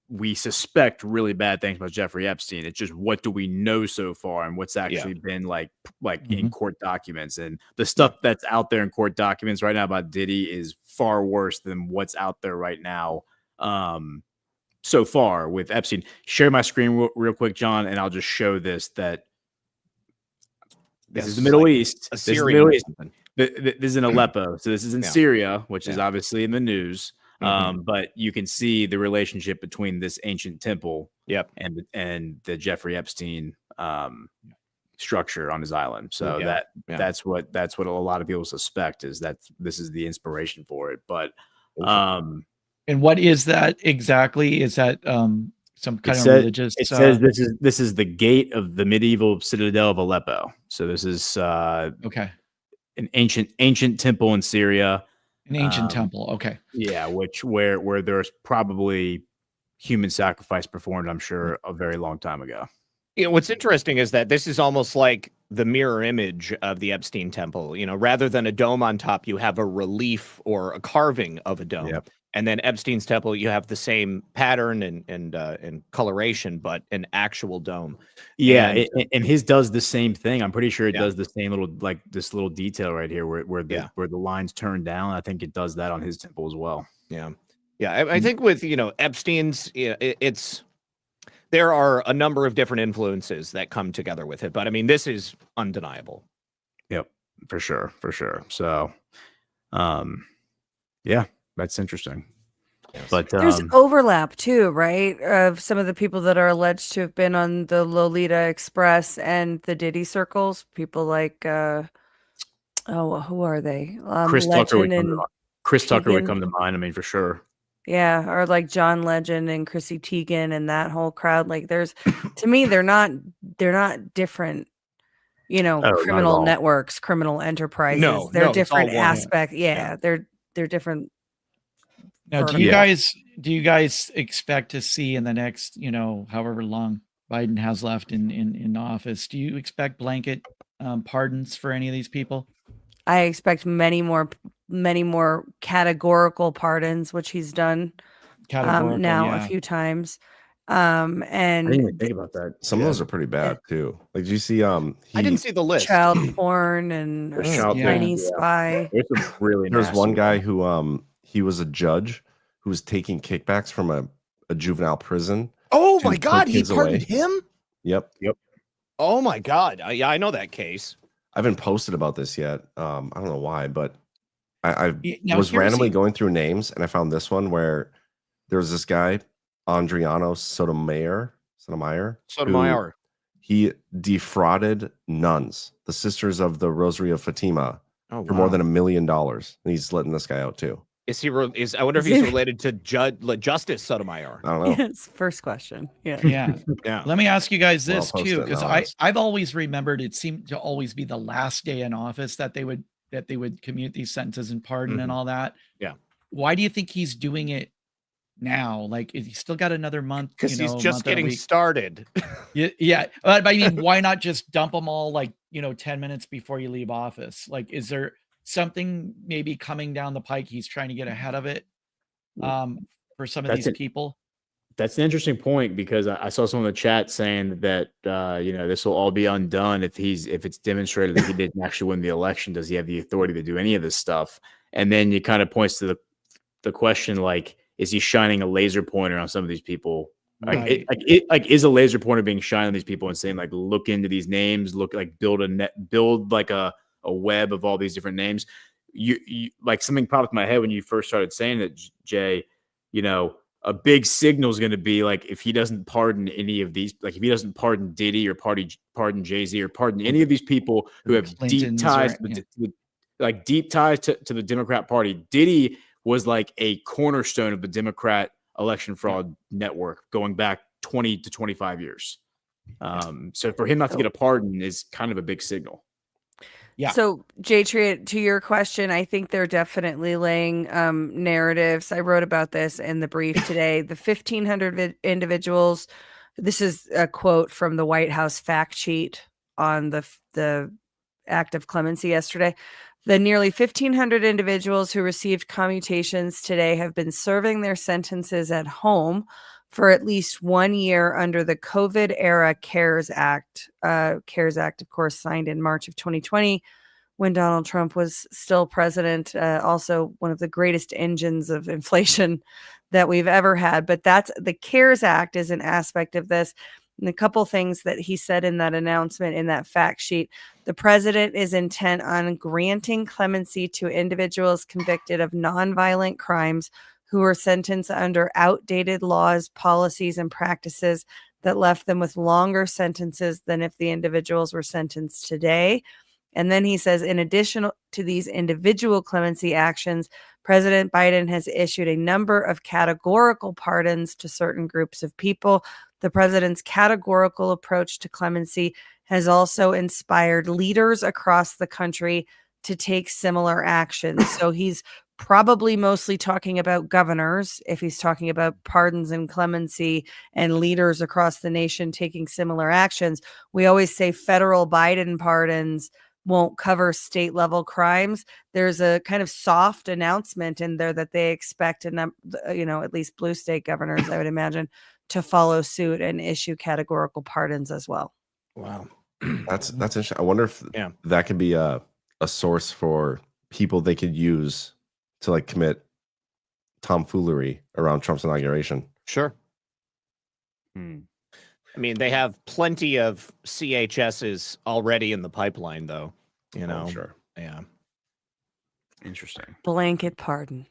we suspect really bad things about Jeffrey Epstein. It's just, what do we know so far and what's actually been in court documents, and the stuff that's out there in court documents right now about Diddy is far worse than what's out there right now. So far with Epstein. Share my screen real quick, John, and I'll just show this. That this is the Middle East. This is in Aleppo. So this is in Syria, which is obviously in the news. But you can see the relationship between this ancient temple and the Jeffrey Epstein structure on his island. So that's what a lot of people suspect, is that this is the inspiration for it. But and what is that exactly? Is that some kind of religious? It says this is the gate of the medieval citadel of Aleppo. So this is an ancient temple in Syria. An ancient temple. Okay. Yeah, where there's probably human sacrifice performed, I'm sure, a very long time ago. What's interesting is that this is almost like the mirror image of the Epstein temple. Rather than a dome on top, you have a relief or a carving of a dome. Yep. And then Epstein's temple, you have the same pattern and coloration, but an actual dome. Yeah, and his does the same thing. I'm pretty sure it does the same little, this little detail right here where the lines turn down. I think it does that on his temple as well. Yeah. I think with Epstein's, there are a number of different influences that come together with it, but I mean, this is undeniable. Yep, for sure. So, yeah. That's interesting. But there's overlap too, right? Of some of the people that are alleged to have been on the Lolita Express and the Diddy circles. People like, who are they? Chris Tucker would come to mind. I mean, for sure. Yeah, or like John Legend and Chrissy Teigen and that whole crowd. There's, to me, they're not different. Criminal networks, criminal enterprises. No, they're different aspects. Yeah, they're different Now, do you guys expect to see in the next, however long Biden has left in office, do you expect blanket pardons for any of these people? I expect many more categorical pardons, which he's done now a few times. And I didn't even think about that. Some of those are pretty bad too. Like, did you see? I didn't see the list. Child porn and Chinese spy. It's really There's nasty one guy who he was a judge who was taking kickbacks from a juvenile prison. Oh to my God, put he kids pardoned away. him? Yep. Oh my God. Yeah, I know that case. I haven't posted about this yet. I don't know why, but I Now, was here's randomly the- going through names and I found this one where there was this guy, Andriano Sotomayor. who he defrauded nuns, the Sisters of the Rosary of Fatima, for more than $1 million. And he's letting this guy out too. I wonder if he's related to Justice Sotomayor. I don't know. Yes, first question. Yeah. Yeah. Let me ask you guys Well, I'll this post too, it because now. I've always remembered it seemed to always be the last day in office that they would commute these sentences and pardon and all that. Yeah. Why do you think he's doing it now? Like, he's still got another month? Because he's just getting started. Yeah. But I mean, why not just dump them all 10 minutes before you leave office? Like, is there something maybe coming down the pike he's trying to get ahead of it for some of these people? That's an interesting point, because I saw someone in the chat saying that this will all be undone if it's demonstrated that he didn't actually win the election. Does he have the authority to do any of this stuff? And then it kind of points to the question, like, is he shining a laser pointer on some of these people? Right. Is a laser pointer being shined on these people and saying, like, look into these names, build like a web of all these different names? You like, something popped in my head when you first started saying that, Jay. A big signal is going to be, like, if he doesn't pardon any of these, like if he doesn't pardon Diddy or pardon Jay-Z or pardon any of these people who have deep ties, deep ties to the Democrat Party. Diddy was like a cornerstone of the Democrat election fraud network going back 20 to 25 years. So for him not to get a pardon is kind of a big signal. Yeah. So, J-Tree, to your question, I think they're definitely laying narratives. I wrote about this in the brief today. The 1,500 individuals, this is a quote from the White House fact sheet on the act of clemency yesterday. The nearly 1,500 individuals who received commutations today have been serving their sentences at home for at least 1 year under the COVID-era CARES Act. CARES Act, of course, signed in March of 2020 when Donald Trump was still president. Also, one of the greatest engines of inflation that we've ever had. But that's the CARES Act is an aspect of this. And a couple things that he said in that announcement, in that fact sheet: the president is intent on granting clemency to individuals convicted of nonviolent crimes who were sentenced under outdated laws, policies, and practices that left them with longer sentences than if the individuals were sentenced today. And then he says, in addition to these individual clemency actions, President Biden has issued a number of categorical pardons to certain groups of people. The president's categorical approach to clemency has also inspired leaders across the country to take similar actions. So he's probably mostly talking about governors if he's talking about pardons and clemency and leaders across the nation taking similar actions. We always say federal Biden pardons won't cover state level crimes. There's a kind of soft announcement in there that they expect, at least blue state governors, I would imagine, to follow suit and issue categorical pardons as well. Wow. That's interesting. I wonder if that could be a source for people they could use to, like, commit tomfoolery around Trump's inauguration. Sure. I mean, they have plenty of CHSs already in the pipeline, though. Sure. Yeah. Interesting. Blanket pardon.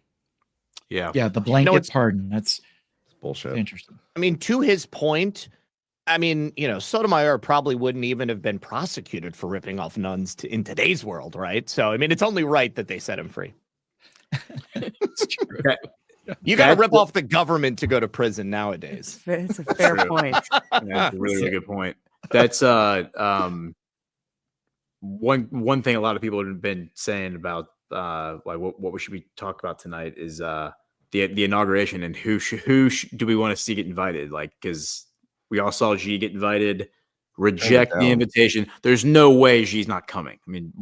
Yeah. Yeah, the blanket pardon. That's bullshit. Interesting. I mean, to his point, Sotomayor probably wouldn't even have been prosecuted for ripping off nuns in today's world, right? So, I mean, it's only right that they set him free. It's true. You got to rip off the government to go to prison nowadays. It's a fair point. That's a really good point. That's one thing a lot of people have been saying about like what we should be talking about tonight is the inauguration, and who do we want to see get invited? Like, because we all saw Xi get invited, reject the invitation. There's no way Xi's not coming. I mean,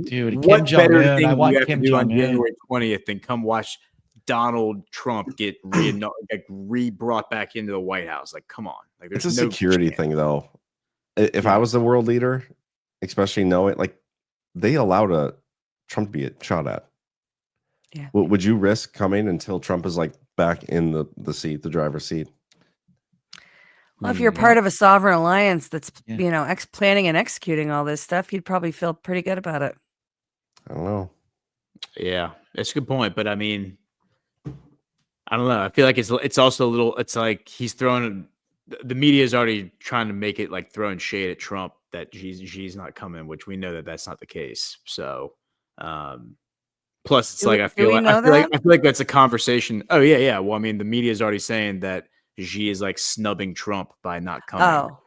dude, what Kim better Jong-un. thing I do want you have Kim to do on Jong-un. January 20th than come watch Donald Trump get brought back into the White House? Like, come on. Like, It's there's a security thing, though. If I was the world leader, especially knowing, like, they allowed Trump to be shot at. Yeah. Would you risk coming until Trump is like back in the driver's seat? Well, if you're part of a sovereign alliance that's planning and executing all this stuff, you'd probably feel pretty good about it. I don't know. Yeah, that's a good point. But I mean, I don't know. I feel like it's also a little. It's like he's throwing. The media is already trying to make it like throwing shade at Trump that Xi's not coming, which we know that that's not the case. So, plus it's I feel like that's a conversation. Oh yeah. Well, I mean, the media is already saying that Xi is like snubbing Trump by not coming. Oh,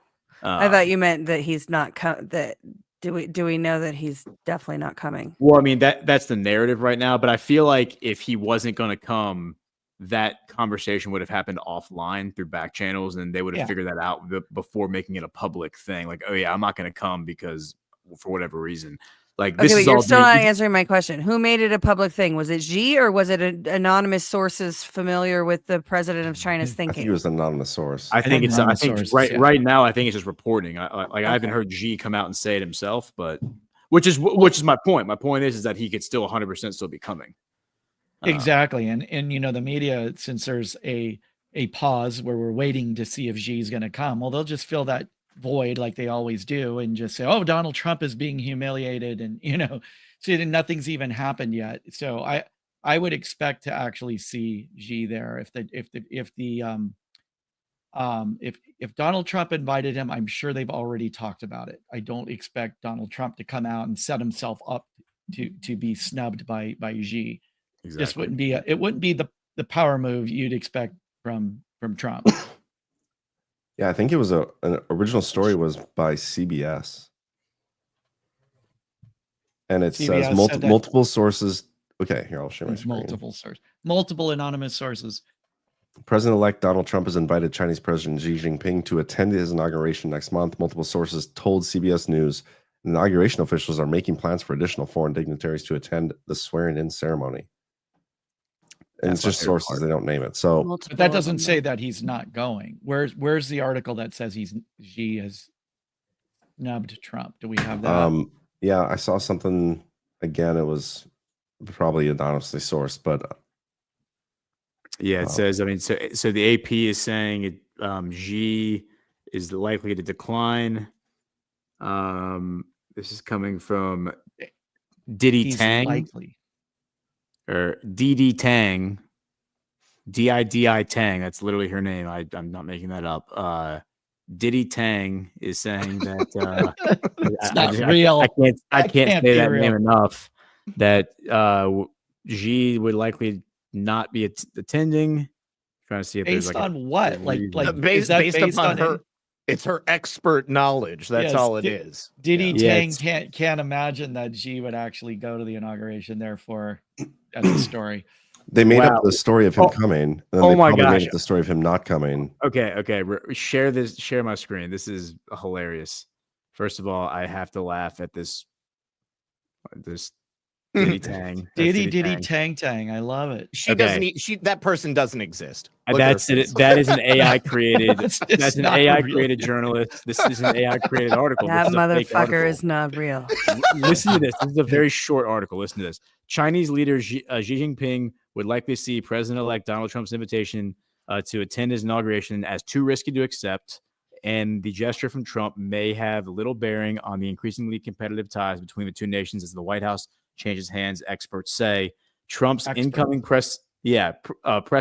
I thought you meant that he's not that. Do we know that he's definitely not coming? Well, I mean, that's the narrative right now, but I feel like if he wasn't going to come, that conversation would have happened offline through back channels, and they would have figured that out before making it a public thing. Like, oh yeah, I'm not going to come because for whatever reason. Like, this is you're still not answering my question. Who made it a public thing? Was it Xi, or was it anonymous sources familiar with the president of China's thinking? I think it was an anonymous source. I think right now, I think it's just reporting. I haven't heard Xi come out and say it himself, but which is my point. My point is that he could still 100% still be coming. Exactly. And the media, since there's a pause where we're waiting to see if Xi's going to come, well, they'll just fill that void like they always do and just say, oh, Donald Trump is being humiliated, and so nothing's even happened yet. So I would expect to actually see Xi there if Donald Trump invited him. I'm sure they've already talked about it. I don't expect Donald Trump to come out and set himself up to be snubbed by Xi. Exactly. This wouldn't be the power move you'd expect from Trump. Yeah, I think it was an original story was by CBS, and it says multiple sources. Okay, here I'll share my screen. Multiple anonymous sources. President-elect Donald Trump has invited Chinese President Xi Jinping to attend his inauguration next month. Multiple sources told CBS News inauguration officials are making plans for additional foreign dignitaries to attend the swearing-in ceremony. And it's just sources, they don't name it. So but that doesn't say that he's not going. Where's the article that says Xi has snubbed Trump? Do we have that? Yeah, I saw something again. It was probably anonymously sourced, but yeah, it says. I mean, so the AP is saying Xi is likely to decline. This is coming from Diddy Tang. Likely. Or Didi Tang, Didi Tang. That's literally her name. I'm not making that up. Diddy Tang is saying that it's not real. I can't say that name enough. That Xi would likely not be attending. Trying to see if based there's like on what, based upon her. It's her expert knowledge. That's all it is. Diddy Tang can't imagine that Xi would actually go to the inauguration. Therefore, that's the story. They made up the story of him coming. And then they probably made up the story of him not coming. Okay. Share my screen. This is hilarious. First of all, I have to laugh at this Diddy Tang. Diddy Tang. I love it. That person doesn't exist. That's it. That is an AI created. that's an AI created journalist. This is an AI created article. That motherfucker is not real. Listen to this. This is a very short article. Listen to this. Chinese leader Xi Jinping would likely see President-elect Donald Trump's invitation to attend his inauguration as too risky to accept, and the gesture from Trump may have little bearing on the increasingly competitive ties between the two nations as the White House changes hands, experts say. Trump's incoming press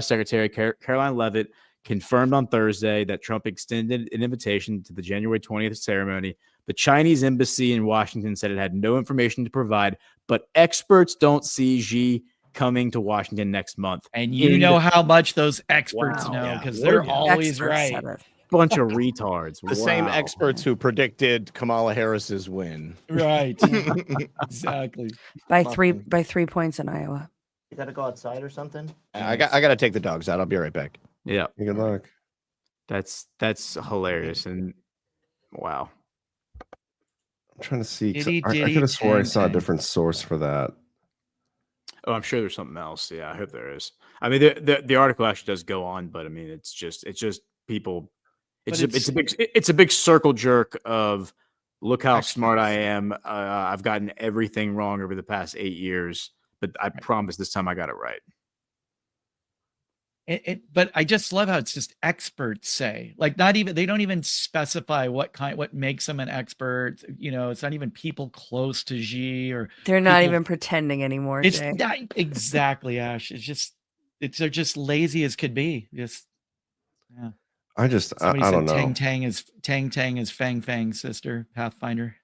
secretary, Caroline Leavitt, confirmed on Thursday that Trump extended an invitation to the January 20th ceremony. The Chinese embassy in Washington said it had no information to provide, but experts don't see Xi coming to Washington next month. And you know how much those experts know, because they're always right. Bunch of retards. The same experts who predicted Kamala Harris's win. Right. Exactly. By 3 points in Iowa. You gotta go outside or something? I got to take the dogs out. I'll be right back. Yeah. Good luck. That's hilarious. And wow. I'm trying to see. 'Cause Diddy, I diddy, could have swore I tang, saw a tang. different source for that. Oh, I'm sure there's something else. Yeah, I hope there is. I mean, the article actually does go on, but I mean, it's just people. It's a big circle jerk of look how smart I am. I've gotten everything wrong over the past 8 years, but I promise this time I got it right. But I just love how it's just experts say, like, they don't even specify what makes them an expert. You know, it's not even people close to Xi or They're not people- even pretending anymore, It's Jay. not exactly, Ash. They're just lazy as could be. Just yeah. I Somebody I said don't know. Tang is Fang Fang's sister, Pathfinder.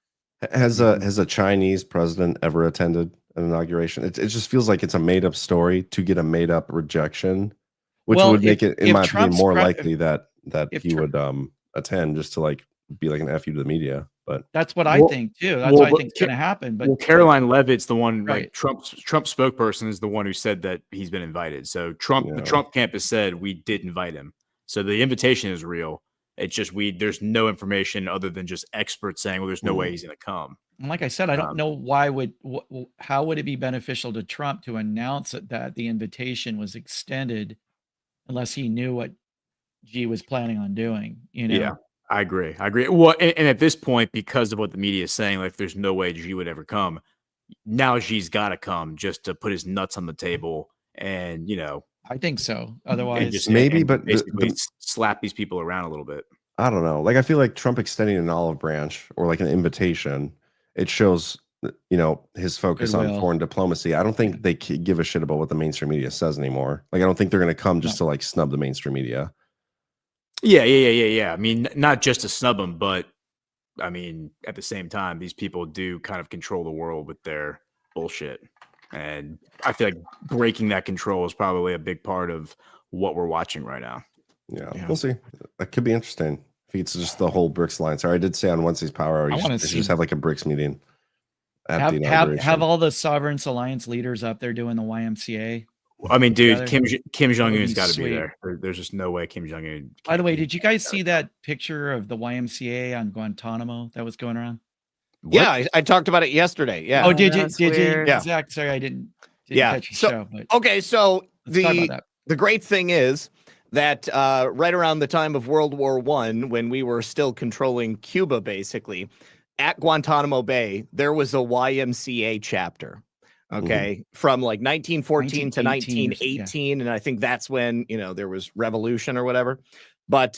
Has a Chinese president ever attended an inauguration? It just feels like it's a made up story to get a made up rejection, which Well, would make it, in if my opinion, Trump's more pre- likely that if he would attend just to like be like an F you to the media. But That's what I think too. That's what I think is going to happen. But Caroline Leavitt's the one, Right. like Trump's spokesperson is the one who said that he's been invited. So the Trump campus said we did invite him. So the invitation is real. It's just there's no information other than just experts saying, well, there's no way he's going to come. And like I said, I don't know how would it be beneficial to Trump to announce that the invitation was extended unless he knew what Xi was planning on doing, you know? Yeah, I agree. Well, and at this point, because of what the media is saying, like there's no way Xi would ever come. Now Xi's got to come just to put his nuts on the table, and I think so. Otherwise, just but basically slap these people around a little bit. I don't know. Like I feel like Trump extending an olive branch or like an invitation, it shows his focus on Goodwill. foreign diplomacy. I don't think they give a shit about what the mainstream media says anymore. Like I don't think they're going to come just to like snub the mainstream media. Yeah. I mean, not just to snub them, but I mean, at the same time, these people do kind of control the world with their bullshit. And I feel like breaking that control is probably a big part of what we're watching right now. Yeah. We'll see. That could be interesting. If it's just the whole BRICS line. Sorry, I did say on Wednesday's Power Hour, they should just have like a BRICS meeting at the inauguration. Have all the Sovereign Alliance leaders up there doing the YMCA. I mean, dude, together. Kim Jong Un's be got to be sweet. there. There's just no way Kim Jong Un. By the way, did you guys see that picture of the YMCA on Guantanamo that was going around? Yeah, I talked about it yesterday. Yeah. Oh, did you? That's Did you? weird. Yeah. Zach, sorry, I didn't catch your So show. But okay, so let's talk about that. the great thing is that right around the time of World War I, when we were still controlling Cuba, basically, at Guantanamo Bay, there was a YMCA chapter. Okay, from like 1914 to 1918, and I think that's when there was revolution or whatever. But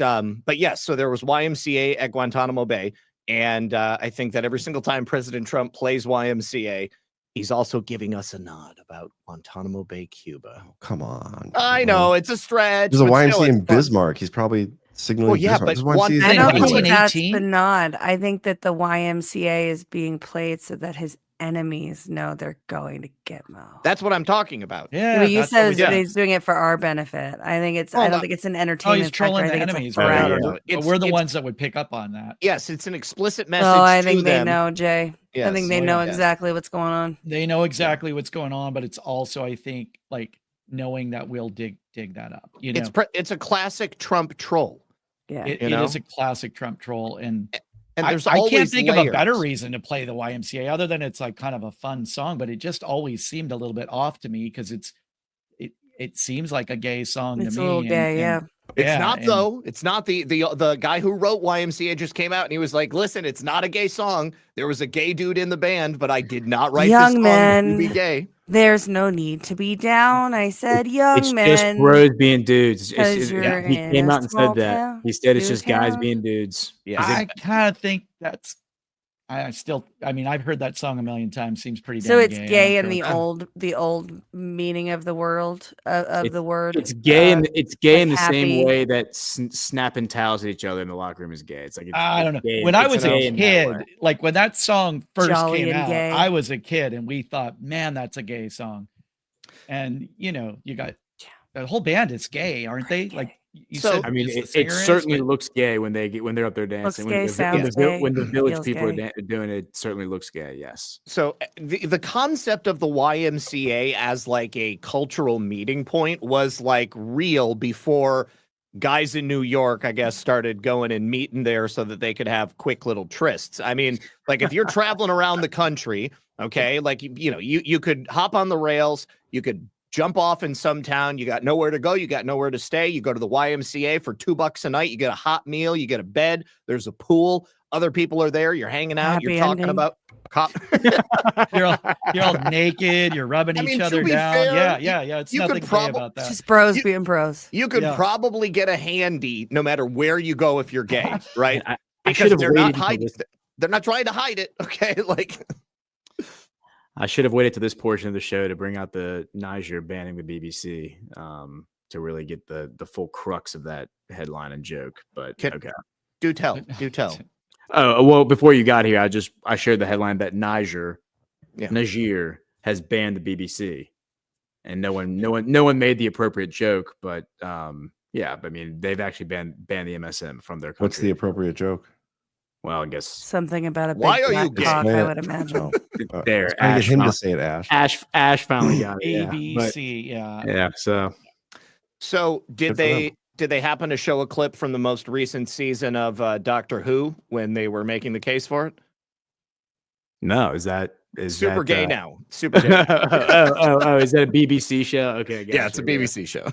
yes, so there was YMCA at Guantanamo Bay, and I think that every single time President Trump plays YMCA, he's also giving us a nod about Guantanamo Bay, Cuba. Oh, come on. I know it's a stretch. There's a but still, YMCA in it's fun. Bismarck. He's probably signaling. Well, yeah, Bismarck. but There's YMCA I don't everywhere. think that's the 1918? nod. I think that the YMCA is being played so that his enemies know they're going to get Mo. That's what I'm talking about. Yeah, But you that's what said we did. he's doing it for our benefit. I think it's. I Well, don't think it's an Oh, entertainment he's trolling factor. I the think enemies. it's a But crowd. no. but It's- we're the it's- ones that would pick up on that. Yes, it's an explicit message. Oh, I to think they them. know, Jay. I Yes. think they Oh, know yeah. exactly what's going on. They know exactly what's going on, but it's also, I think, like knowing that we'll dig that up. You know, It's a classic Trump troll. Yeah, it you know? is a classic Trump troll, and there's I can't always think of a better layers. reason to play the YMCA other than it's like kind of a fun song, but it just always seemed a little bit off to me because it seems like a gay song It's to a me. little gay, yeah. It's not and- though. It's not the guy who wrote YMCA just came out and he was like, "Listen, it's not a gay song. There was a gay dude in the band, but I did not write this Young song men, to be gay." there's no need to be down. I said, young It's men. just bros being dudes. 'Cause you're He in came a out and small said that. town, He said it's blue just guys town. being dudes. Yeah. I kind of think that's. I mean, I've heard that song a million times. Seems pretty. So damn it's gay. gay I in don't care the old meaning of the world of the word. It's gay, and it's gay like in the happy. same way that snapping towels at each other in the locker room is gay. It's like I don't know. gay- When I it's was a gay in that kid, way. like when that song first Jolly came and out, gay. I was a kid and we thought, man, that's a gay song. And you got the whole band is gay, aren't they? Like You So- said I mean, just the it singer is, certainly but looks gay when they're up there dancing. gay, sounds gay, When the village feels people gay. are doing it, it certainly looks gay. Yes. So the concept of the YMCA as like a cultural meeting point was like real before guys in New York, I guess, started going and meeting there so that they could have quick little trysts. I mean, like if you're traveling around the country, okay, like you could hop on the rails, you could jump off in some town, you got nowhere to go, you got nowhere to stay, you go to the YMCA for $2 a night, you get a hot meal, you get a bed, there's a pool, other people are there, you're hanging out, Happy you're talking ending. about you're all naked, you're rubbing I mean, each to other be down. fair, Yeah. It's you could nothing gay prob- about that. Just bros being bros. You could Yeah. probably get a handy no matter where you go if you're gay, right? I Because should have they're not waited until hiding. this. They're not trying to hide it. Okay, like I should have waited to this portion of the show to bring out the Niger banning the BBC to really get the full crux of that headline and joke. But okay. do tell. Oh well, before you got here, I shared the headline that Niger has banned the BBC, and no one made the appropriate joke. But yeah, I mean they've actually banned the MSM from their country. What's the appropriate joke? Well, I guess Something about a big Why are black you gay? cock, I would imagine. there. I was trying to get him to finally- say it, Ash. Ash finally got it. Yeah. But- ABC, yeah. yeah. So did Good for they them. happen to show a clip from the most recent season of Doctor Who when they were making the case for it? No, is Super that, gay now. Super gay. oh, is that a BBC show? Okay, Yeah, it's a BBC show.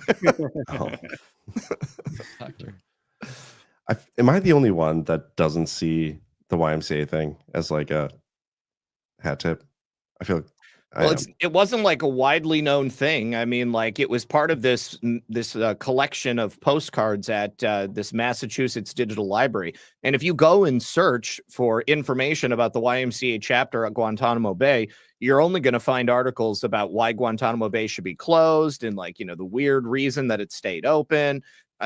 Am I the only one that doesn't see the YMCA thing as like a hat tip? I feel like It wasn't like a widely known thing. I mean, like it was part of this collection of postcards at this Massachusetts Digital Library. And if you go and search for information about the YMCA chapter at Guantanamo Bay, you're only going to find articles about why Guantanamo Bay should be closed and like, the weird reason that it stayed open.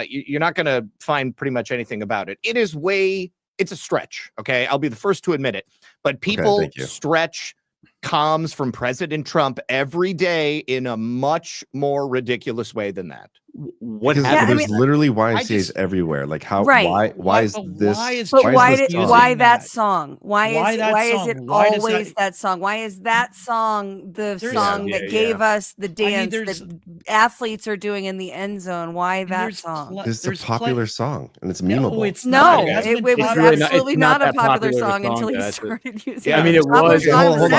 You're not going to find pretty much anything about it. It's a stretch. Okay. I'll be the first to admit it, but people stretch comms from President Trump every day in a much more ridiculous way than that. What happened? There's literally YMCA's everywhere. Like how? Right. Why is this? Why that song? Why is it Why does always that song? Why is that song the song that gave us the dance that athletes are doing in the end zone? Why that song? It's a popular song and it's memeable. No, it was absolutely not a popular song until he started using it. I mean, it was. Hold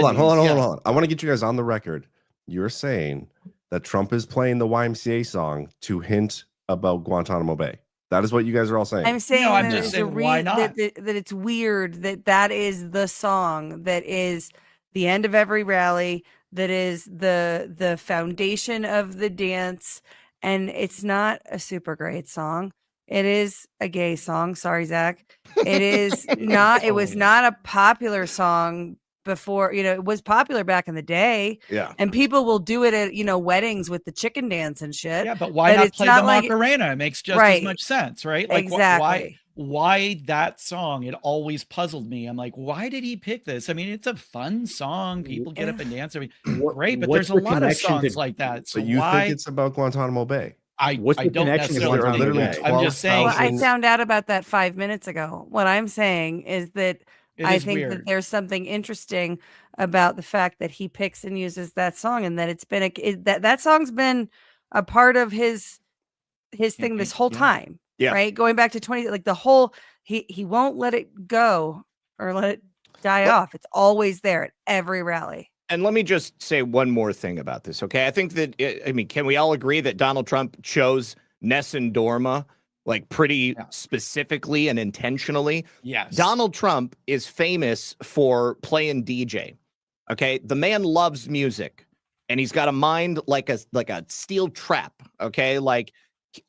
on. I want to get you guys on the record. You're saying that Trump is playing the YMCA song to hint about Guantanamo Bay. That is what you guys are all saying. I'm saying I'm just saying, why not? That it's weird that is the song that is the end of every rally, that is the foundation of the dance, and it's not a super great song. It is a gay song. Sorry, Zach. It is not. It was not a popular song before. It was popular back in the day. Yeah. And people will do it at weddings with the chicken dance and shit. Yeah, but why not it's play not the like Macarena? It makes just as much sense, right? Like exactly. Why that song? It always puzzled me. I'm like, why did he pick this? I mean, it's a fun song. People get up and dance. I mean, great, but there's a lot of songs like that. So but you think it's about Guantanamo Bay? I don't necessarily. I'm just saying. Well, I found out about that 5 minutes ago. What I'm saying is that I think that there's something interesting about the fact that he picks and uses that song, and that it's been that song's been a part of his thing this whole time. Yeah. Right. Going back to 20, like the whole he won't let it go or let it die off. It's always there at every rally. And let me just say one more thing about this, okay? I think that, can we all agree that Donald Trump chose Nessun Dorma, like pretty specifically and intentionally? Yes. Donald Trump is famous for playing DJ, okay? The man loves music, and he's got a mind like a steel trap, okay? Like,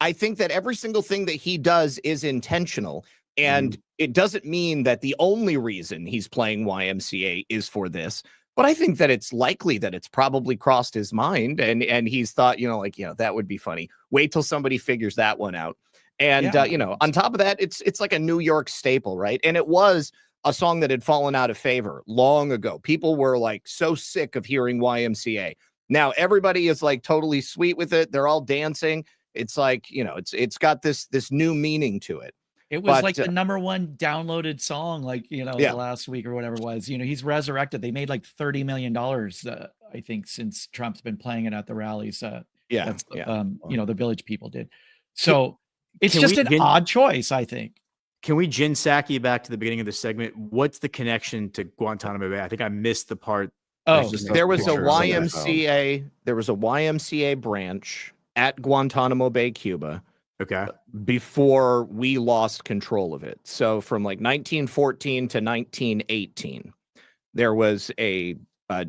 I think that every single thing that he does is intentional, and it doesn't mean that the only reason he's playing YMCA is for this. But I think that it's likely that it's probably crossed his mind, and he's thought, that would be funny. Wait till somebody figures that one out. And, on top of that, it's like a New York staple, right? And it was a song that had fallen out of favor long ago. People were like so sick of hearing YMCA. Now everybody is like totally sweet with it. They're all dancing. It's like, you know, it's got this new meaning to it. It was But, like the #1 downloaded song, like, you know, Yeah. the last week or whatever it was. You know, he's resurrected. They made like $30 million, I think, since Trump's been playing it at the rallies. Yeah, That's yeah. you know, the Village people did. So it's can just we an get- odd choice, I think. Can we Jin Saki back to the beginning of the segment? What's the connection to Guantanamo Bay? I think I missed the part. Oh, There was a YMCA. There was a YMCA branch at Guantanamo Bay, Cuba. Okay. Before we lost control of it. So from like 1914 to 1918, there was a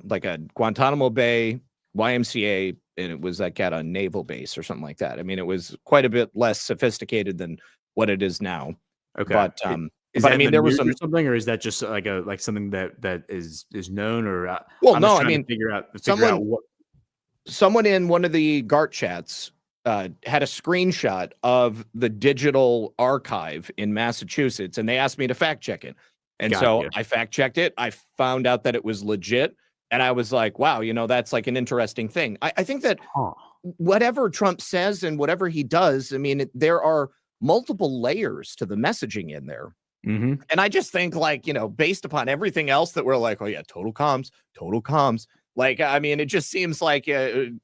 like a Guantanamo Bay YMCA, and it was like at a naval base or something like that. I mean, it was quite a bit less sophisticated than what it is now. Okay. But is but that I mean, there was some something, or is that just like something that is known, or well, I'm no, just I trying to mean, figure out someone in one of the GART chats had a screenshot of the digital archive in Massachusetts, and they asked me to fact check it. And so I fact checked it. I found out that it was legit. And I was like, wow, you know, that's like an interesting thing. I think that whatever Trump says and whatever he does, I mean, there are multiple layers to the messaging in there. Mm-hmm. And I just think, like, you know, based upon everything else that we're like, oh, yeah, total comms. Like, I mean, it just seems like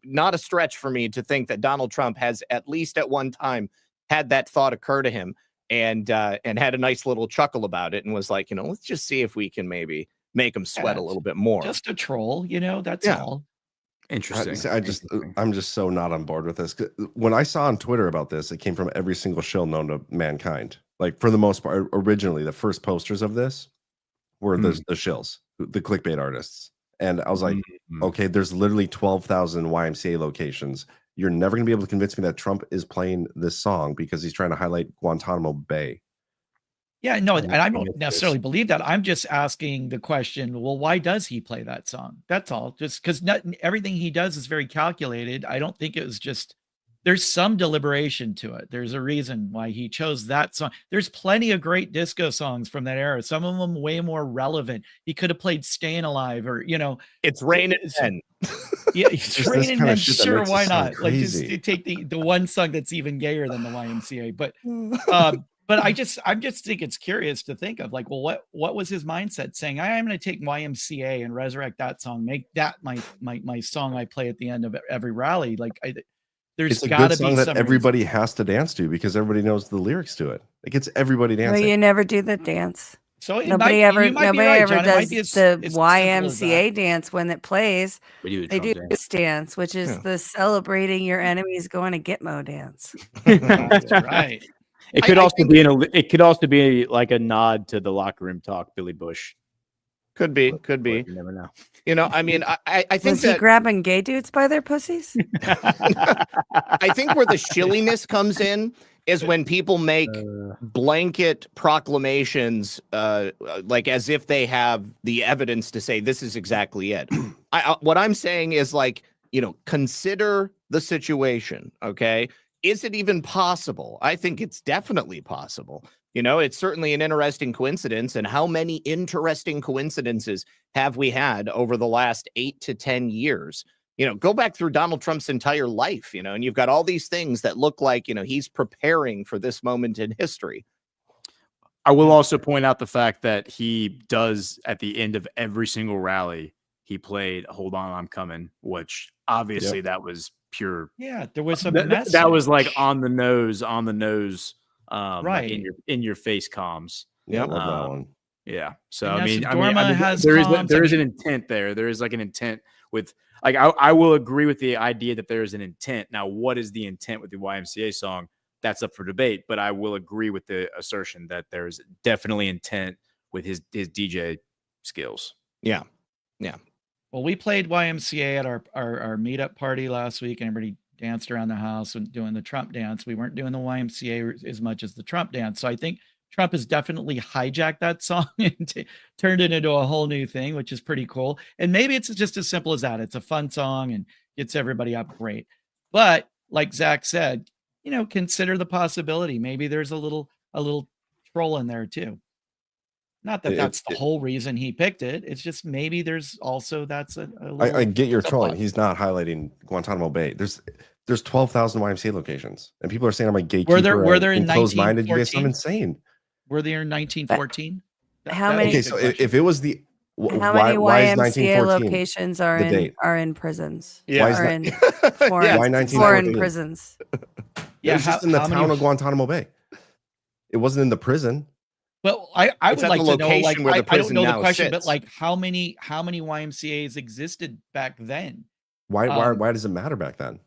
not a stretch for me to think that Donald Trump has at least at one time had that thought occur to him and had a nice little chuckle about it and was like, you know, let's just see if we can maybe make him sweat a little bit more. Just a troll, you know, that's all. Interesting. I'm just so not on board with this. When I saw on Twitter about this, it came from every single shill known to mankind. Like, for the most part, originally the first posters of this were the shills, the clickbait artists. And I was like, okay, there's literally 12,000 YMCA locations. You're never going to be able to convince me that Trump is playing this song because he's trying to highlight Guantanamo Bay. Yeah, no, and I don't necessarily believe that. I'm just asking the question, well, why does he play that song? That's all. Just because everything he does is very calculated. I don't think it was just, there's some deliberation to it. There's a reason why he chose that song. There's plenty of great disco songs from that era. Some of them way more relevant. He could have played Staying Alive, or, you know. It's Raining Men. Yeah, it's Raining Men. Sure, why not? Like, just take the one song that's even gayer than the YMCA. But I just think it's curious to think of, like, well, what was his mindset, saying, I am going to take YMCA and resurrect that song, make that my song I play at the end of every rally. Like, there's got to be that everybody has to dance to because everybody knows the lyrics to it. It gets everybody dancing. Well, you never do the dance. So nobody ever does the it's YMCA dance when it plays. They do this dance, which is the celebrating your enemies going to Gitmo dance. That's right. It could it could also be like a nod to the locker room talk, Billy Bush. Could be. You never know. You know, I mean, I think was he grabbing gay dudes by their pussies? I think where the shilliness comes in is when people make blanket proclamations, like as if they have the evidence to say this is exactly it. What I'm saying is, like, you know, consider the situation. Okay. Is it even possible? I think it's definitely possible. You know, it's certainly an interesting coincidence. And how many interesting coincidences have we had over the last 8 to 10 years? You know, go back through Donald Trump's entire life, you know, and you've got all these things that look like, you know, he's preparing for this moment in history. I will also point out the fact that he does, at the end of every single rally, he played Hold On, I'm Coming, which obviously that was pure. Yeah, there was some that was like on the nose, right, like in your face comms. Yeah, I love that one. Yeah. So and I mean, has there is comms, there is an intent there. There is like an intent with, like, I will agree with the idea that there is an intent. Now, what is the intent with the YMCA song? That's up for debate, but I will agree with the assertion that there's definitely intent with his DJ skills. Yeah. Yeah. Well, we played YMCA at our meetup party last week, and everybody danced around the house and doing the Trump dance. We weren't doing the YMCA as much as the Trump dance. So I think Trump has definitely hijacked that song and turned it into a whole new thing, which is pretty cool. And maybe it's just as simple as that. It's a fun song and gets everybody up great. But like Zach said, you know, consider the possibility. Maybe there's a little troll in there too. Not that that's the whole reason he picked it. It's just maybe there's also that's a little. I get your trolling. He's not highlighting Guantanamo Bay. There's 12,000 YMCA locations, and people are saying I'm a gatekeeper. Were there in and closed-minded? You guys 1914? sound insane. Were there in 1914? How many? Okay, so if it was the How many why is YMCA 1914 locations the are date? in prisons? Yeah. Why is Are that- in Yeah. foreign, Why foreign 1914? prisons. Yeah, it's just in the town of Guantanamo Bay. It wasn't in the prison. Well, I It's would at like the to know, like, location where the I don't prison know the now question, but sits. like how many YMCAs existed back then? Why does it matter back then?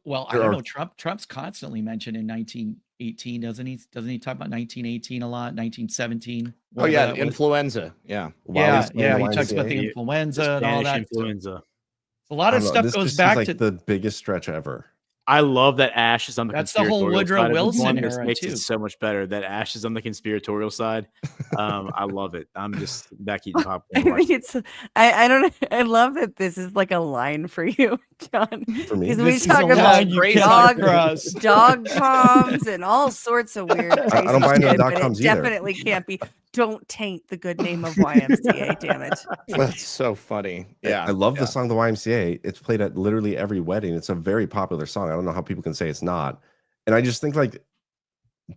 Well, I There don't are- know. Trump's constantly mentioned in 1918, doesn't he? Doesn't he talk about 1918 a lot? 1917. Oh yeah, whatever that was. influenza. Yeah. While he's playing Yeah. the He talks about the YMCA? influenza The and all Spanish that. influenza. A lot I of don't know, stuff this goes just seems back like to the biggest stretch ever. I love that Ash is on the That's the whole conspiratorial Woodrow side of this Wilson one. This era, makes too. it so much better that Ash is on the conspiratorial side. I love it. I'm just back eating popcorn. I think it's. I don't. I love that this is like a line for you, John. For me? Because we This is talk a about line you cannot cross. dog toms and all sorts of weird. I don't crazy buy into shit, dot but coms it either. definitely can't be. Don't taint the good name of YMCA. Damn it. That's so funny. Yeah. I love the song The YMCA. It's played at literally every wedding. It's a very popular song. I don't know how people can say it's not. And I just think like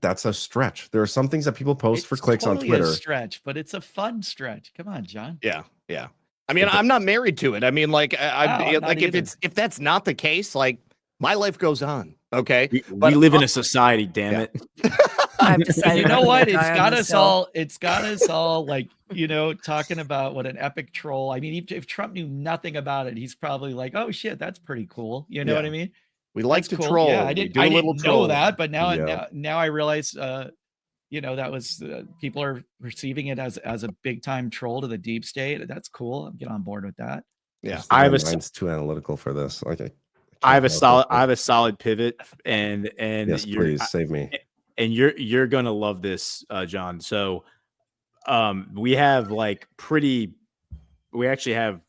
that's a stretch. There are some things that people post for clicks totally on Twitter. a stretch, but it's a fun stretch. Come on, John. Yeah. Yeah. I mean, I'm not married to it. I mean, like, I'm not like either. if that's not the case, like my life goes on. Okay. We live in a society, damn it. I've And decided. you know I'm what? gonna It's die on got this us hill. all. It's got us all like, talking about what an epic troll. I mean, if Trump knew nothing about it, he's probably like, "Oh shit, that's pretty cool." You know what I mean? We like That's to cool. troll. Yeah, I We didn't. do a I little didn't know trolling. that, but now, Yeah. now I realize, that was people are receiving it as a big time troll to the deep state. That's cool. I'm getting on board with that. Yeah. Just think I have my a- mind's too analytical for this. Like I have a solid. I I have a solid pivot, and yes, please save me. and you're gonna love this, John. So, we have we actually have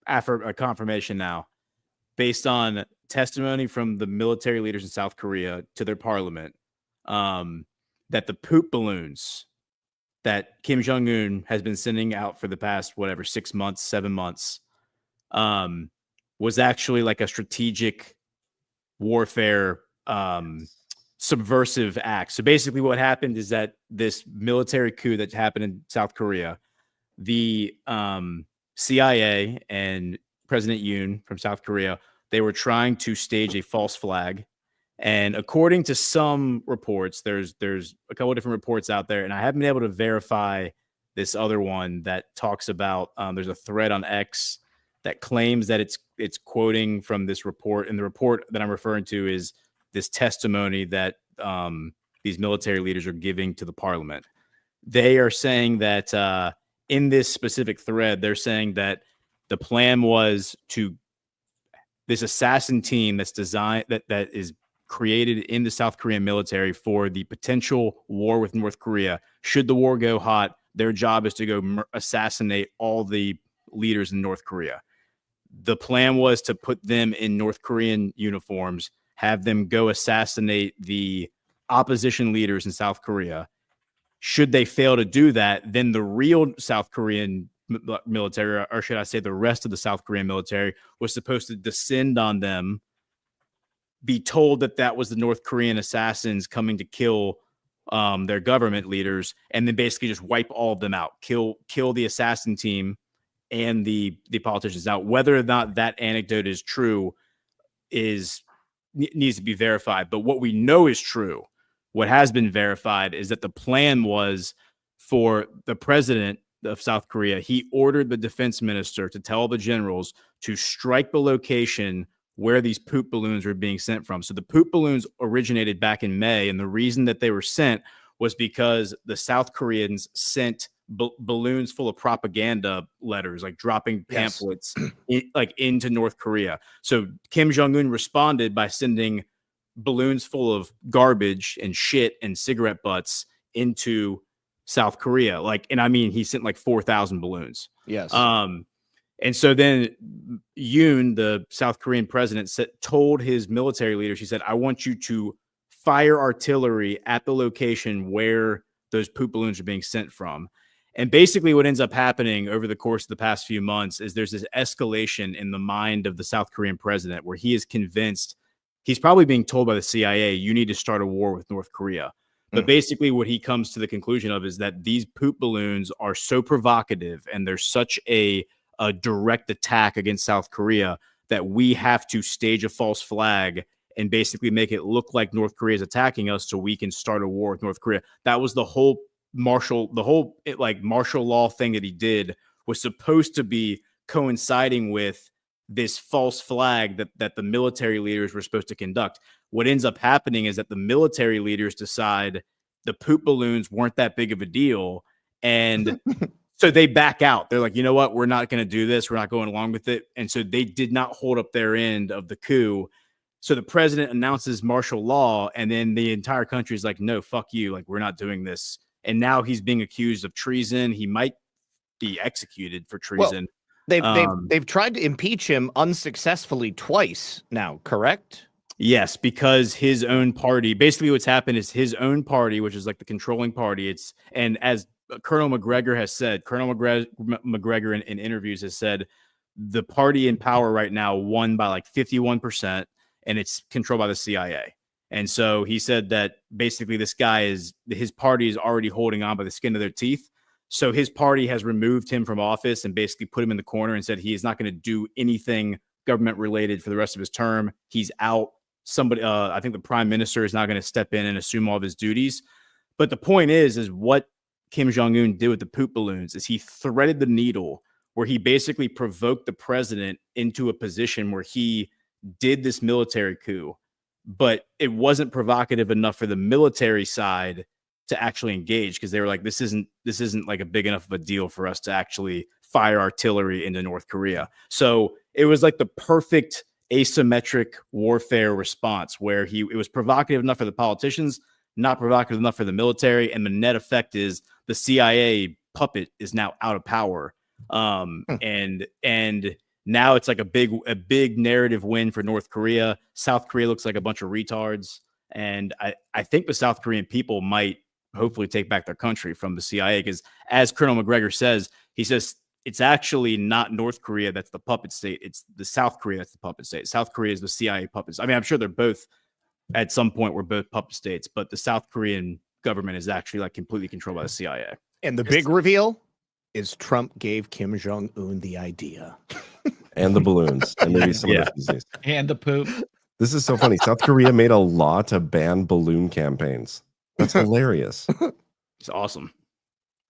after a confirmation now, based on testimony from the military leaders in South Korea to their parliament, that the poop balloons that Kim Jong-un has been sending out for the past 6 months, 7 months, was actually like a strategic warfare subversive act. So basically what happened is that this military coup that happened in South Korea, the CIA and President Yoon from South Korea, they were trying to stage a false flag. And according to some reports, there's a couple of different reports out there, and I haven't been able to verify this other one that talks about there's a thread on X that claims that it's quoting from this report, and the report that I'm referring to is this testimony that these military leaders are giving to the parliament. They are saying that in this specific thread, they're saying that the plan was to this assassin team that's designed that is created in the South Korean military for the potential war with North Korea. Should the war go hot, their job is to go assassinate all the leaders in North Korea. The plan was to put them in North Korean uniforms, have them go assassinate the opposition leaders in South Korea. Should they fail to do that, then the real South Korean military, or should I say the rest of the South Korean military, was supposed to descend on them, be told that that was the North Korean assassins coming to kill their government leaders, and then basically just wipe all of them out, kill the assassin team and the politicians. Now, whether or not that anecdote is true needs to be verified. But what we know is true, what has been verified, is that the plan was for the president of South Korea. He ordered the defense minister to tell the generals to strike the location where these poop balloons were being sent from. So the poop balloons originated back in May, and the reason that they were sent was because the South Koreans sent balloons full of propaganda letters, like dropping pamphlets into North Korea. So Kim Jong-un responded by sending balloons full of garbage and shit and cigarette butts into South Korea. And I mean, he sent 4,000 balloons. Yes. And so then Yoon, the South Korean president, told his military leaders, he said, I want you to fire artillery at the location where those poop balloons are being sent from. And basically what ends up happening over the course of the past few months is there's this escalation in the mind of the South Korean president where he is convinced he's probably being told by the CIA, you need to start a war with North Korea. But basically what he comes to the conclusion of is that these poop balloons are so provocative and there's such a direct attack against South Korea that we have to stage a false flag and basically make it look like North Korea is attacking us so we can start a war with North Korea. That was the whole martial law thing that he did, was supposed to be coinciding with this false flag that the military leaders were supposed to conduct. What ends up happening is that the military leaders decide the poop balloons weren't that big of a deal. And so they back out. They're like, you know what? We're not going to do this. We're not going along with it. And so they did not hold up their end of the coup. So the president announces martial law, and then the entire country is like, no, fuck you. Like, we're not doing this. And now he's being accused of treason. He might be executed for treason. Well, they've tried to impeach him unsuccessfully twice now, correct? Yes, because his own party, basically what's happened is his own party, which is like the controlling party. And as Colonel McGregor has said, Colonel McGregor in interviews has said, the party in power right now won by like 51%, and it's controlled by the CIA. And so he said that basically his party is already holding on by the skin of their teeth. So his party has removed him from office and basically put him in the corner and said he is not going to do anything government related for the rest of his term. He's out. I think the prime minister is now going to step in and assume all of his duties. But the point is what Kim Jong-un did with the poop balloons is he threaded the needle where he basically provoked the president into a position where he did this military coup, but it wasn't provocative enough for the military side to actually engage, because they were like, this isn't like a big enough of a deal for us to actually fire artillery into North Korea. So it was like the perfect asymmetric warfare response where it was provocative enough for the politicians, not provocative enough for the military. And the net effect is the CIA puppet is now out of power. And now it's like a big narrative win for North Korea. South Korea looks like a bunch of retards. And I think the South Korean people might hopefully take back their country from the CIA, because as Colonel McGregor says, he says it's actually not North Korea that's the puppet state. It's the South Korea that's the puppet state. South Korea is the CIA puppets. I mean, I'm sure they're both at some point were both puppet states, but the South Korean government is actually like completely controlled by the CIA. And the big reveal is Trump gave Kim Jong-un the idea. And the balloons. And maybe some of the disease. And the poop. This is so funny. South Korea made a law to ban balloon campaigns. That's hilarious. It's awesome.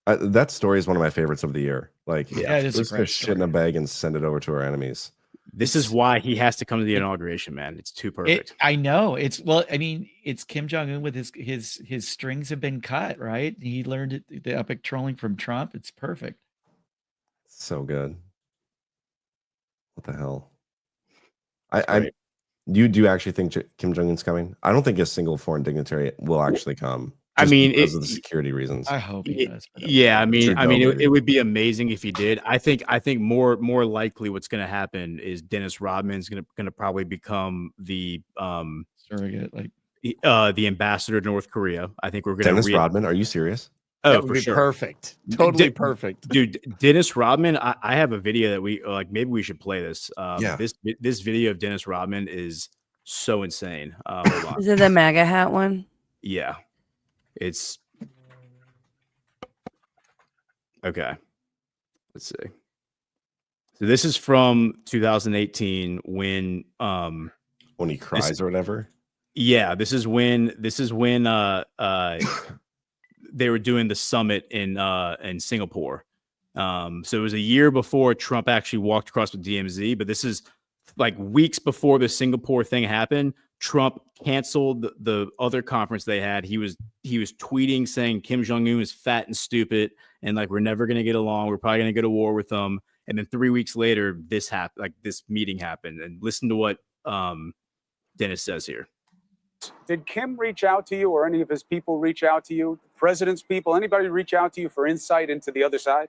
That story is one of my favorites of the year. Like, it is let's put shit in a bag and send it over to our enemies. This is why he has to come to the inauguration, man. It's too perfect. I know. It's Kim Jong-un with his strings have been cut, right? He learned the epic trolling from Trump. It's perfect. So good. What the hell? Do you actually think Kim Jong-un's coming? I don't think a single foreign dignitary will actually come. I mean, because of the security reasons. I hope he does. Yeah, I mean, it would be amazing if he did. I think more likely what's going to happen is Dennis Rodman's going to probably become the surrogate, like the ambassador to North Korea. I think we're going to Dennis Rodman. Are you serious? Oh, for sure. Perfect. Totally perfect. Dude, Dennis Rodman, I have a video that we maybe we should play this. This video of Dennis Rodman is so insane. Hold on. Is it the MAGA hat one? Yeah. It's okay. Let's see. So this is from 2018 when he cries or whatever. Yeah, this is when they were doing the summit in Singapore. So it was a year before Trump actually walked across the DMZ, but this is like weeks before the Singapore thing happened. Trump canceled the other conference they had. He was tweeting saying Kim Jong-un is fat and stupid, and like we're never gonna get along. We're probably gonna go to war with them. And then 3 weeks later, this happened. Like this meeting happened. And listen to what Dennis says here. Did Kim reach out to you, or any of his people reach out to you? President's people, anybody reach out to you for insight into the other side?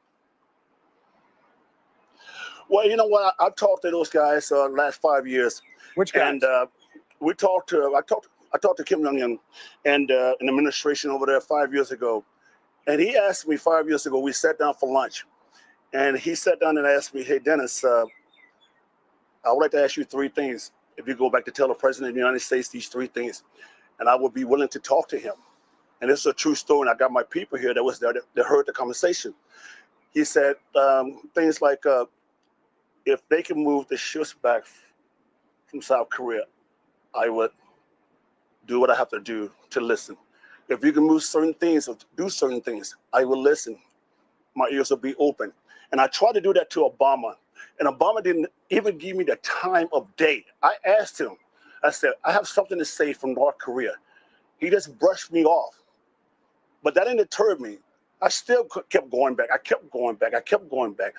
Well, you know what? I've talked to those guys last 5 years. Which guys? And I talked to Kim Jong-un and an administration over there 5 years ago. And he asked me 5 years ago, we sat down for lunch. And he sat down and asked me, hey, Dennis, I would like to ask you three things. if you go back to tell the president of the United States these 3 things, and I would be willing to talk to him. And this is a true story. And I got my people here that was there that heard the conversation. He said things like, if they can move the ships back from South Korea, I would do what I have to do to listen. If you can move certain things or do certain things, I will listen. My ears will be open. And I tried to do that to Obama. And Obama didn't even give me the time of day. I asked him, I said, I have something to say from North Korea. He just brushed me off. But that didn't deter me. I still kept going back. I kept going back. I kept going back.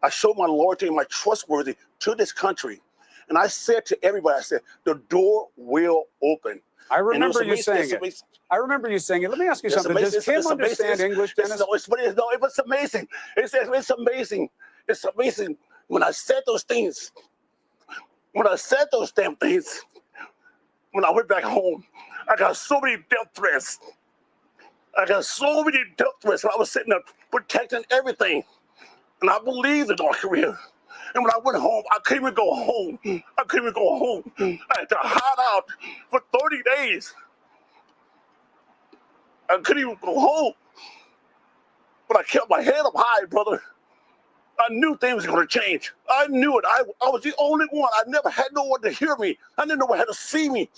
I showed my loyalty and my trustworthy to this country. And I said to everybody, I said, the door will open. I remember you saying it. I remember you saying it. Let me ask you something. Does Kim understand English, Dennis? No, it's amazing. It's amazing. It's amazing. When I said those things, when I said those damn things, when I went back home, I got so many death threats. I got so many death threats. And I was sitting there protecting everything. And I believed in North Korea. And when I went home, I couldn't even go home. I couldn't even go home. I had to hide out for 30 days. I couldn't even go home. But I kept my head up high, brother. I knew things was going to change. I knew it. I was the only one. I never had no one to hear me. I didn't know one had to see me.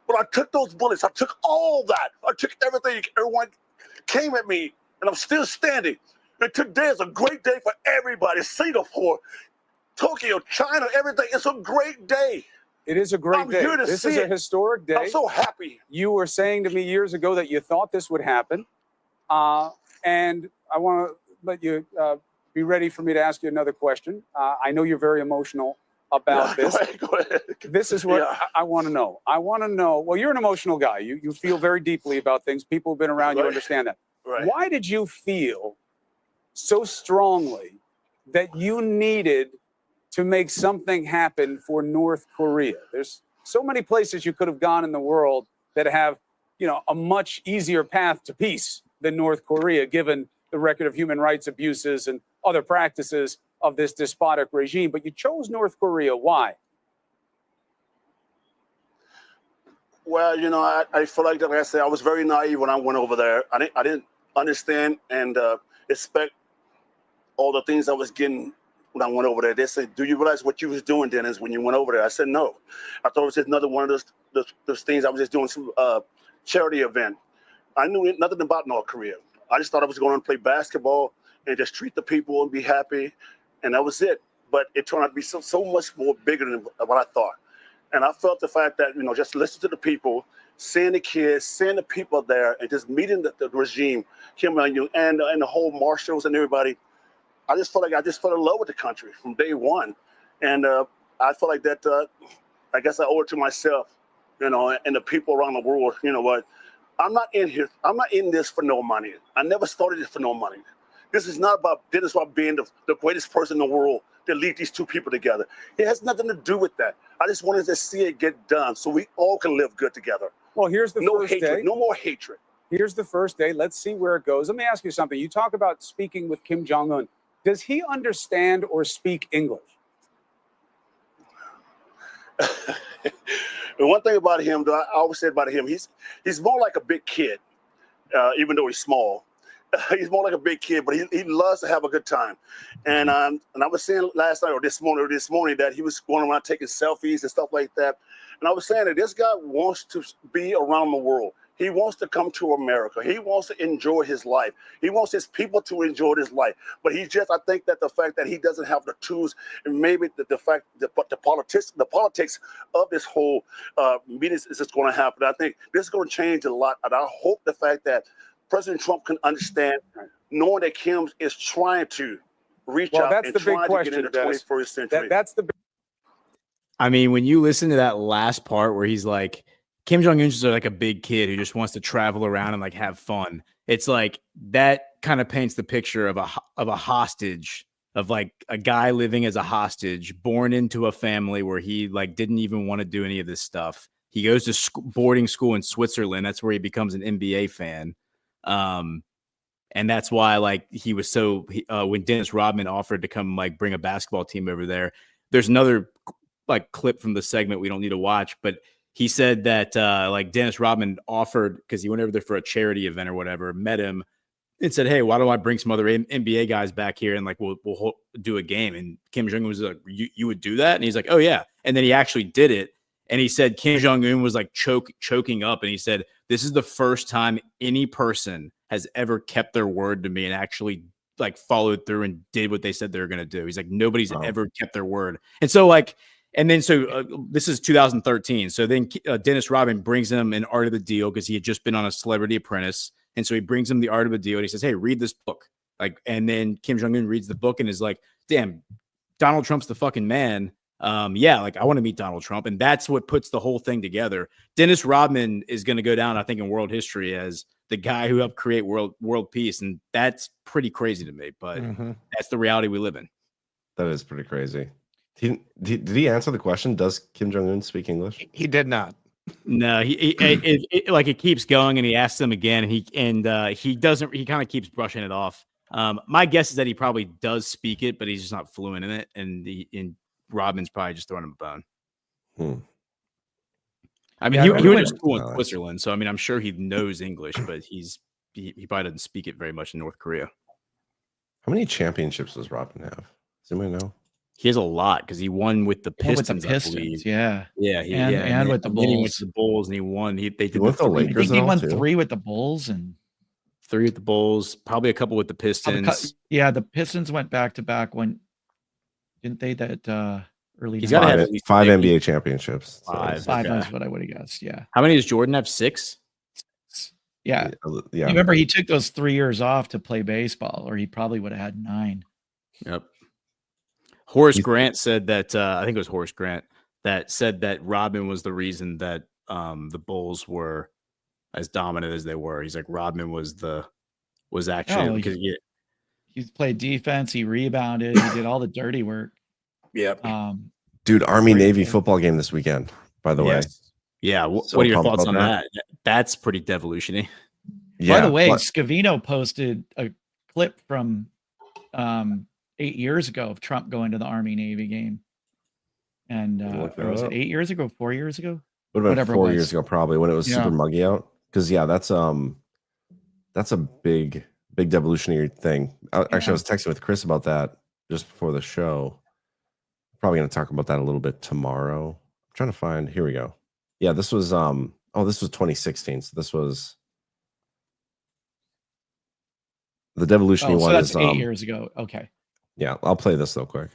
But I took those bullets. I took all that. I took everything. Everyone came at me, and I'm still standing. And today is a great day for everybody. Singapore, Tokyo, China, everything. It's a great day. It is a great day. This is a historic day. I'm so happy. You were saying to me years ago that you thought this would happen. And I want to let you be ready for me to ask you another question. I know you're very emotional about this. Go ahead. This is what I want to know. I want to know, well, you're an emotional guy. You feel very deeply about things. People who've been around you understand that. Right. Why did you feel so strongly that you needed to make something happen for North Korea? There's so many places you could have gone in the world that have, a much easier path to peace than North Korea, given the record of human rights abuses and other practices of this despotic regime. But you chose North Korea. Why? Well, I feel like I said, I was very naive when I went over there. I didn't understand and expect all the things I was getting when I went over there. They said, do you realize what you was doing, Dennis, when you went over there? I said, no. I thought it was just another one of those things. I was just doing some charity event. I knew nothing about North Korea. I just thought I was going to play basketball and just treat the people and be happy. And that was it. But it turned out to be so much more bigger than what I thought. And I felt the fact that, just listen to the people, seeing the kids, seeing the people there, and just meeting the regime, Kim Jong-un, and the whole marshals and everybody. I just felt like I fell in love with the country from day one. And I felt like that, I guess I owe it to myself, and the people around the world. You know what? I'm not in here. I'm not in this for no money. I never started it for no money. This is not about Dennis about being the greatest person in the world to lead these two people together. It has nothing to do with that. I just wanted to see it get done so we all can live good together. Well, here's the first hatred, day. No more hatred. Here's the first day. Let's see where it goes. Let me ask you something. You talk about speaking with Kim Jong-un. Does he understand or speak English? The one thing about him, though, I always said about him, he's more like a big kid, even though he's small. He's more like a big kid, but he loves to have a good time. And I was saying last night or this morning that he was going around taking selfies and stuff like that. And I was saying that this guy wants to be around the world. He wants to come to America. He wants to enjoy his life. He wants his people to enjoy his life. But I think that the fact that he doesn't have the tools, and maybe the fact that the politics of this whole meeting is just going to happen. I think this is going to change a lot. And I hope the fact that President Trump can understand, knowing that Kim is trying to reach out and trying to get into the 21st century. That's the big. I mean, when you listen to that last part where he's like, Kim Jong-un's just like a big kid who just wants to travel around and like have fun. It's like that kind of paints the picture of a hostage, of like a guy living as a hostage, born into a family where he like didn't even want to do any of this stuff. He goes to boarding school in Switzerland. That's where he becomes an NBA fan. And that's why like he was so when Dennis Rodman offered to come like bring a basketball team over there, there's another like clip from the segment we don't need to watch, but he said that like Dennis Rodman offered, because he went over there for a charity event or whatever, met him and said, "Hey, why don't I bring some other NBA guys back here and like we'll do a game?" And Kim Jong Un was like, "You would do that?" And he's like, "Oh yeah." And then he actually did it. And he said Kim Jong Un was like choking up, and he said, "This is the first time any person has ever kept their word to me and actually like followed through and did what they said they were going to do." He's like, nobody's ever kept their word. And so like. And then, this is 2013. So then Dennis Rodman brings him an Art of the Deal because he had just been on a Celebrity Apprentice. And so he brings him the Art of the Deal and he says, "Hey, read this book." Like, and then Kim Jong-un reads the book and is like, "Damn, Donald Trump's the fucking man. Yeah, like I want to meet Donald Trump." And that's what puts the whole thing together. Dennis Rodman is going to go down, I think, in world history as the guy who helped create world peace. And that's pretty crazy to me, but that's the reality we live in. That is pretty crazy. Did he answer the question? Does Kim Jong-un speak English? He did not. No, it keeps going, and he asks them again, and he doesn't. He kind of keeps brushing it off. My guess is that he probably does speak it, but he's just not fluent in it, and Rodman's probably just throwing him a bone. I mean, he went to school in Switzerland, so I mean, I'm sure he knows English, but he probably doesn't speak it very much in North Korea. How many championships does Rodman have? Does anybody know? He has a lot because he won with the Pistons. I believe. Yeah. And with the Bulls. He went Bulls. to the Bulls and he won. They did with the Lakers. I think he won 3 with the Bulls and 3 with the Bulls. Probably a couple with the Pistons. Yeah, the Pistons went back to back when didn't they? That early. He's got to have at least 5 NBA championships. Five. Five is what I would have guessed. Yeah. How many does Jordan have? 6. Yeah. Yeah. Remember, he took those 3 years off to play baseball, or he probably would have had 9. Yep. Horace Grant said that I think it was Horace Grant that said that Rodman was the reason that the Bulls were as dominant as they were. He's like, Rodman was actually because he played defense, he rebounded, he did all the dirty work. Yep. Dude, Army Navy football game this weekend, by the way. Yeah. What are your thoughts on that? That's pretty devolution-y. Yeah. By the way, Scavino posted a clip from 8 years ago of Trump going to the Army Navy game. And or was it 8 years ago, 4 years ago? Would have been 4 years ago, probably, when it was super muggy out. Because that's a big devolutionary thing. Actually, I was texting with Chris about that just before the show. Probably going to talk about that a little bit tomorrow. I'm trying to find. Here we go. Yeah, this was this was 2016. So this was the devolutionary one. So that's is 8 years ago. Okay. Yeah, I'll play this though quick.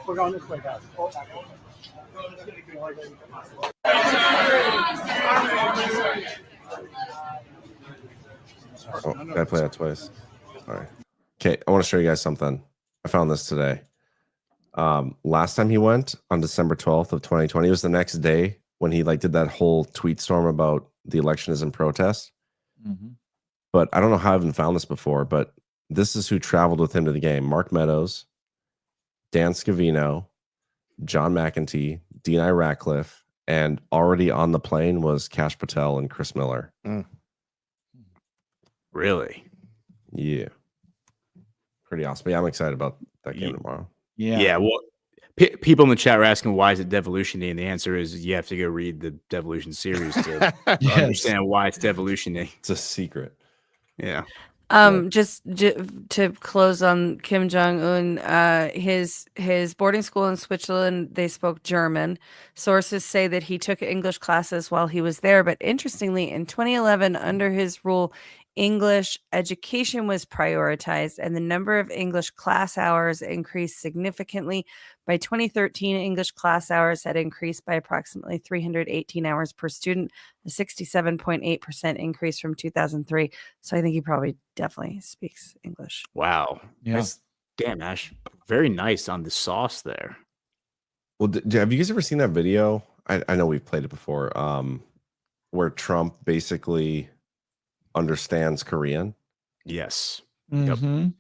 We're going this way, guys. Oh, I play that twice. Sorry. Okay, I want to show you guys something. I found this today. Last time he went on December 12th of 2020, it was the next day when he did that whole tweet storm about the election is in protest. But I don't know how I haven't found this before, but this is who traveled with him to the game. Mark Meadows, Dan Scavino, John McEntee, D.I. Ratcliffe, and already on the plane was Kash Patel and Chris Miller. Really? Yeah. Pretty awesome. Yeah, I'm excited about that game tomorrow. Yeah. Well, people in the chat are asking why is it devolution-y, and the answer is you have to go read the devolution series to understand why it's devolution-y. It's a secret. Yeah. Just to close on Kim Jong-un, his boarding school in Switzerland, they spoke German. Sources say that he took English classes while he was there, but interestingly, in 2011, under his rule, English education was prioritized and the number of English class hours increased significantly. By 2013, English class hours had increased by approximately 318 hours per student, a 67.8% increase from 2003. So I think he probably definitely speaks English. Wow. Yeah. Damn, Ash. Very nice on the sauce there. Well, have you guys ever seen that video? I know we've played it before, where Trump basically understands Korean. Yes. Mm-hmm.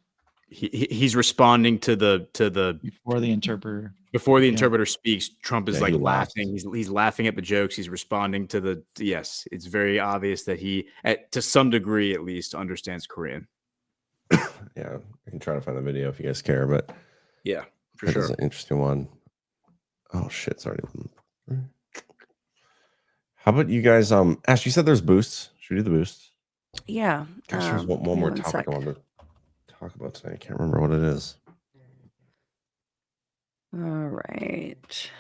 he's responding to the before the interpreter interpreter speaks. Trump is Yeah, like he laughs. laughing. He's laughing at the jokes. He's responding to the yes. It's very obvious that he, to some degree at least, understands Korean. Yeah, I can try to find the video if you guys care, but yeah, for that sure. is an interesting one. Oh shit, sorry. How about you guys? Ash, you said there's boosts. Should we do the boosts? Yeah. Gosh, there's one more one topic sec. I wanted to talk about today. I can't remember what it is. All right.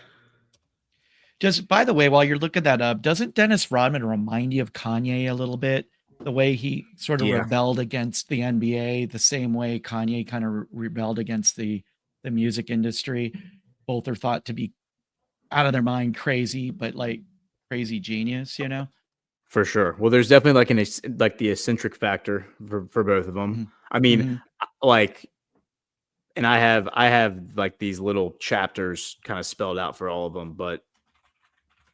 Just by the way, while you're looking that up, doesn't Dennis Rodman remind you of Kanye a little bit? The way he sort of rebelled against the NBA, the same way Kanye kind of rebelled against the music industry. Both are thought to be out of their mind, crazy, but like crazy genius, you know? For sure. Well, there's definitely like the eccentric factor for both of them. I mean, like, and I have like these little chapters kind of spelled out for all of them, but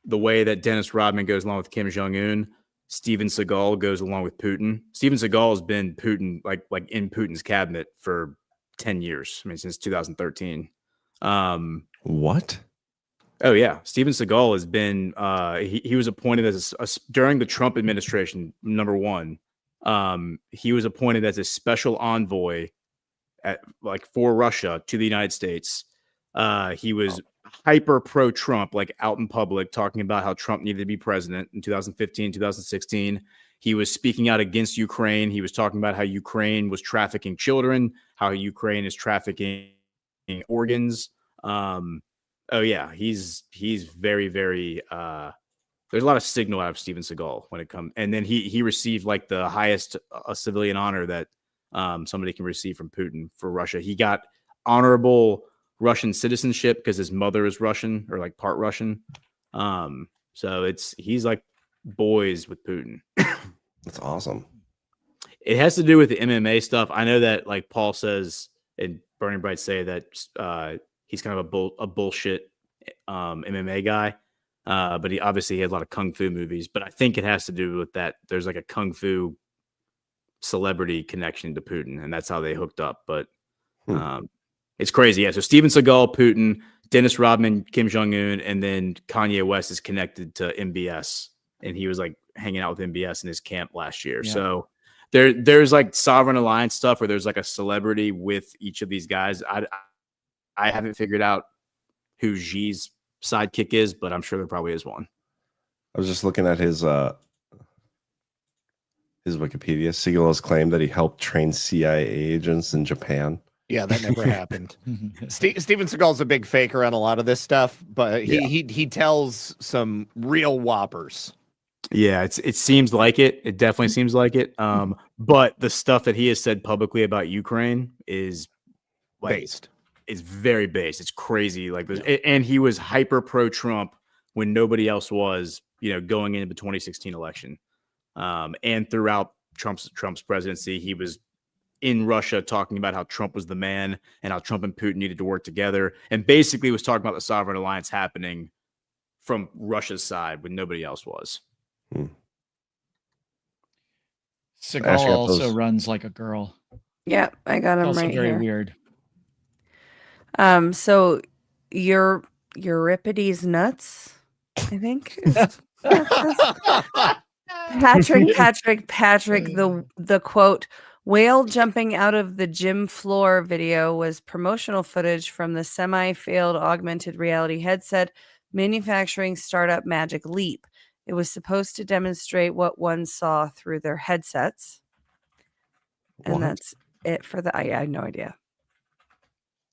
the way that Dennis Rodman goes along with Kim Jong-un, Steven Seagal goes along with Putin. Steven Seagal has been Putin, like in Putin's cabinet for 10 years. I mean, since 2013. What? Oh yeah, Steven Seagal has been. He was appointed as during the Trump administration. Number one, he was appointed as a special envoy for Russia to the United States. He was hyper pro Trump, like out in public, talking about how Trump needed to be president in 2015, 2016. He was speaking out against Ukraine. He was talking about how Ukraine was trafficking children, how Ukraine is trafficking organs. Oh yeah, he's very, very there's a lot of signal out of Steven Seagal when it comes, and then he received like the highest civilian honor that somebody can receive from Putin for Russia. He got honorable Russian citizenship because his mother is Russian or like part Russian. So he's like boys with Putin. That's awesome. It has to do with the MMA stuff. I know that like Paul says and Burning Bright say that he's kind of a bullshit MMA guy, but he obviously had a lot of kung fu movies. But I think it has to do with that. There's like a kung fu celebrity connection to Putin, and that's how they hooked up. But it's crazy. Yeah. So Steven Seagal, Putin, Dennis Rodman, Kim Jong-un, and then Kanye West is connected to MBS, and he was like hanging out with MBS in his camp last year. Yeah. So there's like sovereign alliance stuff where there's like a celebrity with each of these guys. I haven't figured out who Xi's sidekick is, but I'm sure there probably is one. I was just looking at his Wikipedia. Seagal has claimed that he helped train CIA agents in Japan. Yeah, that never happened. Steven Seagal's a big faker on a lot of this stuff, but he tells some real whoppers. Yeah, it seems like it. It definitely seems like it. But the stuff that he has said publicly about Ukraine is like, based. It's very based. It's crazy. Like this, and he was hyper pro Trump when nobody else was. You know, going into the 2016 election, and throughout Trump's presidency, he was in Russia talking about how Trump was the man and how Trump and Putin needed to work together, and basically was talking about the sovereign alliance happening from Russia's side when nobody else was. Seagal also runs like a girl. Yeah, I got him Also right very here. weird. So Euripides nuts, I think. Patrick, the quote, whale jumping out of the gym floor video was promotional footage from the semi-failed augmented reality headset manufacturing startup Magic Leap. It was supposed to demonstrate what one saw through their headsets. And that's it for the... I had no idea.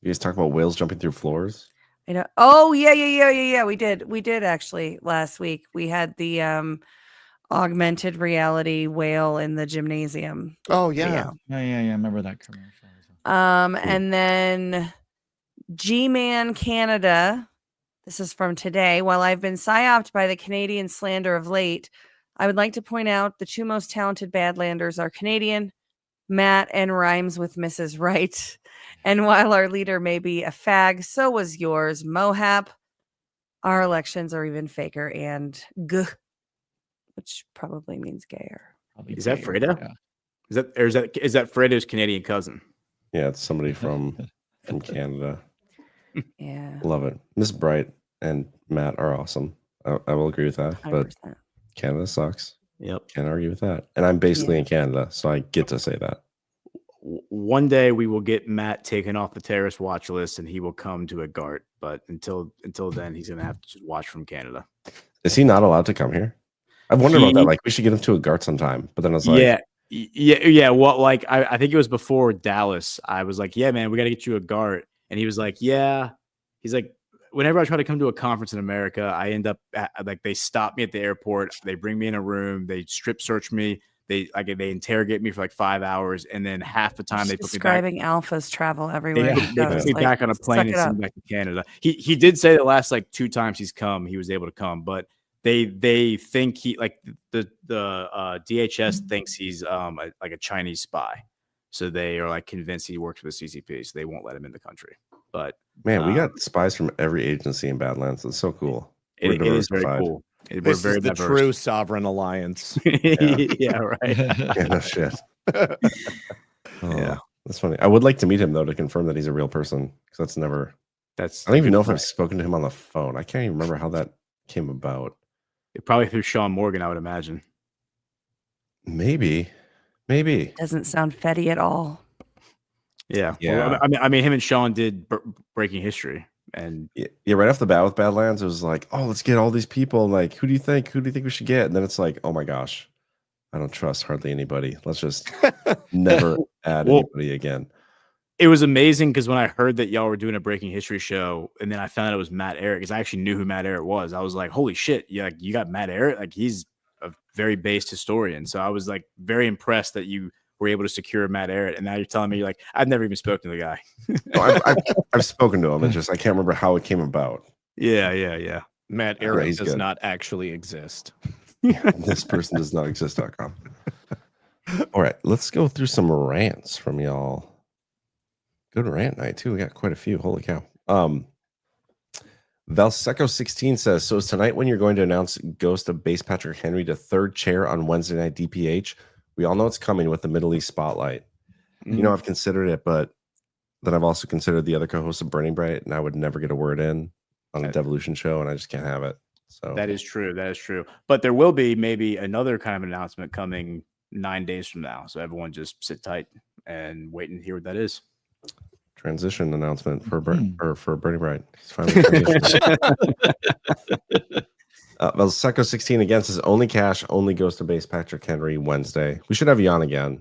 You guys talk about whales jumping through floors? I know. Oh, yeah. We did actually last week. We had the augmented reality whale in the gymnasium. Oh, yeah. Yeah. I remember that commercial. And then G-Man Canada. This is from today. While I've been psyoped by the Canadian slander of late, I would like to point out the two most talented Badlanders are Canadian, Matt and rhymes with Mrs. Right. And while our leader may be a fag, so was yours, Mohap. Our elections are even faker and g, which probably means gayer. Is that Fredo? Yeah. Is that Fredo's Canadian cousin? Yeah, it's somebody from Canada. Yeah. Love it. Miss Bright and Matt are awesome. I will agree with that. 100%. But Canada sucks. Yep. Can't argue with that. And I'm basically Yeah. in Canada, so I get to say that. One day we will get Matt taken off the terrorist watch list and he will come to a GART. But until then, he's going to have to just watch from Canada. Is he not allowed to come here? I've wondered about that. Like, we should get him to a GART sometime. But then I was like, yeah. Well, like, I think it was before Dallas. I was like, yeah, man, we got to get you a GART. And he was like, yeah. He's like, whenever I try to come to a conference in America, I end up like they stop me at the airport. They bring me in a room. They strip search me. They interrogate me for like 5 hours, and then half the time they put me back. Describing Alpha's travel everywhere. They put me back on a plane and send me back to Canada. He did say the last like 2 times he's come, he was able to come, but they think he like the DHS thinks he's like a Chinese spy, so they are like convinced he works for the CCP, so they won't let him in the country. But man, we got spies from every agency in Badlands. It's so cool. It is very cool. This is the true sovereign alliance. Yeah, right. Yeah, no shit. Yeah, that's funny. I would like to meet him though to confirm that he's a real person, because I don't even know if I've spoken to him on the phone. I can't even remember how that came about. Probably through Sean Morgan, I would imagine. Maybe. Doesn't sound fetty at all. Yeah. Yeah. Well, I mean, him and Sean did Breaking History, and yeah, right off the bat with Badlands, it was like, oh, let's get all these people. Like, who do you think we should get? And then it's like, oh my gosh, I don't trust hardly anybody. Let's just never add anybody again. It was amazing because when I heard that y'all were doing a Breaking History show, and then I found out it was Matt Ehret, because I actually knew who Matt Ehret was. I was like, holy shit, yeah, you got Matt Ehret? Like, he's a very based historian. So I was like very impressed that you were able to secure Matt Ehret. And now you're telling me, you're like, I've never even spoken to the guy. No, I've spoken to him. It's just I can't remember how it came about. Yeah. Matt Ehret does not actually exist. This person does not exist.com. All right, let's go through some rants from y'all. Good rant night too. We got quite a few. Holy cow. Valseco16 says, so is tonight when you're going to announce Ghost of Base Patrick Henry to third chair on Wednesday night DPH? We all know it's coming with the Middle East spotlight. You know, I've considered it, but then I've also considered the other co-hosts of Burning Bright, and I would never get a word in on a Devolution show, and I just can't have it. So that is true. But there will be maybe another kind of announcement coming 9 days from now. So everyone just sit tight and wait and hear what that is. Transition announcement for Burning Bright. It's finally Valseco 16 again says only cash, only goes to Base Patrick Henry Wednesday. We should have you on again.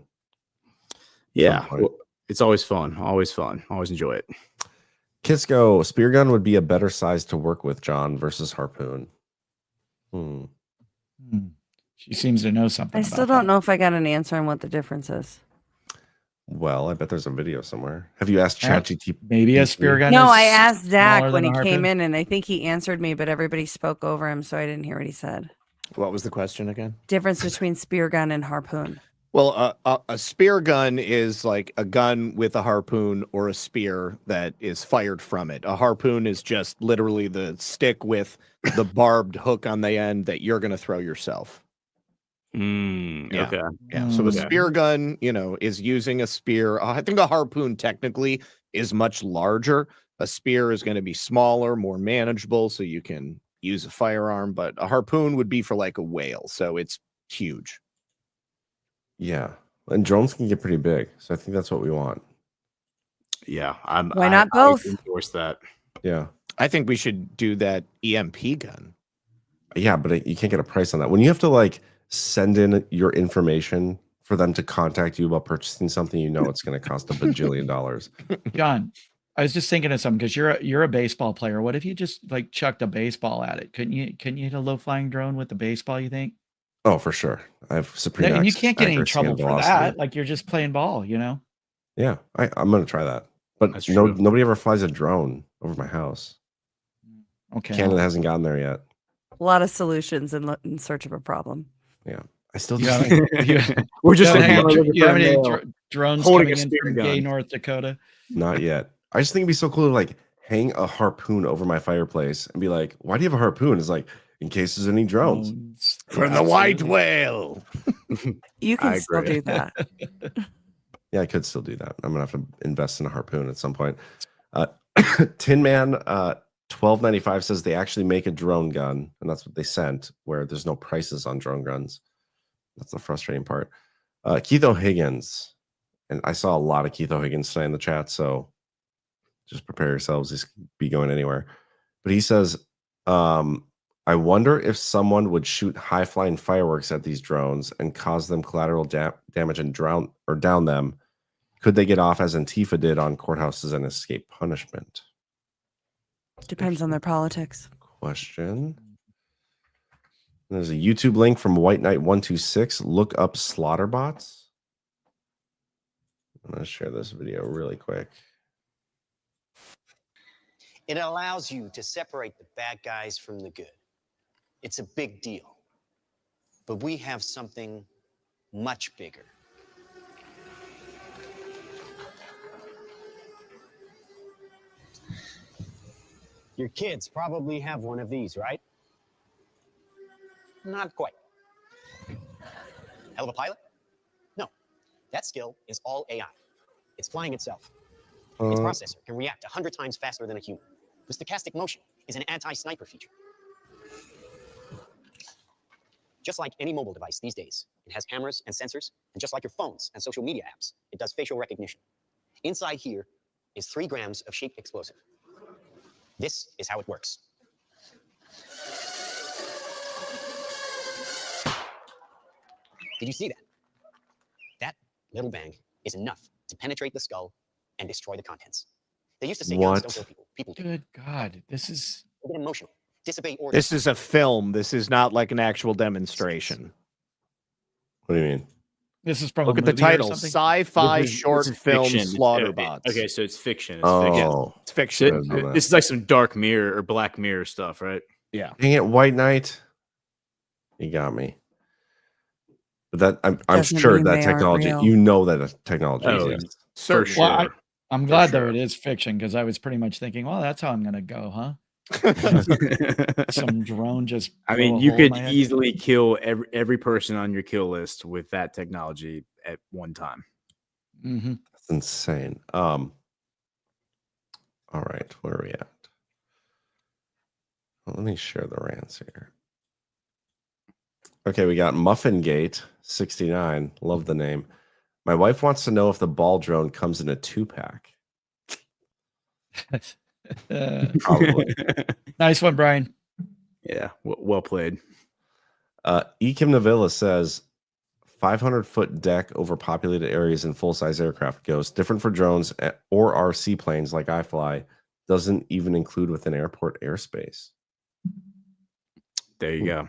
Yeah, it's always fun. Always enjoy it. Kisco, spear gun would be a better size to work with, John, versus harpoon. She seems to know something. I still don't know if I got an answer on what the difference is. Well, I bet there's a video somewhere. Have you asked ChatGPT? Maybe a spear gun. No, I asked Zach smaller when he than a came harpoon? in, and I think he answered me, but everybody spoke over him, so I didn't hear what he said. What was the question again? Difference between spear gun and harpoon. Well, a spear gun is like a gun with a harpoon or a spear that is fired from it. A harpoon is just literally the stick with the barbed hook on the end that you're going to throw yourself. Yeah. Okay. Yeah. So a spear gun, is using a spear. I think a harpoon technically is much larger. A spear is going to be smaller, more manageable, so you can use a firearm. But a harpoon would be for like a whale, so it's huge. Yeah, and drones can get pretty big, so I think that's what we want. Yeah, Why not both? I endorse that. Yeah, I think we should do that EMP gun. Yeah, but you can't get a price on that. When you have to like send in your information for them to contact you about purchasing something, it's going to cost $1 bajillion. John, I was just thinking of something because you're a baseball player. What if you just like chucked a baseball at it? Couldn't you hit a low flying drone with the baseball? You think? Oh, for sure. I have supreme. And you can't get any accuracy trouble and for velocity. that. Like you're just playing ball, Yeah, I'm going to try that. But That's true. nobody ever flies a drone over my house. Okay. Canada hasn't gotten there yet. A lot of solutions in search of a problem. Yeah, I still. You Just, We're just you looking have any for drones holding coming a in spear from gun. gay North Dakota? Not yet. I just think it'd be so cool to like hang a harpoon over my fireplace and be like, "Why do you have a harpoon?" It's like in case there's any drones. For the white whale. You can still do that. Yeah, I could still do that. I'm gonna have to invest in a harpoon at some point. Tin Man 1295 says they actually make a drone gun, and that's what they sent, where there's no prices on drone guns. That's the frustrating part. Keith O'Higgins, and I saw a lot of Keith O'Higgins tonight in the chat, so just prepare yourselves. This could be going anywhere. But he says, I wonder if someone would shoot high-flying fireworks at these drones and cause them collateral damage and down them. Could they get off as Antifa did on courthouses and escape punishment? Depends on their politics. Question. There's a YouTube link from White Knight 126. Look up Slaughterbots. I'm going to share this video really quick. It allows you to separate the bad guys from the good. It's a big deal. But we have something much bigger. Your kids probably have one of these, right? Not quite. Hell of a pilot? No. That skill is all AI. It's flying itself. Its processor can react 100 times faster than a human. The stochastic motion is an anti-sniper feature. Just like any mobile device these days, it has cameras and sensors, and just like your phones and social media apps, it does facial recognition. Inside here is 3 grams of shape explosive. This is how it works. Did you see that? That little bang is enough to penetrate the skull and destroy the contents. They used to say guns don't kill people. People do. Good God, this is... They get emotional, disobey orders. This is a film. This is not like an actual demonstration. What do you mean? This is from Look a at the movie or title: something? sci-fi This is short film fiction. Slaughterbots. Okay, so it's fiction. It's Oh, it's fiction. This is like some Dark Mirror or Black Mirror stuff, right? Yeah. Dang it, White Knight. You got me. But that I'm Doesn't sure mean that they aren't technology, real. you know that technology Oh, exists. for sure. Well, I'm glad though sure. it is fiction because I was pretty much thinking, well, that's how I'm gonna go, huh? Some drone just. I blow mean, a you hole in could my head. easily kill every person on your kill list with that technology at one time. Mm-hmm. That's insane. All right, where are we at? Well, let me share the rants here. Okay, we got Muffingate 69. Love the name. My wife wants to know if the ball drone comes in a 2-pack. Probably. Nice one, Brian. Yeah, well played. Ekim Navilla says 500-foot deck over populated areas in full-size aircraft goes different for drones or RC planes like I fly. Doesn't even include within airport airspace. There you go.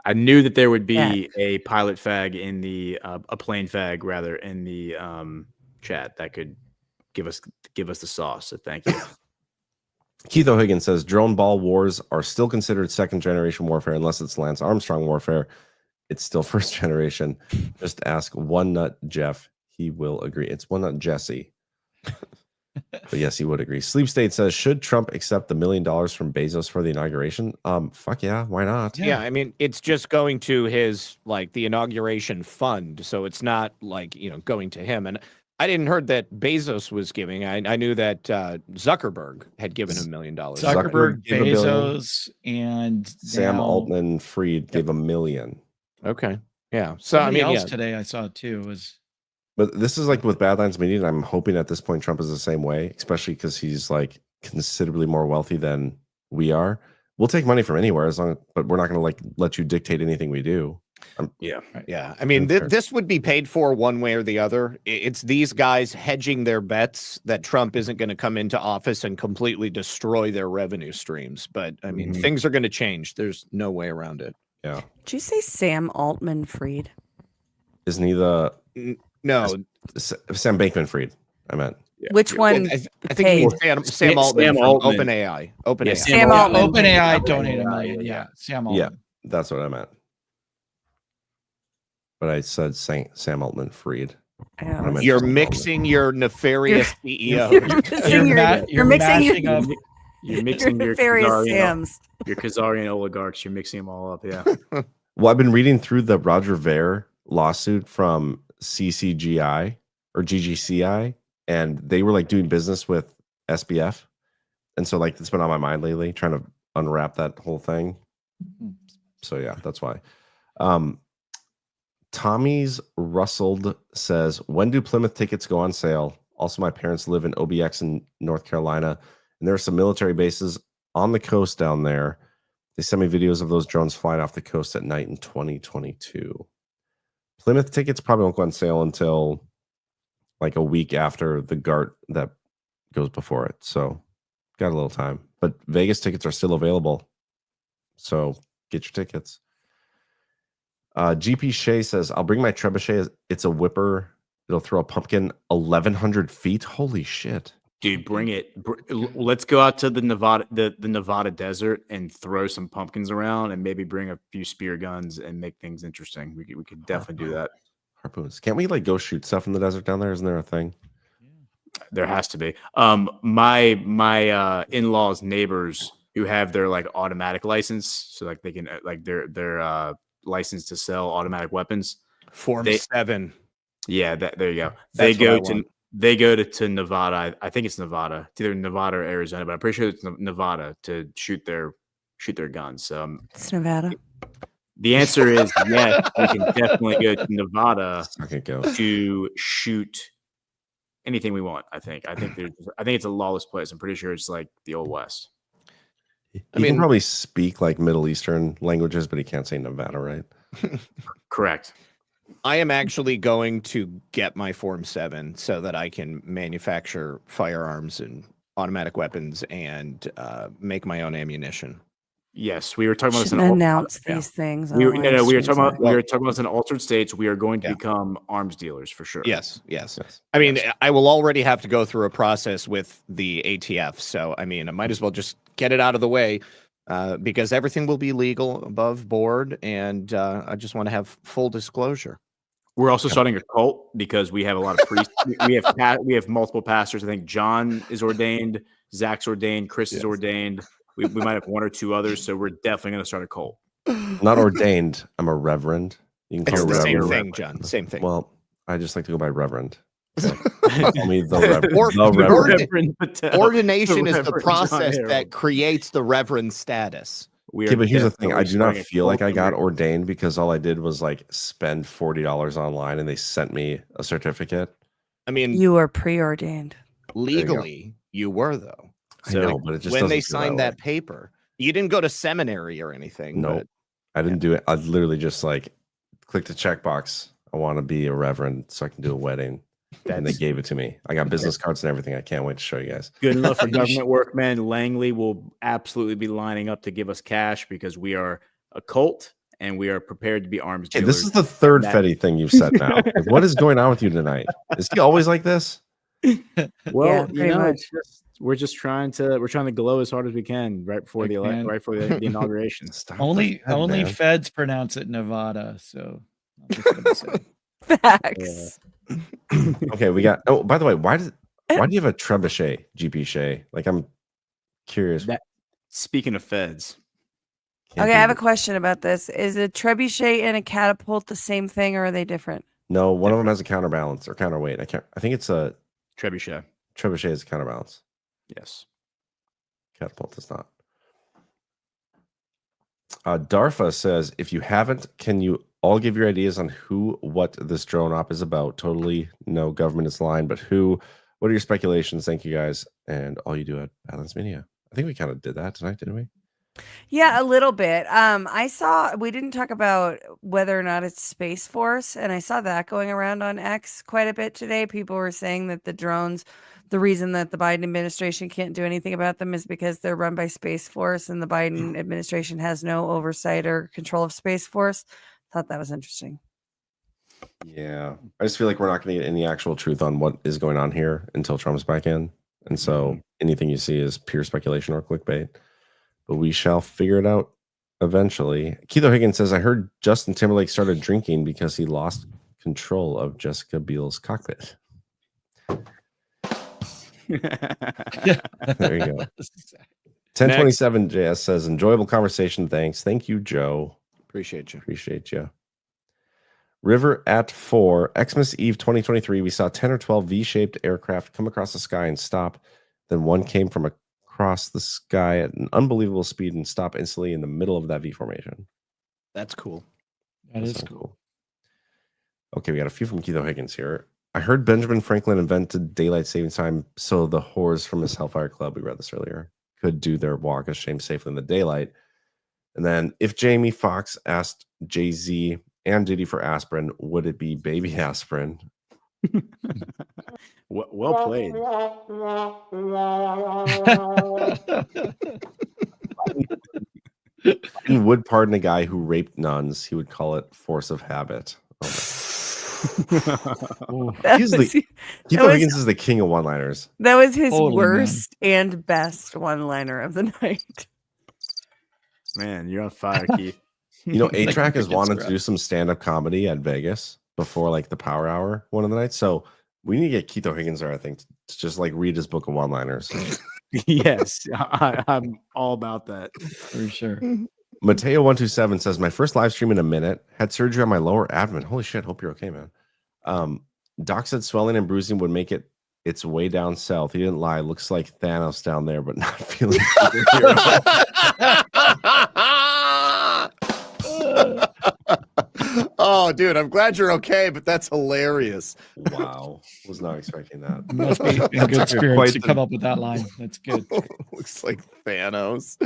I knew that there would be a pilot fag in the a plane fag rather in the chat that could give us the sauce. So thank you. Keith O'Higgins says drone ball wars are still considered second generation warfare unless it's Lance Armstrong warfare. It's still first generation. Just ask One Nut Jeff. He will agree. It's One Nut Jesse. But yes, he would agree. Sleep State says, should Trump accept the $1 million from Bezos for the inauguration? Fuck yeah, why not? Yeah, I mean, it's just going to his, like, the inauguration fund. So it's not like, going to him. And I didn't heard that Bezos was giving. I knew that Zuckerberg had given him $1 million. Zuckerberg, gave $1 billion. Bezos, and Sam now- Altman-Fried gave $1 million. Okay. Yeah. So Somebody I mean, else today I saw too was. But this is like with Badlands Media. I'm hoping at this point Trump is the same way, especially because he's like considerably more wealthy than we are. We'll take money from anywhere but we're not going to like let you dictate anything we do. Yeah. I mean, this would be paid for one way or the other. It's these guys hedging their bets that Trump isn't going to come into office and completely destroy their revenue streams. But I mean, things are going to change. There's no way around it. Yeah. Did you say Sam Altman-Fried? Isn't he the no Sam Bankman-Fried? I meant. Yeah. Which one? I think you mean Sam Altman. OpenAI. Yeah, Sam Altman. OpenAI donated $1 million. Yeah, Sam Altman. Yeah, that's what I meant. But I said Sam Altman-Fried. You're mixing your nefarious CEO. You're mixing your nefarious Khazarian, Sams. your Khazarian oligarchs. You're mixing them all up. Yeah. Well, I've been reading through the Roger Ver lawsuit from CCGI, or GGCI, and they were like doing business with SBF, and so like it's been on my mind lately, trying to unwrap that whole thing. So yeah, that's why. Tommy's Rustled says, when do Plymouth tickets go on sale? Also, my parents live in OBX in North Carolina, and there are some military bases on the coast down there. They sent me videos of those drones flying off the coast at night in 2022. Plymouth tickets probably won't go on sale until like a week after the GART that goes before it. So got a little time. But Vegas tickets are still available. So get your tickets. GP Shea says, I'll bring my trebuchet. It's a whipper. It'll throw a pumpkin 1,100 feet. Holy shit. Dude, bring it. Let's go out to the Nevada desert and throw some pumpkins around and maybe bring a few spear guns and make things interesting. We could definitely do that. Harpoons. Can't we like go shoot stuff in the desert down there? Isn't there a thing? There has to be. My in-laws neighbors who have their like automatic license, so like they can like their license to sell automatic weapons. Form 7. Yeah, there you go. That's They go to Nevada. I think it's Nevada. It's either Nevada or Arizona, but I'm pretty sure it's Nevada to shoot their guns. It's Nevada. The answer is yes. We can definitely go to Nevada go. to shoot anything we want. I think it's a lawless place. I'm pretty sure it's like the Old West. He can probably speak like Middle Eastern languages, but he can't say Nevada, right? Correct. I am actually going to get my Form 7 so that I can manufacture firearms and automatic weapons and make my own ammunition. Yes, we were talking about this. Announce these things. We were talking about this in altered states. We are going to become arms dealers for sure. Yes. I mean, I will already have to go through a process with the ATF. So, I mean, I might as well just get it out of the way because everything will be legal above board. And I just want to have full disclosure. We're also starting a cult because we have a lot of priests. we have multiple pastors. I think John is ordained, Zach's ordained, Chris is ordained. We might have one or two others, so we're definitely going to start a cult. Not ordained. I'm a reverend. You can call It's me the same reverend. thing, John. Same thing. Well, I just like to go by reverend. Call me the reverend. Ordination is the Reverend process John that creates the reverend status. Okay, but here's the thing. I do not feel like I got ordained because all I did was like spend $40 online and they sent me a certificate. I mean, You were preordained. legally, you were though. I know, but it just when doesn't they feel signed that that paper, you didn't go to seminary or anything. No, but I didn't do it. I literally just like clicked the checkbox. I want to be a reverend so I can do a wedding. And they gave it to me. I got business cards and everything. I can't wait to show you guys. Good enough for government work, man. Langley will absolutely be lining up to give us cash because we are a cult and we are prepared to be arms Hey, dealers. this is the third Fetty thing you've said now. Like, what is going on with you tonight? Is he always like this? Well, pretty much. we're trying to glow as hard as we can right before the Man. the inauguration. Only man. feds pronounce it Nevada, so I'm just gonna say. Facts. Okay, we got. Oh, by the way, why do you have a trebuchet, GP Shea? Like, I'm curious. Speaking of feds, Can't Okay, I have a be- question about this. Is a trebuchet and a catapult the same thing, or are they different? No, one of them has a counterbalance or counterweight. I think it's a trebuchet. trebuchet is a counterbalance. Yes. Catapult is not. Darfa says, if you haven't, can you all give your ideas on what this drone op is about? Totally no government is lying, but who? What are your speculations? Thank you guys and all you do at Badlands Media. I think we kind of did that tonight, didn't we? Yeah, a little bit. I saw we didn't talk about whether or not it's Space Force, and I saw that going around on X quite a bit today. People were saying that the drones, the reason that the Biden administration can't do anything about them is because they're run by Space Force, and the Biden administration has no oversight or control of Space Force. Thought that was interesting. Yeah, I just feel like we're not going to get any actual truth on what is going on here until Trump's back in, and so anything you see is pure speculation or clickbait. But we shall figure it out eventually. Keith Higgins says, I heard Justin Timberlake started drinking because he lost control of Jessica Biel's cockpit. There you go. 1027 JS says, enjoyable conversation. Thanks. Thank you, Joe. Appreciate you. Appreciate you. River at 4, Xmas Eve 2023. We saw 10 or 12 V-shaped aircraft come across the sky and stop. Then one came from across the sky at an unbelievable speed and stop instantly in the middle of that V formation. That's cool. That is cool. Okay, we got a few from Keith Higgins here. I heard Benjamin Franklin invented daylight savings time so the whores from his Hellfire Club, we read this earlier, could do their walk of shame safely in the daylight. And then if Jamie Foxx asked Jay-Z and Diddy for aspirin, would it be baby aspirin? Well played. Biden would pardon a guy who raped nuns. He would call it force of habit. Keith Higgins is the king of one-liners. That was his Totally, worst and best one-liner of the night. Man, you're on fire, Keith. You know, A-Track has wanted to do some stand-up comedy at Vegas before like the Power Hour one of the nights. So we need to get Keith Higgins there, I think, to just like read his book of one-liners. Yes, I'm all about that. For sure. Mateo127 says, my first live stream in a minute. Had surgery on my lower abdomen. Holy shit, hope you're okay, man. Doc said swelling and bruising would make it its way down south. He didn't lie. Looks like Thanos down there, but not feeling Oh, dude, I'm glad you're okay, but that's hilarious. Wow. Was not expecting that. You must be in good spirits to come up with that line. That's good. Looks like Thanos.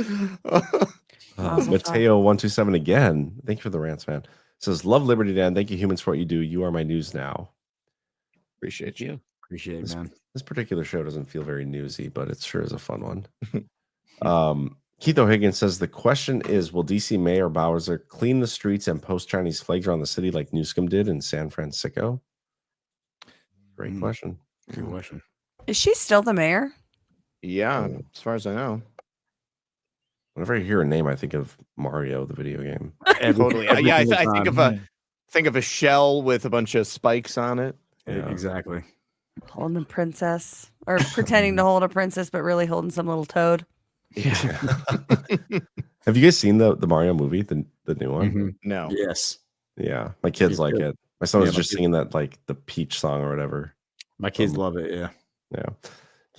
Mateo127 again. Thank you for the rants, man. Says, love Liberty Dan. Thank you, humans, for what you do. You are my news now. Appreciate you. Appreciate it, man. This particular show doesn't feel very newsy, but it sure is a fun one. Keith O'Higgins says, the question is, will DC Mayor Bowser clean the streets and post Chinese flags around the city like Newsom did in San Francisco? Great question. Good question. Is she still the mayor? Yeah, as far as I know. Whenever I hear a name, I think of Mario, the video game. Totally. Yeah, I think of a shell with a bunch of spikes on it. Yeah. Exactly. Holding a princess, or pretending to hold a princess, but really holding some little toad. Yeah. Have you guys seen the Mario movie, the new one? Mm-hmm. No. Yes. Yeah, my kids like it. My son was just singing that like the Peach song or whatever. My kids love it. Yeah. Yeah.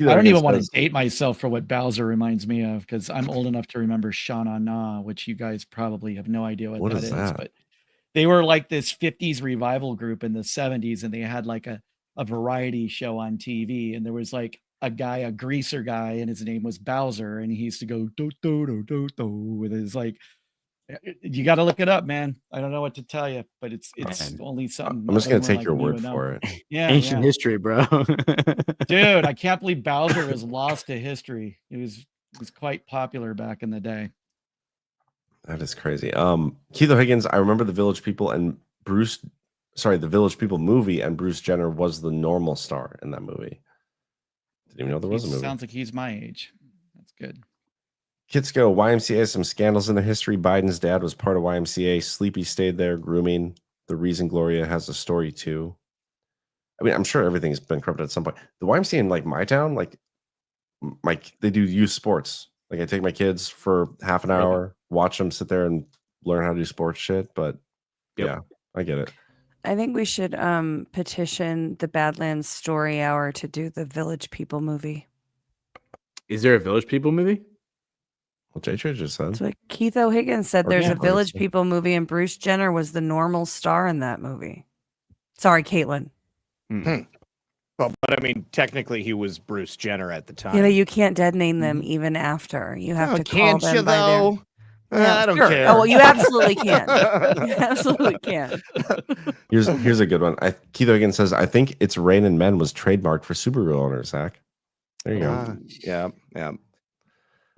I don't even want to date myself for what Bowser reminds me of, because I'm old enough to remember Sha Na Na, which you guys probably have no idea what that is. But they were like this 50s revival group in the 70s, and they had like a variety show on TV, and there was like a greaser guy, and his name was Bowser, and he used to go do do do do do with his like. You got to look it up, man. I don't know what to tell you, but it's only something. I'm just gonna take your word for it. Yeah, ancient history, bro. Dude, I can't believe Bowser was lost to history. It was quite popular back in the day. That is crazy. Keith Higgins, I remember the Village People and the Village People movie, and Bruce Jenner was the normal star in that movie. Didn't even know there was a movie. Sounds like he's my age. That's good. Kitsko, YMCA has some scandals in the history. Biden's dad was part of YMCA. Sleepy stayed there grooming. The reason Gloria has a story too. I mean, I'm sure everything's been corrupted at some point. The YMCA in like my town, like they do youth sports. Like I take my kids for half an hour, watch them sit there and learn how to do sports shit. But yeah, I get it. I think we should petition the Badlands Story Hour to do the Village People movie. Is there a Village People movie? Well, JJ just said. That's what Keith O'Higgins said. There's a Village People movie, and Bruce Jenner was the normal star in that movie. Sorry, Caitlin. Well, but I mean, technically, he was Bruce Jenner at the time. Yeah, but you can't dead name them even after. You have to call can't them you, by though? their... Yeah, I don't sure. care. Oh, well, you absolutely can. You absolutely can. Here's a good one. Keith Higgins says, I think It's Rain and Men was trademarked for Subaru owners, Zach. There you go.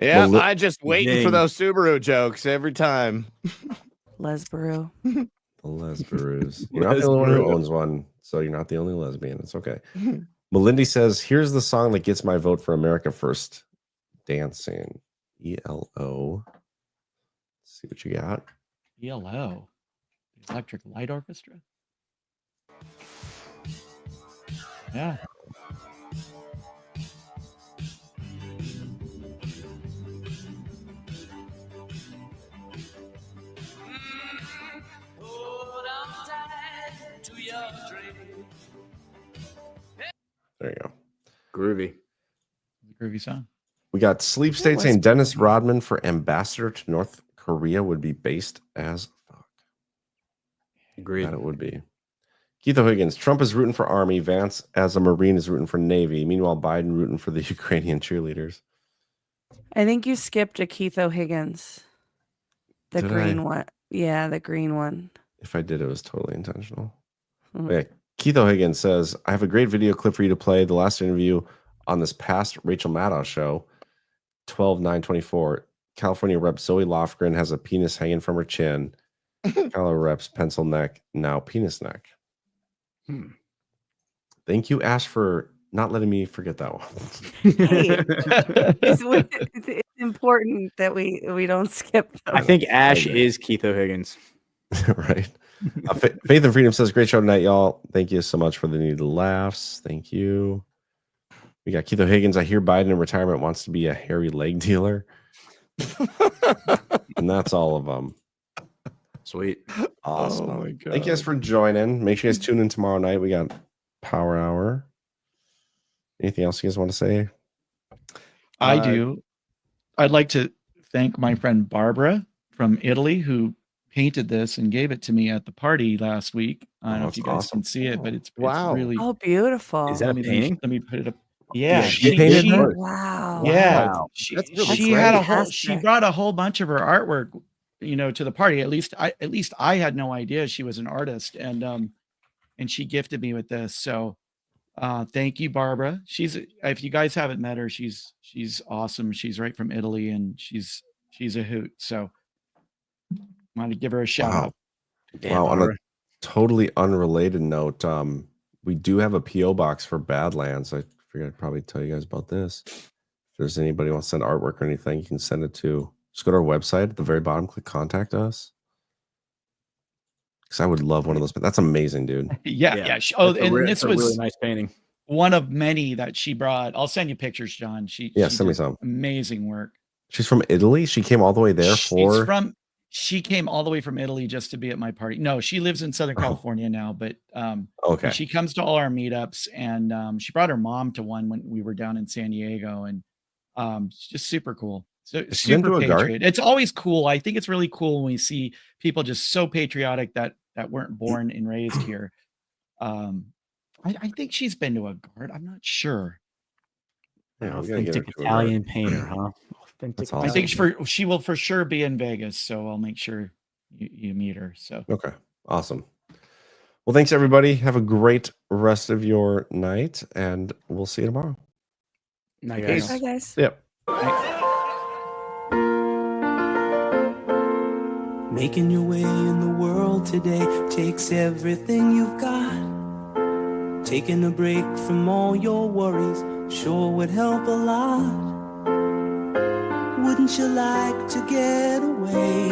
Yeah, I just waiting for those Subaru jokes every time. Lesbaru. The Lesbarus. You're not the only one who owns one, so you're not the only lesbian. It's okay. Melindy says, here's the song that gets my vote for America First. Dancing. ELO. Let's see what you got. ELO. The Electric Light Orchestra. Yeah. Groovy. Groovy song. We got Sleep State saying Dennis Rodman for ambassador to North Korea would be based as fuck. Agreed. That it would be. Keith O'Higgins, Trump is rooting for Army. Vance, as a Marine, is rooting for Navy. Meanwhile, Biden rooting for the Ukrainian cheerleaders. I think you skipped a Keith O'Higgins. The Did green I? one. Yeah, the green one. If I did, it was totally intentional. Mhm. Yeah. Keith O'Higgins says, I have a great video clip for you to play. The last interview on this past Rachel Maddow show, 12/9/24. California Rep Zoe Lofgren has a penis hanging from her chin. Colorado Reps pencil neck, now penis neck. Thank you, Ash, for not letting me forget that one. Hey, it's important that we don't skip those. I think Ash is Keith O'Higgins. Right. Faith and Freedom says, great show tonight, y'all. Thank you so much for the needed laughs. Thank you. We got Keith O'Higgins. I hear Biden in retirement wants to be a hairy leg dealer. And that's all of them. Sweet. Awesome. Oh my God. Thank you guys for joining. Make sure you guys tune in tomorrow night. We got Power Hour. Anything else you guys want to say? I do. I'd like to thank my friend Barbara from Italy who painted this and gave it to me at the party last week. I don't know if you guys can see it, but it's really beautiful. Is that a painting? Let me put it up. Yeah, she painted it? Wow. Yeah, Wow. she That's really she great. had a whole. She brought a whole bunch of her artwork, to the party. At least I had no idea she was an artist, and she gifted me with this. So, thank you, Barbara. If you guys haven't met her, she's awesome. She's right from Italy, and she's a hoot. So, I want to give her a shout out. Wow. On a totally unrelated note, we do have a PO box for Badlands. I figured I'd probably tell you guys about this. If there's anybody who wants to send artwork or anything, you can send it to. Just go to our website at the very bottom, click contact us. Because I would love one of those. But that's amazing, dude. Yeah. It's And this a was really nice painting. one of many that she brought. I'll send you pictures, John. She send me did some. amazing work. She's from Italy. She came all the way there She came all the way from Italy just to be at my party. No, she lives in Southern California now, but okay. She comes to all our meetups, and she brought her mom to one when we were down in San Diego, and it's just super cool. So super patriot. It's always cool. I think it's really cool when we see people just so patriotic that weren't born and raised here. I think she's been to a guard. I'm not sure. Yeah, Authentic Italian painter, huh? That's I awesome. think she will for sure be in Vegas, so I'll make sure you meet her. So Okay, awesome. Well, thanks everybody. Have a great rest of your night, and we'll see you tomorrow. Night, guys. Bye, guys. Yep. Making your way in the world today takes everything you've got. Taking a break from all your worries sure would help a lot. Wouldn't you like to get away?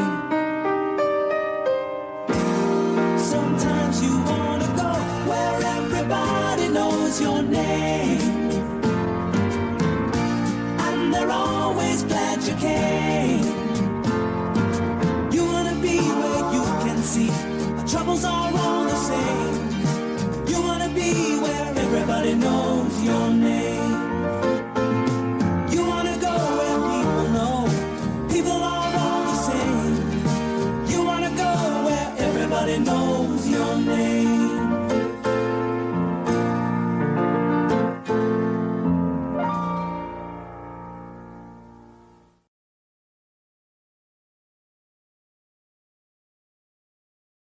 Sometimes you wanna go where everybody knows your name, and they're always glad you came.